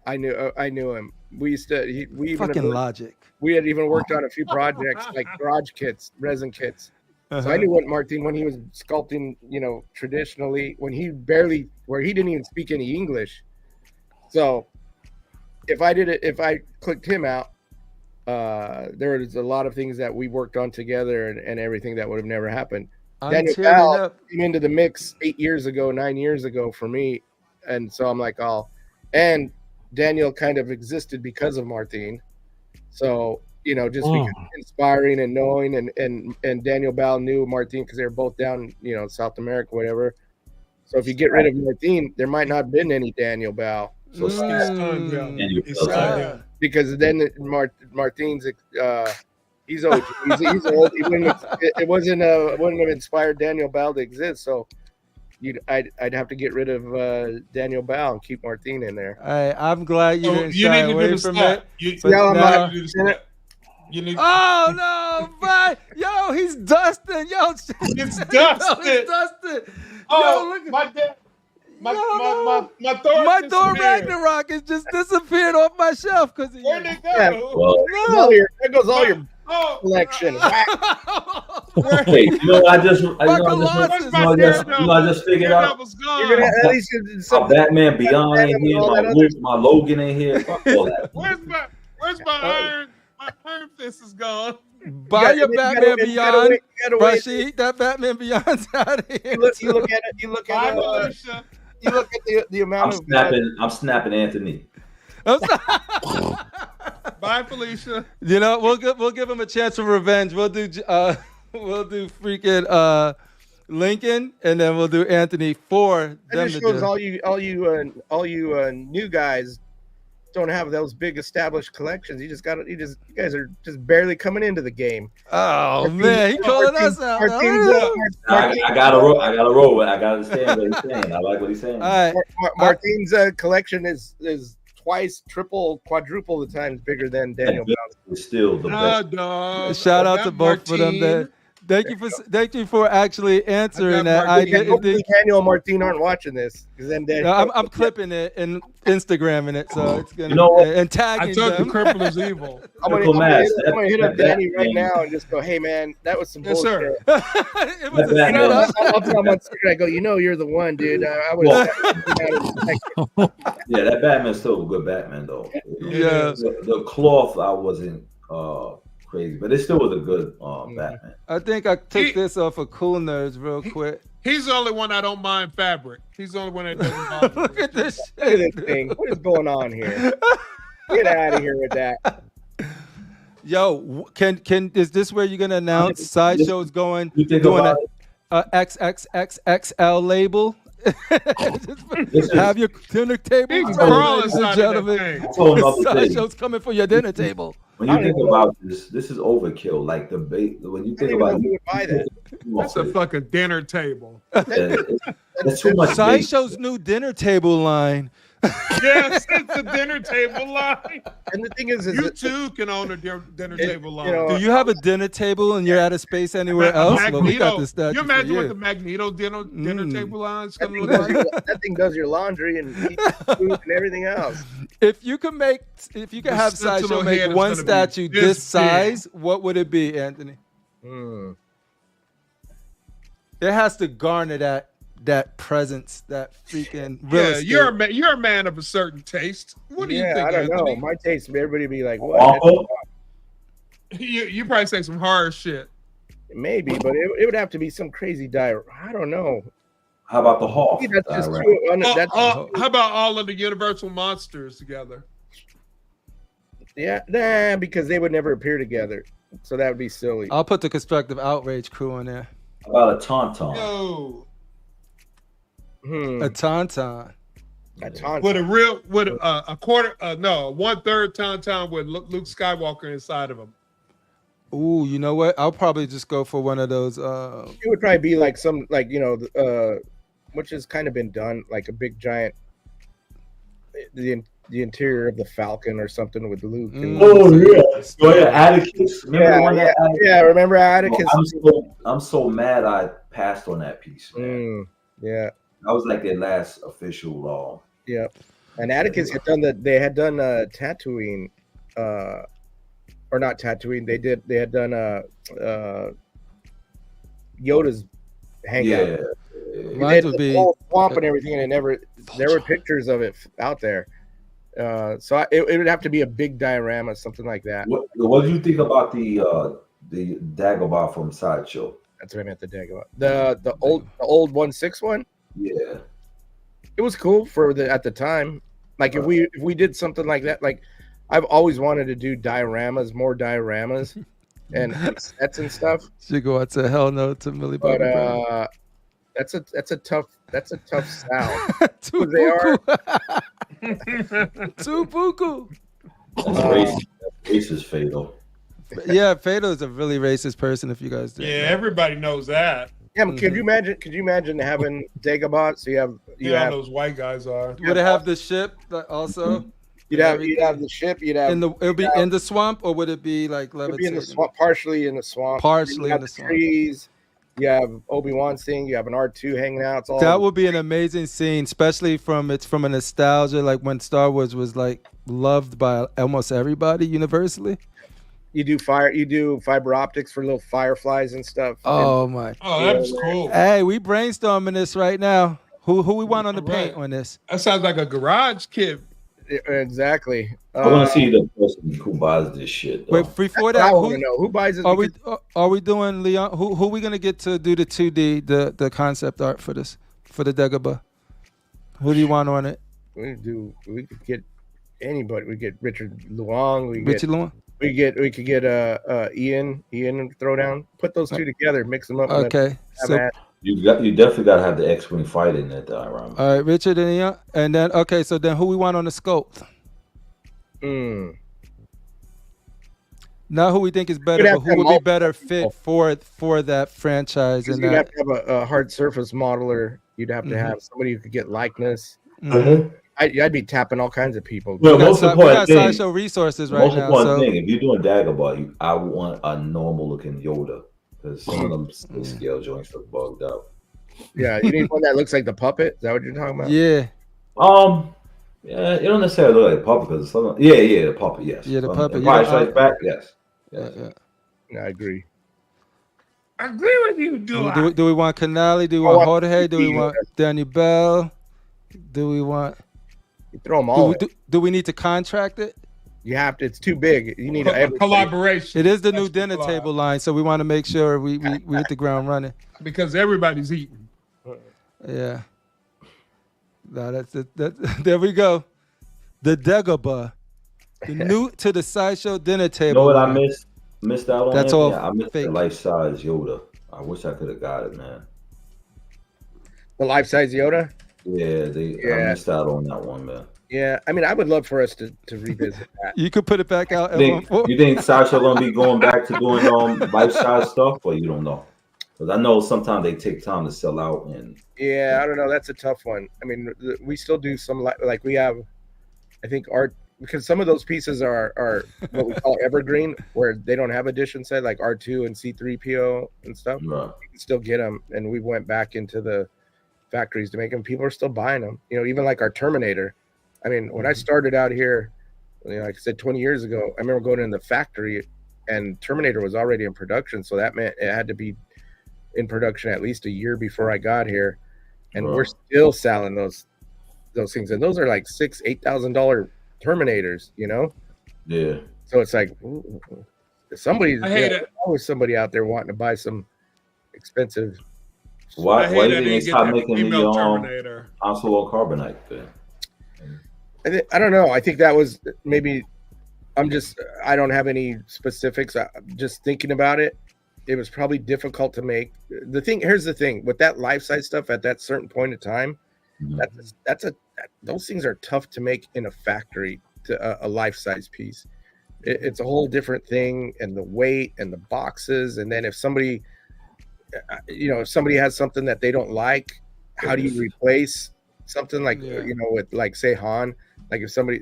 I knew him. We used to. We even fucking logic. We had even worked on a few projects like garage kits, resin kits. So I knew what Martin when he was sculpting, traditionally where he didn't even speak any English. So if I clicked him out, there was a lot of things that we worked on together and everything that would have never happened. Daniel Bell came into the mix 9 years ago for me. And so I'm like, and Daniel kind of existed because of Martin. So, just because inspiring and knowing and Daniel Bell knew Martin because they were both down, South America, whatever. So if you get rid of Martin, there might not have been any Daniel Bell. So because then Martin's he's old. He's old. It wouldn't have inspired Daniel Bell to exist. So I'd have to get rid of Daniel Bell and keep Martin in there. All right, I'm glad you didn't shy away from it. Oh no, but yo, he's dusting. Yo, it's dusted. Oh, look at my Thor Ragnarok has just disappeared off my shelf because where'd it go? There goes all your collection. Wait, I just figured out. You're gonna at least my Batman Beyond in here, my Logan in here. Where's my iron? My iron fist is gone. Buy your Batman Beyond, Rasheed. That Batman Beyond's out of here. You look at it. You look at the amount I'm snapping Anthony. Bye, Felicia. We'll give him a chance for revenge. We'll do freaking Lincoln, and then we'll do Anthony for them. It just shows all you new guys don't have those big established collections. You guys are just barely coming into the game. Oh man, he calling us out. I gotta roll. I gotta understand what he's saying. I like what he's saying. All right. Martin's collection is twice, triple, quadruple the times bigger than Daniel Bell. It's still the best. Shout out to both of them there. Thank you for actually answering that. Hopefully Daniel and Martin aren't watching this because then I'm clipping it and Instagramming it, so it's gonna and tagging I told them. you CriPPleR's evil. I'm gonna hit up Danny right now and just go, hey man, that was some bullshit. Sir. I'll tell my secret. I go, you're the one, dude. I would. Yeah, that Batman's still a good Batman though. Yeah, the cloth I wasn't crazy, but it still was a good Batman. I think I took this off of Cool Nerds real quick. He's the only one I don't mind fabric. He's the only one that doesn't mind. Look at this shit. Look at this thing. What is going on here? Get out of here with that. Yo, is this where you're gonna announce Sideshow's doing XXXXL label. Have your dinner table, ladies and gentlemen. Sideshow's coming for your dinner table. When you think about this is overkill. Like when you think about who would buy that. That's a fucking dinner table. That's too much. Sideshow's new dinner table line. Yes, it's a dinner table line. And the thing is you too can own a dinner table line. Do you have a dinner table and you're out of space anywhere else? Magneto, well, we got this you imagine what the Magneto dinner table line is going to look like? That thing does your laundry and food and everything else. If you could have Sideshow make one statue this size, what would it be, Anthony? It has to garner that presence, that freaking real estate. You're a man of a certain taste. What do you think? I don't Anthony? know. My taste, everybody be like, what? You probably say some hard shit. Maybe, but it would have to be some crazy I don't know. How about the Hawk? How about all of the Universal monsters together? Yeah, because they would never appear together, so that would be silly. I'll put the Constructive Outrage crew on there. How about a Tauntaun? No. A Tauntaun. With a quarter, 1/3 Tauntaun with Luke Skywalker inside of him. Ooh, you know what? I'll probably just go for one of those. It would probably be like some, which has kind of been done, like a big giant, the interior of the Falcon or something with Luke. Atticus. Remember Atticus? I'm so mad I passed on that piece. Man. Yeah. That was like their last official law. Yeah, and Atticus had done Tatooine, or not Tatooine. They had done Yoda's hangout. Yeah, mine would be whole swamp and everything, and there were pictures of it out there. So it would have to be a big diorama, something like that. What do you think about the Dagobah from Sideshow? That's what I meant. The Dagobah, the old 1/6 one. Yeah, it was cool at the time. Like if we did something like that, like I've always wanted to do more dioramas, and sets and stuff. Should go out to hell no to Millie Bobby Brown. That's a tough sound. They are too buku. Racist Fatal. Yeah, Fatal is a really racist person. If you guys do. Yeah, everybody knows that. Yeah, but could you imagine having Dagobah? So you have those white guys are. Would it have the ship also? You'd have the ship. You'd have it would be in the swamp, or would it be like levitating? It'd be in the swamp, partially in the swamp. Partially in the swamp. Trees. You have Obi-Wan's thing. You have an R2 hanging out. That would be an amazing scene, especially from a nostalgia, like when Star Wars was like loved by almost everybody universally. You do fiber optics for little fireflies and stuff. Oh that's cool. Hey, we brainstorming this right now. Who we want on the paint on this? That sounds like a garage kit. Exactly. I want to see the person who buys this shit. Though. Wait, before that, who buys it? Are we doing Leon? Who we gonna get to do the 2D, the concept art for this, for the Dagobah? Who do you want on it? We could get anybody. We get Richard Luong. We could get Ian Throwdown. Put those two together, mix them up. Okay. So you definitely gotta have the X-wing fight in that diorama. All right, Richard and Ian, and then so then who we want on the sculpt? Not who we think is better, but who would be better fit for that franchise. And you'd have to have a hard surface modeler. You'd have to have somebody who could get likeness. I'd be tapping all kinds of people. Well, most important thing, Sideshow resources right now. Thing, if you're doing Dagobah, I want a normal looking Yoda, because some of them scale joints look bugged out. Yeah, you need one that looks like the puppet. Is that what you're talking about? Yeah. Yeah, it don't necessarily look like a puppet because the puppet, yes. Yeah, the puppet. Empire Strikes Back, yes. Yeah, I agree. I agree with you, do we want Canali? Do we want Jorge? Do we want Daniel Bell? Do we want? You throw them all. Do we need to contract it? You have to. It's too big. You need a collaboration. It is the new dinner table line, so we want to make sure we hit the ground running. Because everybody's eating. Yeah. No, that's it. There we go. The Dagobah, the new to the Sideshow dinner table. You know what I missed out on? That's all. I missed the life size Yoda. I wish I could have got it, man. The life-size Yoda? Yeah, I missed out on that one, man. Yeah, I mean, I would love for us to revisit that. You could put it back out. You think Sasha gonna be going back to doing life-size stuff, or you don't know? Because I know sometimes they take time to sell out. And yeah, I don't know. That's a tough one. I mean, we still do some like we have, I think art, because some of those pieces are what we call evergreen, where they don't have edition set, like R2 and C3PO and stuff. Right. You can still get them, and we went back into the factories to make them. People are still buying them. You know, even like our Terminator. I mean, when I started out here, like I said, 20 years ago, I remember going in the factory, and Terminator was already in production, so that meant it had to be in production at least a year before I got here, and we're still selling those things, and those are like $6,000-$8,000 Terminators, you know. Yeah. So it's like always somebody out there wanting to buy some expensive. Why did they stop making the Terminator Console Carbonite thing? I don't know. I think that was maybe. I don't have any specifics. Just thinking about it, it was probably difficult to make. Here's the thing with that life size stuff at that certain point in time. Those things are tough to make in a factory to a life size piece. It's a whole different thing, and the weight and the boxes, and then if somebody has something that they don't like, how do you replace something like with like say Han? Like if somebody,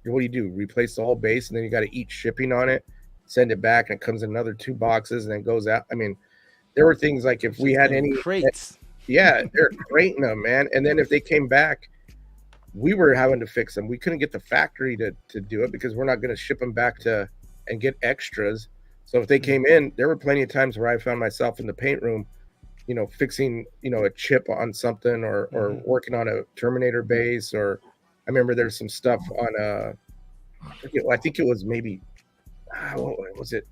what do? Replace the whole base, and then you got to eat shipping on it, send it back, and it comes in another 2 boxes, and then goes out. I mean, there were things like if we had any crates, they're crating them, man. And then if they came back, we were having to fix them. We couldn't get the factory to do it because we're not going to ship them back and get extras. So if they came in, there were plenty of times where I found myself in the paint room, fixing, a chip on something or working on a Terminator base, or I remember there's some stuff on I think it was maybe what was it?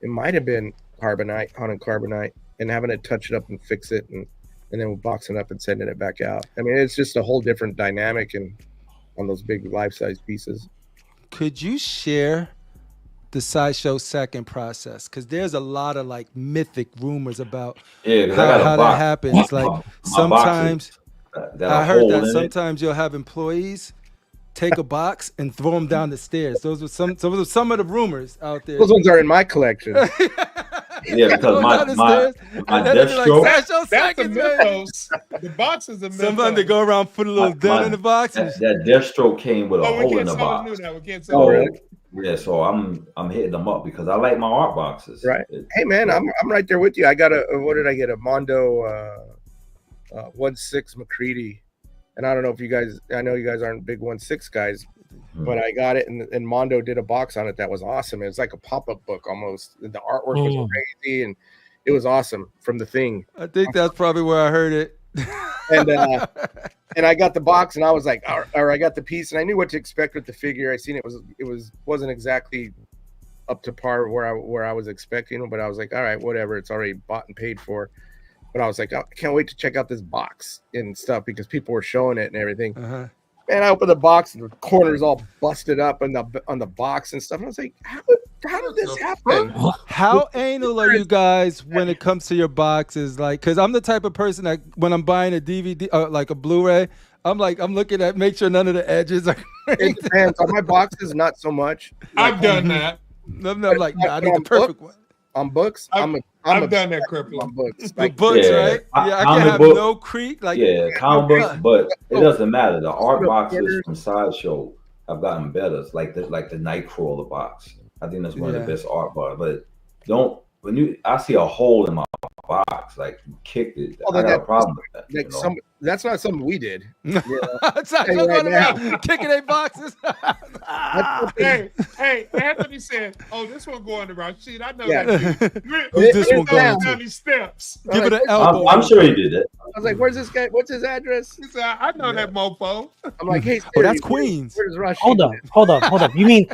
It might have been carbonite, Han and carbonite, and having to touch it up and fix it and then boxing it up and sending it back out. I mean, it's just a whole different dynamic on those big life-size pieces. Could you share the Sideshow second process? Because there's a lot of like mythic rumors about how that happens. Like sometimes I heard that sometimes you'll have employees take a box and throw them down the stairs. Those were some of the rumors out there. Those ones are in my collection. Yeah, because my Deathstroke. That's the mythos. The boxes are mythos. Sometimes they go around put a little dent in the box. That Deathstroke came with a hole in the box. We can't sell it. Yeah, so I'm hitting them up because I like my art boxes. Right. Hey man, I'm right there with you. I got what did I get? A Mondo 1.6 McCready. And I don't know if you guys, I know you guys aren't big 1.6 guys, but I got it, and Mondo did a box on it that was awesome. It was like a pop-up book almost. The artwork was crazy, and it was awesome from the thing. I think that's probably where I heard it. And I got the box, and I was like, or I got the piece, and I knew what to expect with the figure. I seen it wasn't exactly up to par where I was expecting, but I was like, all right, whatever. It's already bought and paid for. But I was like, I can't wait to check out this box and stuff because people were showing it and everything. And I opened the box and the corners all busted up on the box and stuff. And I was like, how did this happen? How anal are you guys when it comes to your boxes? Like, because I'm the type of person that when I'm buying a DVD, like a Blu-ray, I'm looking at make sure none of the edges are. It depends. On my boxes, not so much. I've done that. I'm like, I need the perfect one. On books, I've done that, CriPPleR. On books, right? I can't have no creak. Like comic books, but it doesn't matter. The art boxes from Sideshow have gotten better. It's like the Nightcrawler box. I think that's one of the best art boxes. But I see a hole in my box, like you kicked it. I got a problem with that. That's not something we did. It's not going around kicking their boxes. hey, Anthony said, "Oh, this one going to Rasheed. I know that. This one going down these steps. Give it an elbow." I'm sure he did it. I was like, "Where's this guy? What's his address?" He said, "I know that mofo." I'm like, "Hey, that's Queens." Where's Rasheed? Hold up. You mean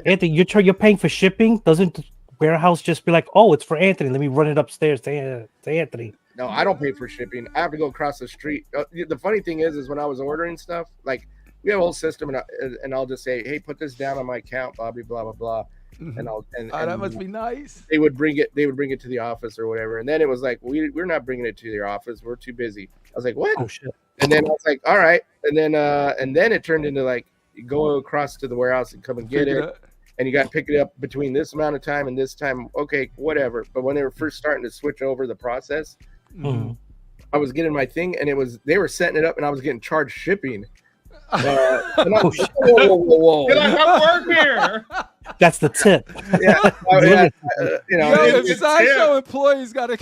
Anthony? You're paying for shipping? Doesn't the warehouse just be like, "Oh, it's for Anthony. Let me run it upstairs to Anthony"? No, I don't pay for shipping. I have to go across the street. The funny thing is when I was ordering stuff, like we have a whole system, and I'll just say, "Hey, put this down on my account, blah blah blah blah blah," and that must be nice. They would bring it to the office or whatever, and then it was like we're not bringing it to your office. We're too busy. I was like, what? Oh shit. And then I was like, all right. And then it turned into like, you go across to the warehouse and come and get it. And you got to pick it up between this amount of time and this time. Okay, whatever. But when they were first starting to switch over the process, I was getting my thing, and they were setting it up, and I was getting charged shipping. And I was like, whoa. You're like, I'm work here. That's the tip. Yeah. If Sideshow employees got to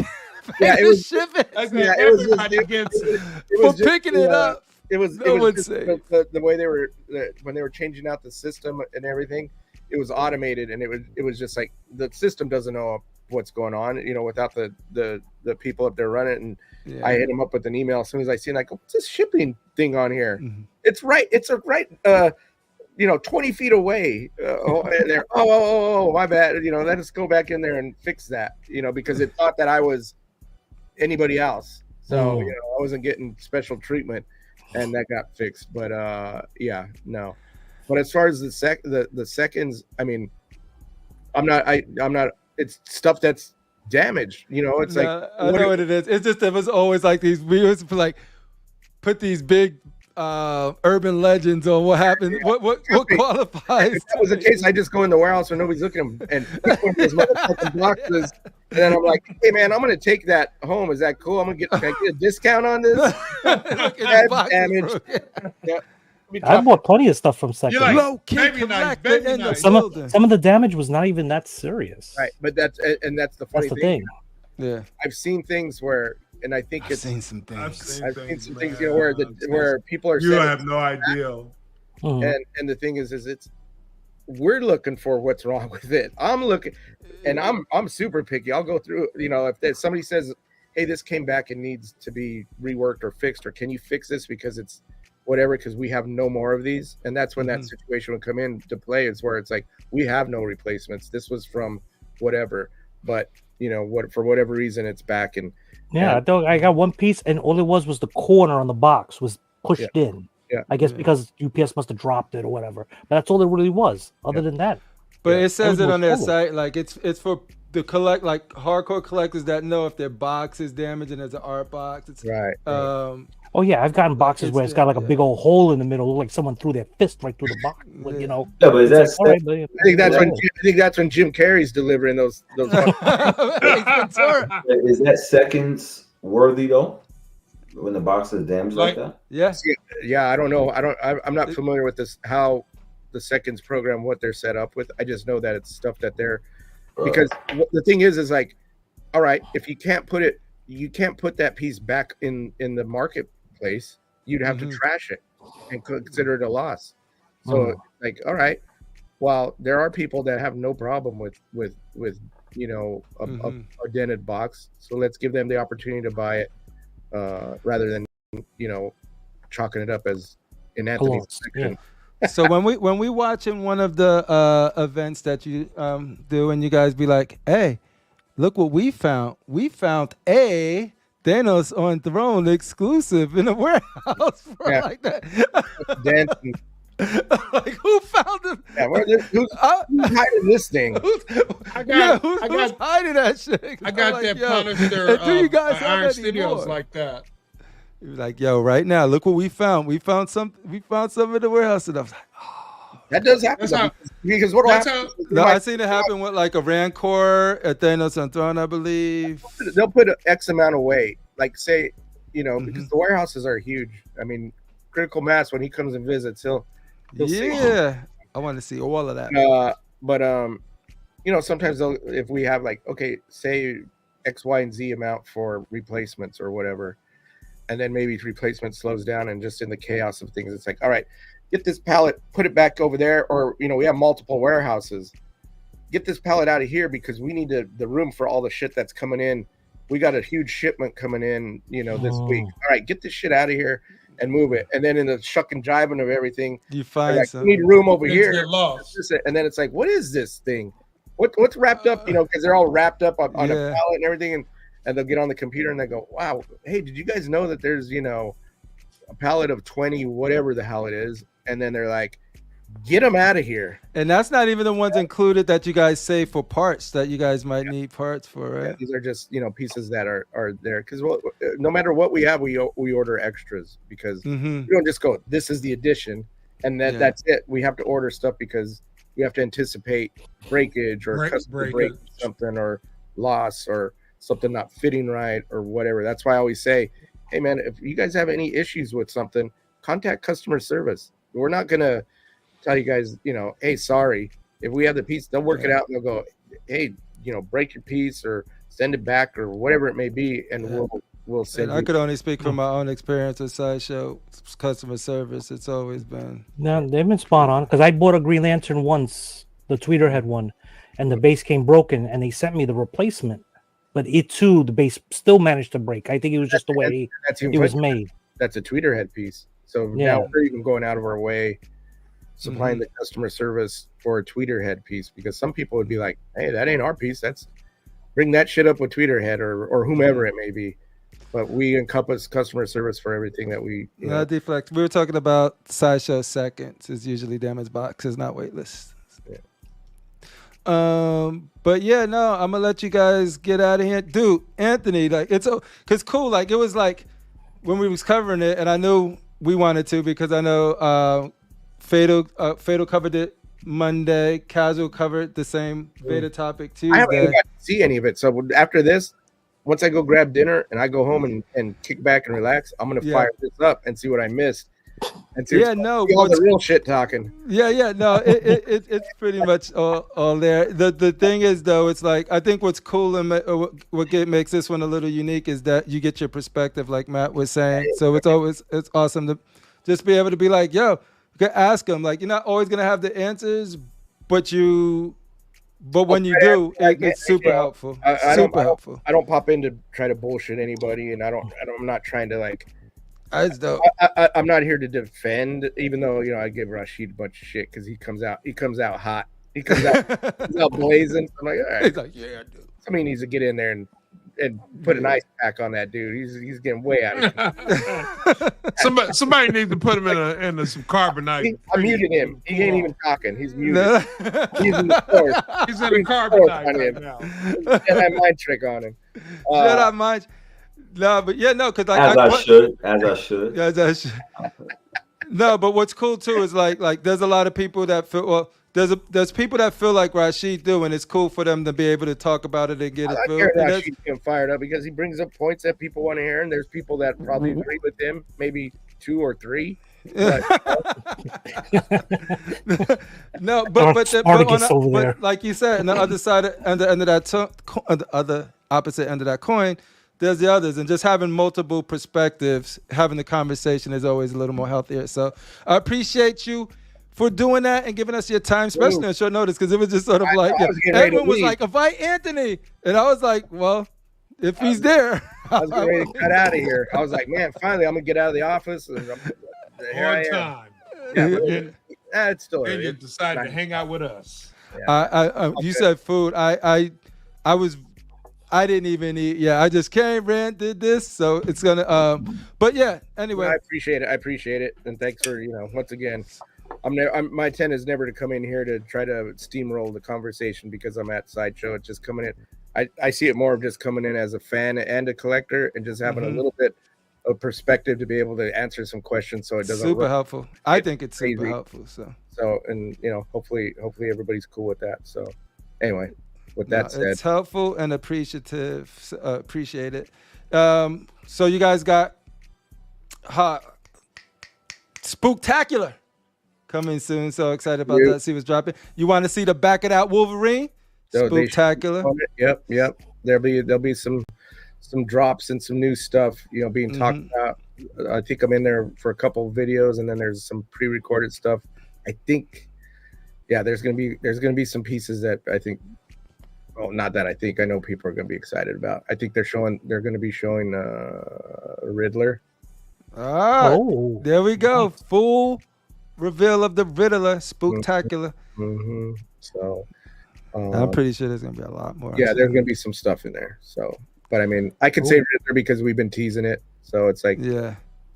it was shipping. Everybody gets it. For picking it up. It was just the way they were when they were changing out the system and everything. It was automated, and it was just like the system doesn't know what's going on, without the people up there running it. And I hit them up with an email as soon as I see it, like, what's this shipping thing on here? It's right 20 feet away. And they're my bad. Let us go back in there and fix that. Because it thought that I was anybody else, so I wasn't getting special treatment, and that got fixed. But no. But as far as the seconds, I mean, I'm not. It's stuff that's damaged. It's like I know what it is. It's just it was always like these. We used to like put these big urban legends on what happened. What qualifies? If that was the case, I just go in the warehouse when nobody's looking and pick one of those motherfucking boxes. And then I'm like, hey man, I'm gonna take that home. Is that cool? Can I get a discount on this? That's damaged. Yeah. I bought plenty of stuff from Second. Like, some of the damage was not even that serious. Right, but that's the funny thing. Yeah, I've seen things where, and I think I've seen some things. I've seen some things, where people are. You have no idea. And the thing is we're looking for what's wrong with it. I'm looking, and I'm super picky. I'll go through. If somebody says, "Hey, this came back and needs to be reworked or fixed," or "Can you fix this because it's whatever, because we have no more of these," and that's when that situation would come into play. Is where it's like, we have no replacements. This was from whatever, but for whatever reason it's back. And I got one piece, and all it was the corner on the box was pushed in. I guess because UPS must have dropped it or whatever. But that's all it really was. Other than that, but it says it on their site, like it's for the hardcore collectors that know if their box is damaged and there's an art box. It's right. Oh yeah, I've gotten boxes where it's got like a big old hole in the middle, like someone threw their fist right through the box. Yeah, but is that? I think that's when Jim Carrey's delivering those. Is that seconds worthy though? When the box is damaged like that? Yes. Yeah, I don't know. I'm not familiar with this. How the seconds program, what they're set up with. I just know that it's stuff that they're because the thing is like, all right, if you can't put that piece back in the marketplace, you'd have to trash it and consider it a loss. So like, all right, well, there are people that have no problem with a dented box, so let's give them the opportunity to buy it rather than chalking it up as in Anthony's section. So when we watch in one of the events that you do, and you guys be like, hey, look what we found. We found a Thanos on Throne exclusive in a warehouse. Like that. Like, who found him? Yeah, who's hiding this thing? Who's hiding that shit? I got that Punisher Iron Studios like that. He was like, yo, right now, look what we found. We found something in the warehouse. And I was like, oh. That does happen. Because what happen? No, I've seen it happen with like a Rancor at Thanos on Throne, I believe. They'll put an X amount away. Like say, because the warehouses are huge. I mean, Critical Mass, when he comes and visits, he'll see. I want to see all of that. But sometimes if we have like, okay, say X, Y, and Z amount for replacements or whatever, and then maybe replacement slows down, and just in the chaos of things, it's like, all right, get this pallet, put it back over there, or we have multiple warehouses. Get this pallet out of here because we need the room for all the shit that's coming in. We got a huge shipment coming in, this week. All right, get this shit out of here and move it. And then in the shuck and jiving of everything, you find like, we need room over here. And then it's like, what is this thing? What's wrapped up? Because they're all wrapped up on a pallet and everything, and they'll get on the computer and they go, wow, hey, did you guys know that there's a pallet of 20 whatever the hell it is? And then they're like, Get them out of here. And that's not even the ones included that you guys save for parts that you guys might need parts for, right? Yeah, these are just pieces that are there because no matter what we have, we order extras because we don't just go. This is the addition, and that's it. We have to order stuff because we have to anticipate breakage or customer break something or loss or something not fitting right or whatever. That's why I always say, hey man, if you guys have any issues with something, contact customer service. We're not gonna tell you guys, hey, sorry. If we have the piece, they'll work it out and they'll go, hey, break your piece or send it back or whatever it may be, and we'll send. I could only speak from my own experience with Sideshow customer service. It's always been. No, they've been spot on because I bought a Green Lantern once, the tweeter had one, and the base came broken, and they sent me the replacement, but it too, the base still managed to break. I think it was just the way it was made. That's a tweeter head piece. So now we're even going out of our way supplying the customer service for a tweeter head piece because some people would be like, hey, that ain't our piece. That's bring that shit up with tweeter head or whomever it may be. But we encompass customer service for everything that we deflect. We were talking about Sideshow seconds is usually damaged boxes, not waitlist. But yeah, no, I'm gonna let you guys get out of here. Dude, Anthony, like cause cool, like it was like when we was covering it and I knew we wanted to because I know Fatal covered it Monday. Casual covered the same beta topic Tuesday. I haven't even got to see any of it. So after this, once I go grab dinner and I go home and kick back and relax, I'm gonna fire this up and see what I missed. And see all the real shit talking. No, it's pretty much all there. The thing is though, it's like I think what's cool and what makes this one a little unique is that you get your perspective, like Matt was saying. So it's awesome to just be able to be like, yo, you can ask them. Like you're not always gonna have the answers, but when you do, it's super helpful. Helpful. I don't pop in to try to bullshit anybody, and I'm not trying to like. I'm not here to defend, even though I give Rasheed a bunch of shit because he comes out hot. He comes out blazing. I'm like, all right. He's like, yeah, dude. Somebody needs to get in there and put an ice pack on that dude. He's getting way out of here. somebody needs to put him in some carbonite. I muted him. He ain't even talking. He's muted. He's in the course. He's in the carbonite right now. Jedi mind trick on him. Jedi mind. No, but because as I should. No, but what's cool too is like there's a lot of people that feel there's people that feel like Rasheed do, and it's cool for them to be able to talk about it and get it filled. Rasheed getting fired up because he brings up points that people want to hear, and there's people that probably agree with him, maybe 2 or 3. No, but like you said, on the other side of the other opposite end of that coin, there's the others, and just having multiple perspectives, having the conversation is always a little more healthier. So I appreciate you for doing that and giving us your time, especially on short notice, because it was just sort of everyone was like, invite Anthony. And I was like, well, if he's there. I was getting ready to cut out of here. I was like, man, finally I'm going to get out of the office. And here I am. Yeah, it's still then you decided to hang out with us. Yeah. You said food. I didn't even eat. Yeah, I just came, ran, did this. So it's gonna. But yeah. Anyway, I appreciate it, and thanks for once again. My intent is never to come in here to try to steamroll the conversation because I'm at Sideshow. It's just coming in. I see it more of just coming in as a fan and a collector, and just having a little bit of perspective to be able to answer some questions. So it doesn't. Super helpful. I think it's super helpful. So and hopefully everybody's cool with that. So anyway. With that said, it's helpful and appreciative. Appreciate it. So you guys got Spooktacular coming soon. So excited about that. See what's dropping. You want to see the back of that Wolverine? Spooktacular. Yep. There'll be some drops and some new stuff. Being talked about. I think I'm in there for a couple of videos, and then there's some pre-recorded stuff. I think, there's gonna be some pieces that I think. Well, not that I think. I know people are going to be excited about. I think they're going to be showing Riddler. Oh, there we go. Full reveal of the Riddler, Spooktacular. So, I'm pretty sure there's going to be a lot more. Yeah, there's going to be some stuff in there. So, but I mean, I can say Riddler because we've been teasing it. So it's like,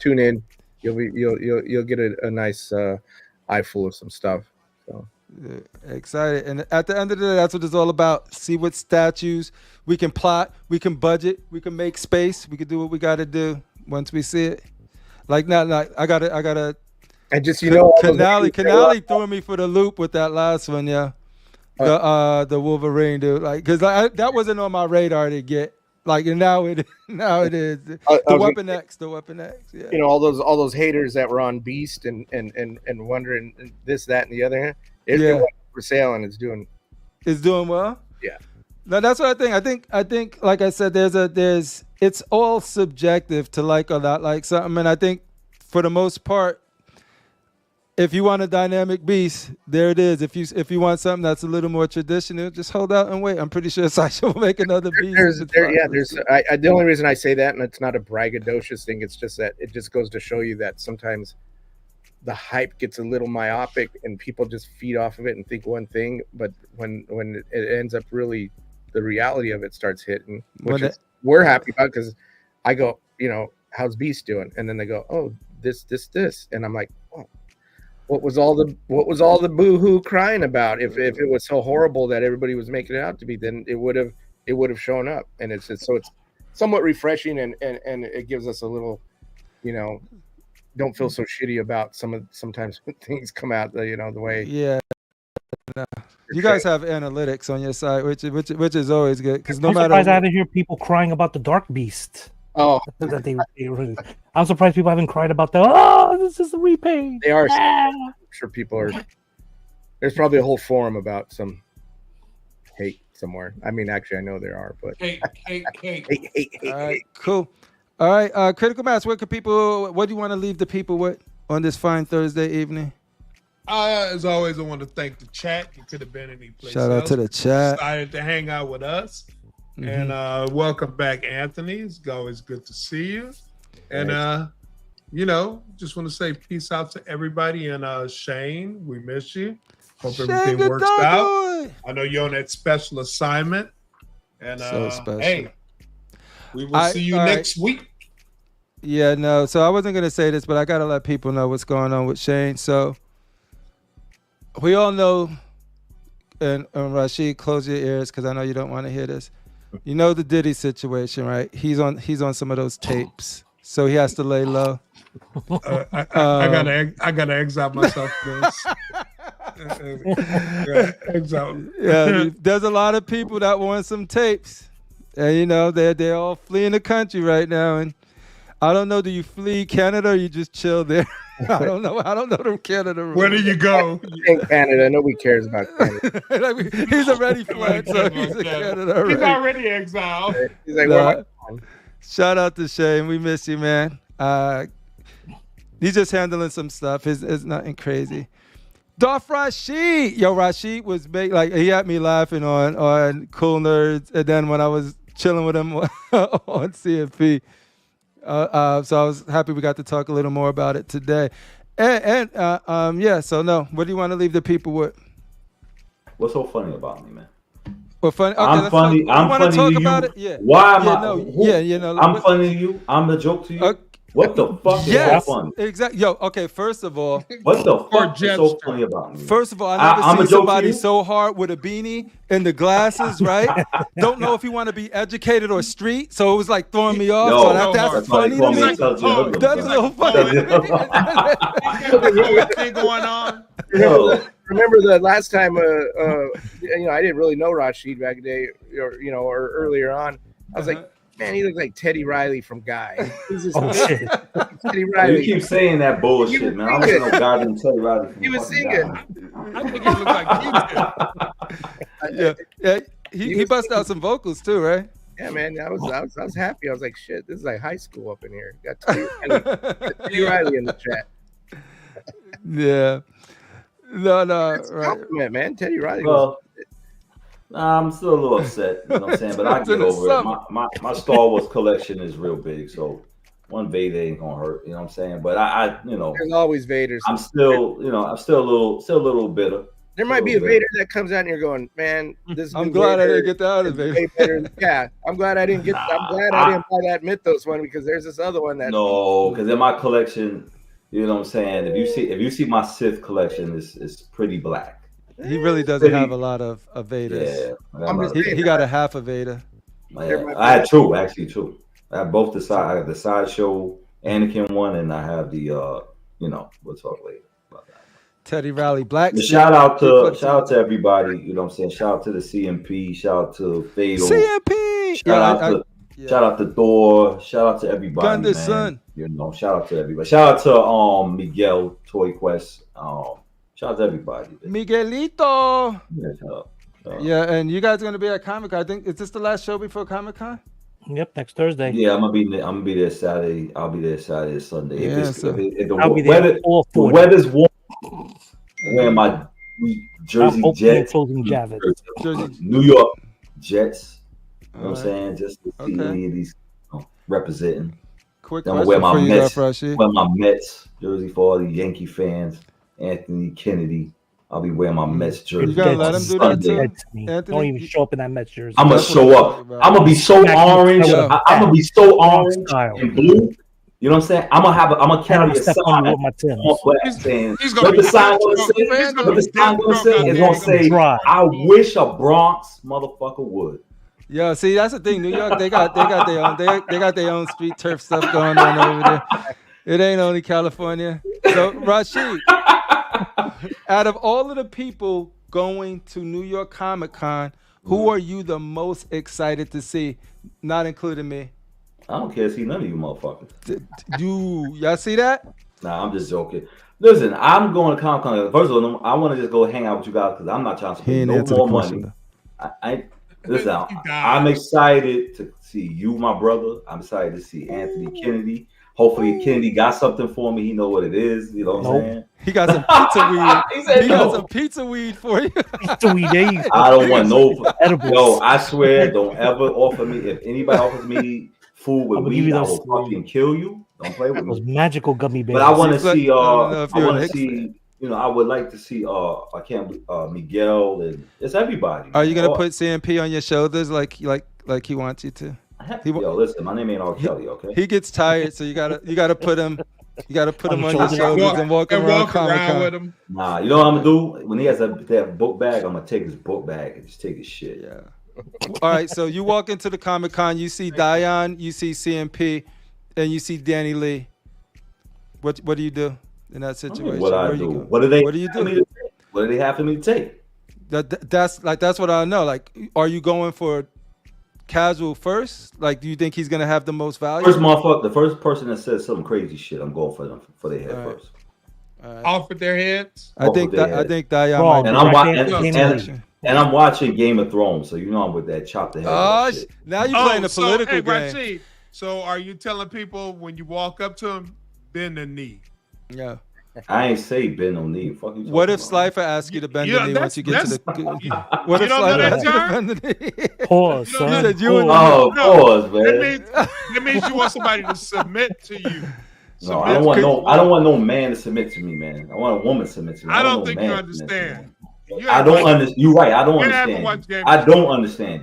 tune in. You'll get a nice eye full of some stuff. So excited. And at the end of the day, that's what it's all about. See what statues we can plot, we can budget, we can make space, we can do what we got to do once we see it. Like now, I gotta. And just Canali threw me for the loop with that last one, yeah. The Wolverine dude, like, cause that wasn't on my radar to get. Like, and now it is. The Weapon X, yeah. You know, all those haters that were on Beast and wondering this, that, and the other. It's been for sale and it's doing well. Yeah. No, that's what I think. I think, like I said, it's all subjective to like or not like something, and I think for the most part, if you want a dynamic beast, there it is. If you want something that's a little more traditional, just hold out and wait. I'm pretty sure Sasha will make another beast. The only reason I say that, and it's not a braggadocious thing, it's just that it just goes to show you that sometimes the hype gets a little myopic and people just feed off of it and think one thing, but when it ends up really, the reality of it starts hitting, which we're happy about, because I go, you know, how's Beast doing? And then they go, oh, this, and I'm like, oh, what was all the boo-hoo crying about? If it was so horrible that everybody was making it out to be, then it would have shown up. And it's somewhat refreshing, and it gives us a little, you know, don't feel so shitty about sometimes when things come out the way. Yeah. No. You guys have analytics on your side, which is always good, because no matter. I'm surprised I didn't hear people crying about the Dark Beast. Oh, I'm surprised people haven't cried about that. Oh, this is a repay. They are. I'm sure people are. There's probably a whole forum about some hate somewhere. I mean, actually, I know there are, but hate. All right, cool. All right, Critical Mass. What do you want to leave the people with on this fine Thursday evening? As always, I want to thank the chat. You could have been any place. Shout out to the chat. Decided to hang out with us. And welcome back, Anthony. It's always good to see you. And you know, just want to say peace out to everybody. And Shane, we miss you. Hope everything works out. I know you're on that special assignment. And so special. Hey, we will see you next week. Yeah, no. So I wasn't gonna say this, but I gotta let people know what's going on with Shane. So we all know, and Rasheed, close your ears because I know you don't want to hear this. You know the Diddy situation, right? He's on some of those tapes, so he has to lay low. I gotta exile myself from this. Yeah, there's a lot of people that want some tapes, and you know they're all fleeing the country right now. And I don't know, do you flee Canada or you just chill there? I don't know them Canada rules. Where do you go? In Canada, nobody cares about Canada. He's already fled, so he's in Canada already. He's already exiled. He's like, shout out to Shane. We miss you, man. He's just handling some stuff. It's nothing crazy. Darth Rasheed. Yo, Rasheed was big. Like, he had me laughing on Cool Nerds, and then when I was chilling with him on CFP. So I was happy we got to talk a little more about it today. And yeah, so no, what do you want to leave the people with? What's so funny about me, man? Well, funny. Okay, I'm funny. I'm funny to you. About it? Yeah. Why am I? No, you know. I'm funny to you. I'm the joke to you. What the fuck is so funny? Exactly. Yo, okay, first of all. What the fuck is so funny about me? First of all, I never seen somebody so hard with a beanie and the glasses, right? Don't know if you want to be educated or street, so it was like throwing me off. No, so that's funny to me. That's so funny. Thing going on. Remember the last time, you know, I didn't really know Rasheed back in the day, or earlier on. I was like, man, he looks like Teddy Riley from Guy. Shit. Teddy Riley. You keep saying that bullshit, man. I don't know goddamn Teddy Riley. He was singing. I think he looked like you. Yeah. He busted out some vocals too, right? Yeah, man. I was happy. I was like, shit, this is like high school up in here. Got Teddy Riley in the chat. Yeah. No, that's right. Compliment, man. Teddy Riley. Well, I'm still a little upset, you know what I'm saying? But I get over it. My Star Wars collection is real big, so one Vader ain't gonna hurt, you know what I'm saying? But I you know, there's always Vaders. I'm still a little bitter. There might be a Vader that comes out and you're going, man, this. I'm glad I didn't get the other Vader. Yeah, I'm glad I didn't buy that Mythos one, because there's this other one that. No, because in my collection, You know what I'm saying? If you see my Sith collection, it's pretty black. He really doesn't have a lot of Vadas. Yeah, he got a half a Veda. Yeah, I had two. I have both the side. I have the sideshow Anakin one, and I have the we'll talk later about that. Teddy Riley Black. Shout out to everybody. You know what I'm saying? Shout out to the CMP. Shout out to Fatal. CMP. Shout out to Thor. Shout out to everybody. Gunder's man. son. You know, shout out to everybody. Shout out to Miguel Toy Quest. Shout out to everybody. Miguelito. Yeah, shout out. Yeah, and you guys are gonna be at Comic-Con. I think is this the last show before Comic-Con? Yep, next Thursday. Yeah, I'm gonna be there Saturday. I'll be there Saturday, Sunday. Yeah, if so the weather's warm, wearing my Jersey Jets, New York Jets. You know what I'm saying? Just to see any of these representing. Quick then question wear my for you, Mets, Darth Rasheed. wear my Mets jersey for all the Yankee fans. Anthony Kennedy. I'll be wearing my Mets jersey. You gotta let him do that too. Anthony, don't even show up in that Mets jersey. I'm gonna show up. I'm gonna be so orange. I'm gonna be so orange and blue. You know what I'm saying? I'm gonna carry a sign on my saying, what the sign gonna say? It's gonna say, I wish a Bronx motherfucker would. Yo, see, that's the thing. New York, they got their own street turf stuff going on over there. It ain't only California. So Rasheed, out of all of the people going to New York Comic-Con, who are you the most excited to see? Not including me. I don't care to see none of you motherfuckers. Y'all see that? Nah, I'm just joking. Listen, I'm going to Comic-Con. First of all, I want to just go hang out with you guys because I'm not trying to spend no more money. Listen, I'm excited to see you, my brother. I'm excited to see Anthony Kennedy. Hopefully, Kennedy got something for me. He know what it is. You know what I'm saying? He got some pizza weed. He got some pizza weed for you. Pizza weed, I don't want no edibles. Yo, I swear, don't ever offer me. If anybody offers me food with weed, I will fucking kill you. Don't play with me. Those magical gummy bears. But I want to see. I would like to see. Miguel and it's everybody. Are you gonna put CMP on your shoulders like he wants you to? Yo, listen, my name ain't R. Kelly, okay? He gets tired, so you gotta put him. You gotta put him on your shoulders and walk around Comic-Con with him. Nah, you know what I'm gonna do? When he has that book bag, I'm gonna take his book bag and just take his shit. Yeah. All right, so you walk into the Comic-Con, you see Dion, you see CMP, and you see Danny Lee. What do you do in that situation? What I do? What do you do? What do they have for me to take? That's what I know. Like, are you going for casual first? Like, do you think he's gonna have the most value? The first person that says some crazy shit, I'm going for them for their head first. Off with their heads. I think Dion. And I'm watching Game of Thrones, so you know I'm with that chop the head. Shit. Now you're playing a political game. Rasheed, so are you telling people when you walk up to him, bend the knee? Yeah. I ain't say bend no knee. Fuck you. What if Slifer asks you to bend the knee once you get to the? What if Slifer asks you to bend the knee? Pause, son. Pause, man. That means you want somebody to submit to you. No, I don't want no man to submit to me, man. I want a woman to submit to me. I don't think you understand. I don't understand. You're right. I don't understand. I don't understand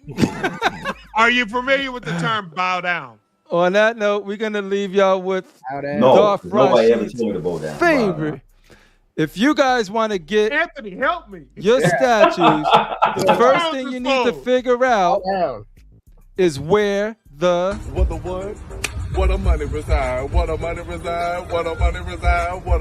you, bro. Are you familiar with the term bow down? On that note, we're gonna leave y'all with Darth nobody ever told me to bow down. Favorite. If you guys want to get Anthony, help me. Your statues, the first thing you need to figure out is where the what a money reside. What a money reside. What a money reside. What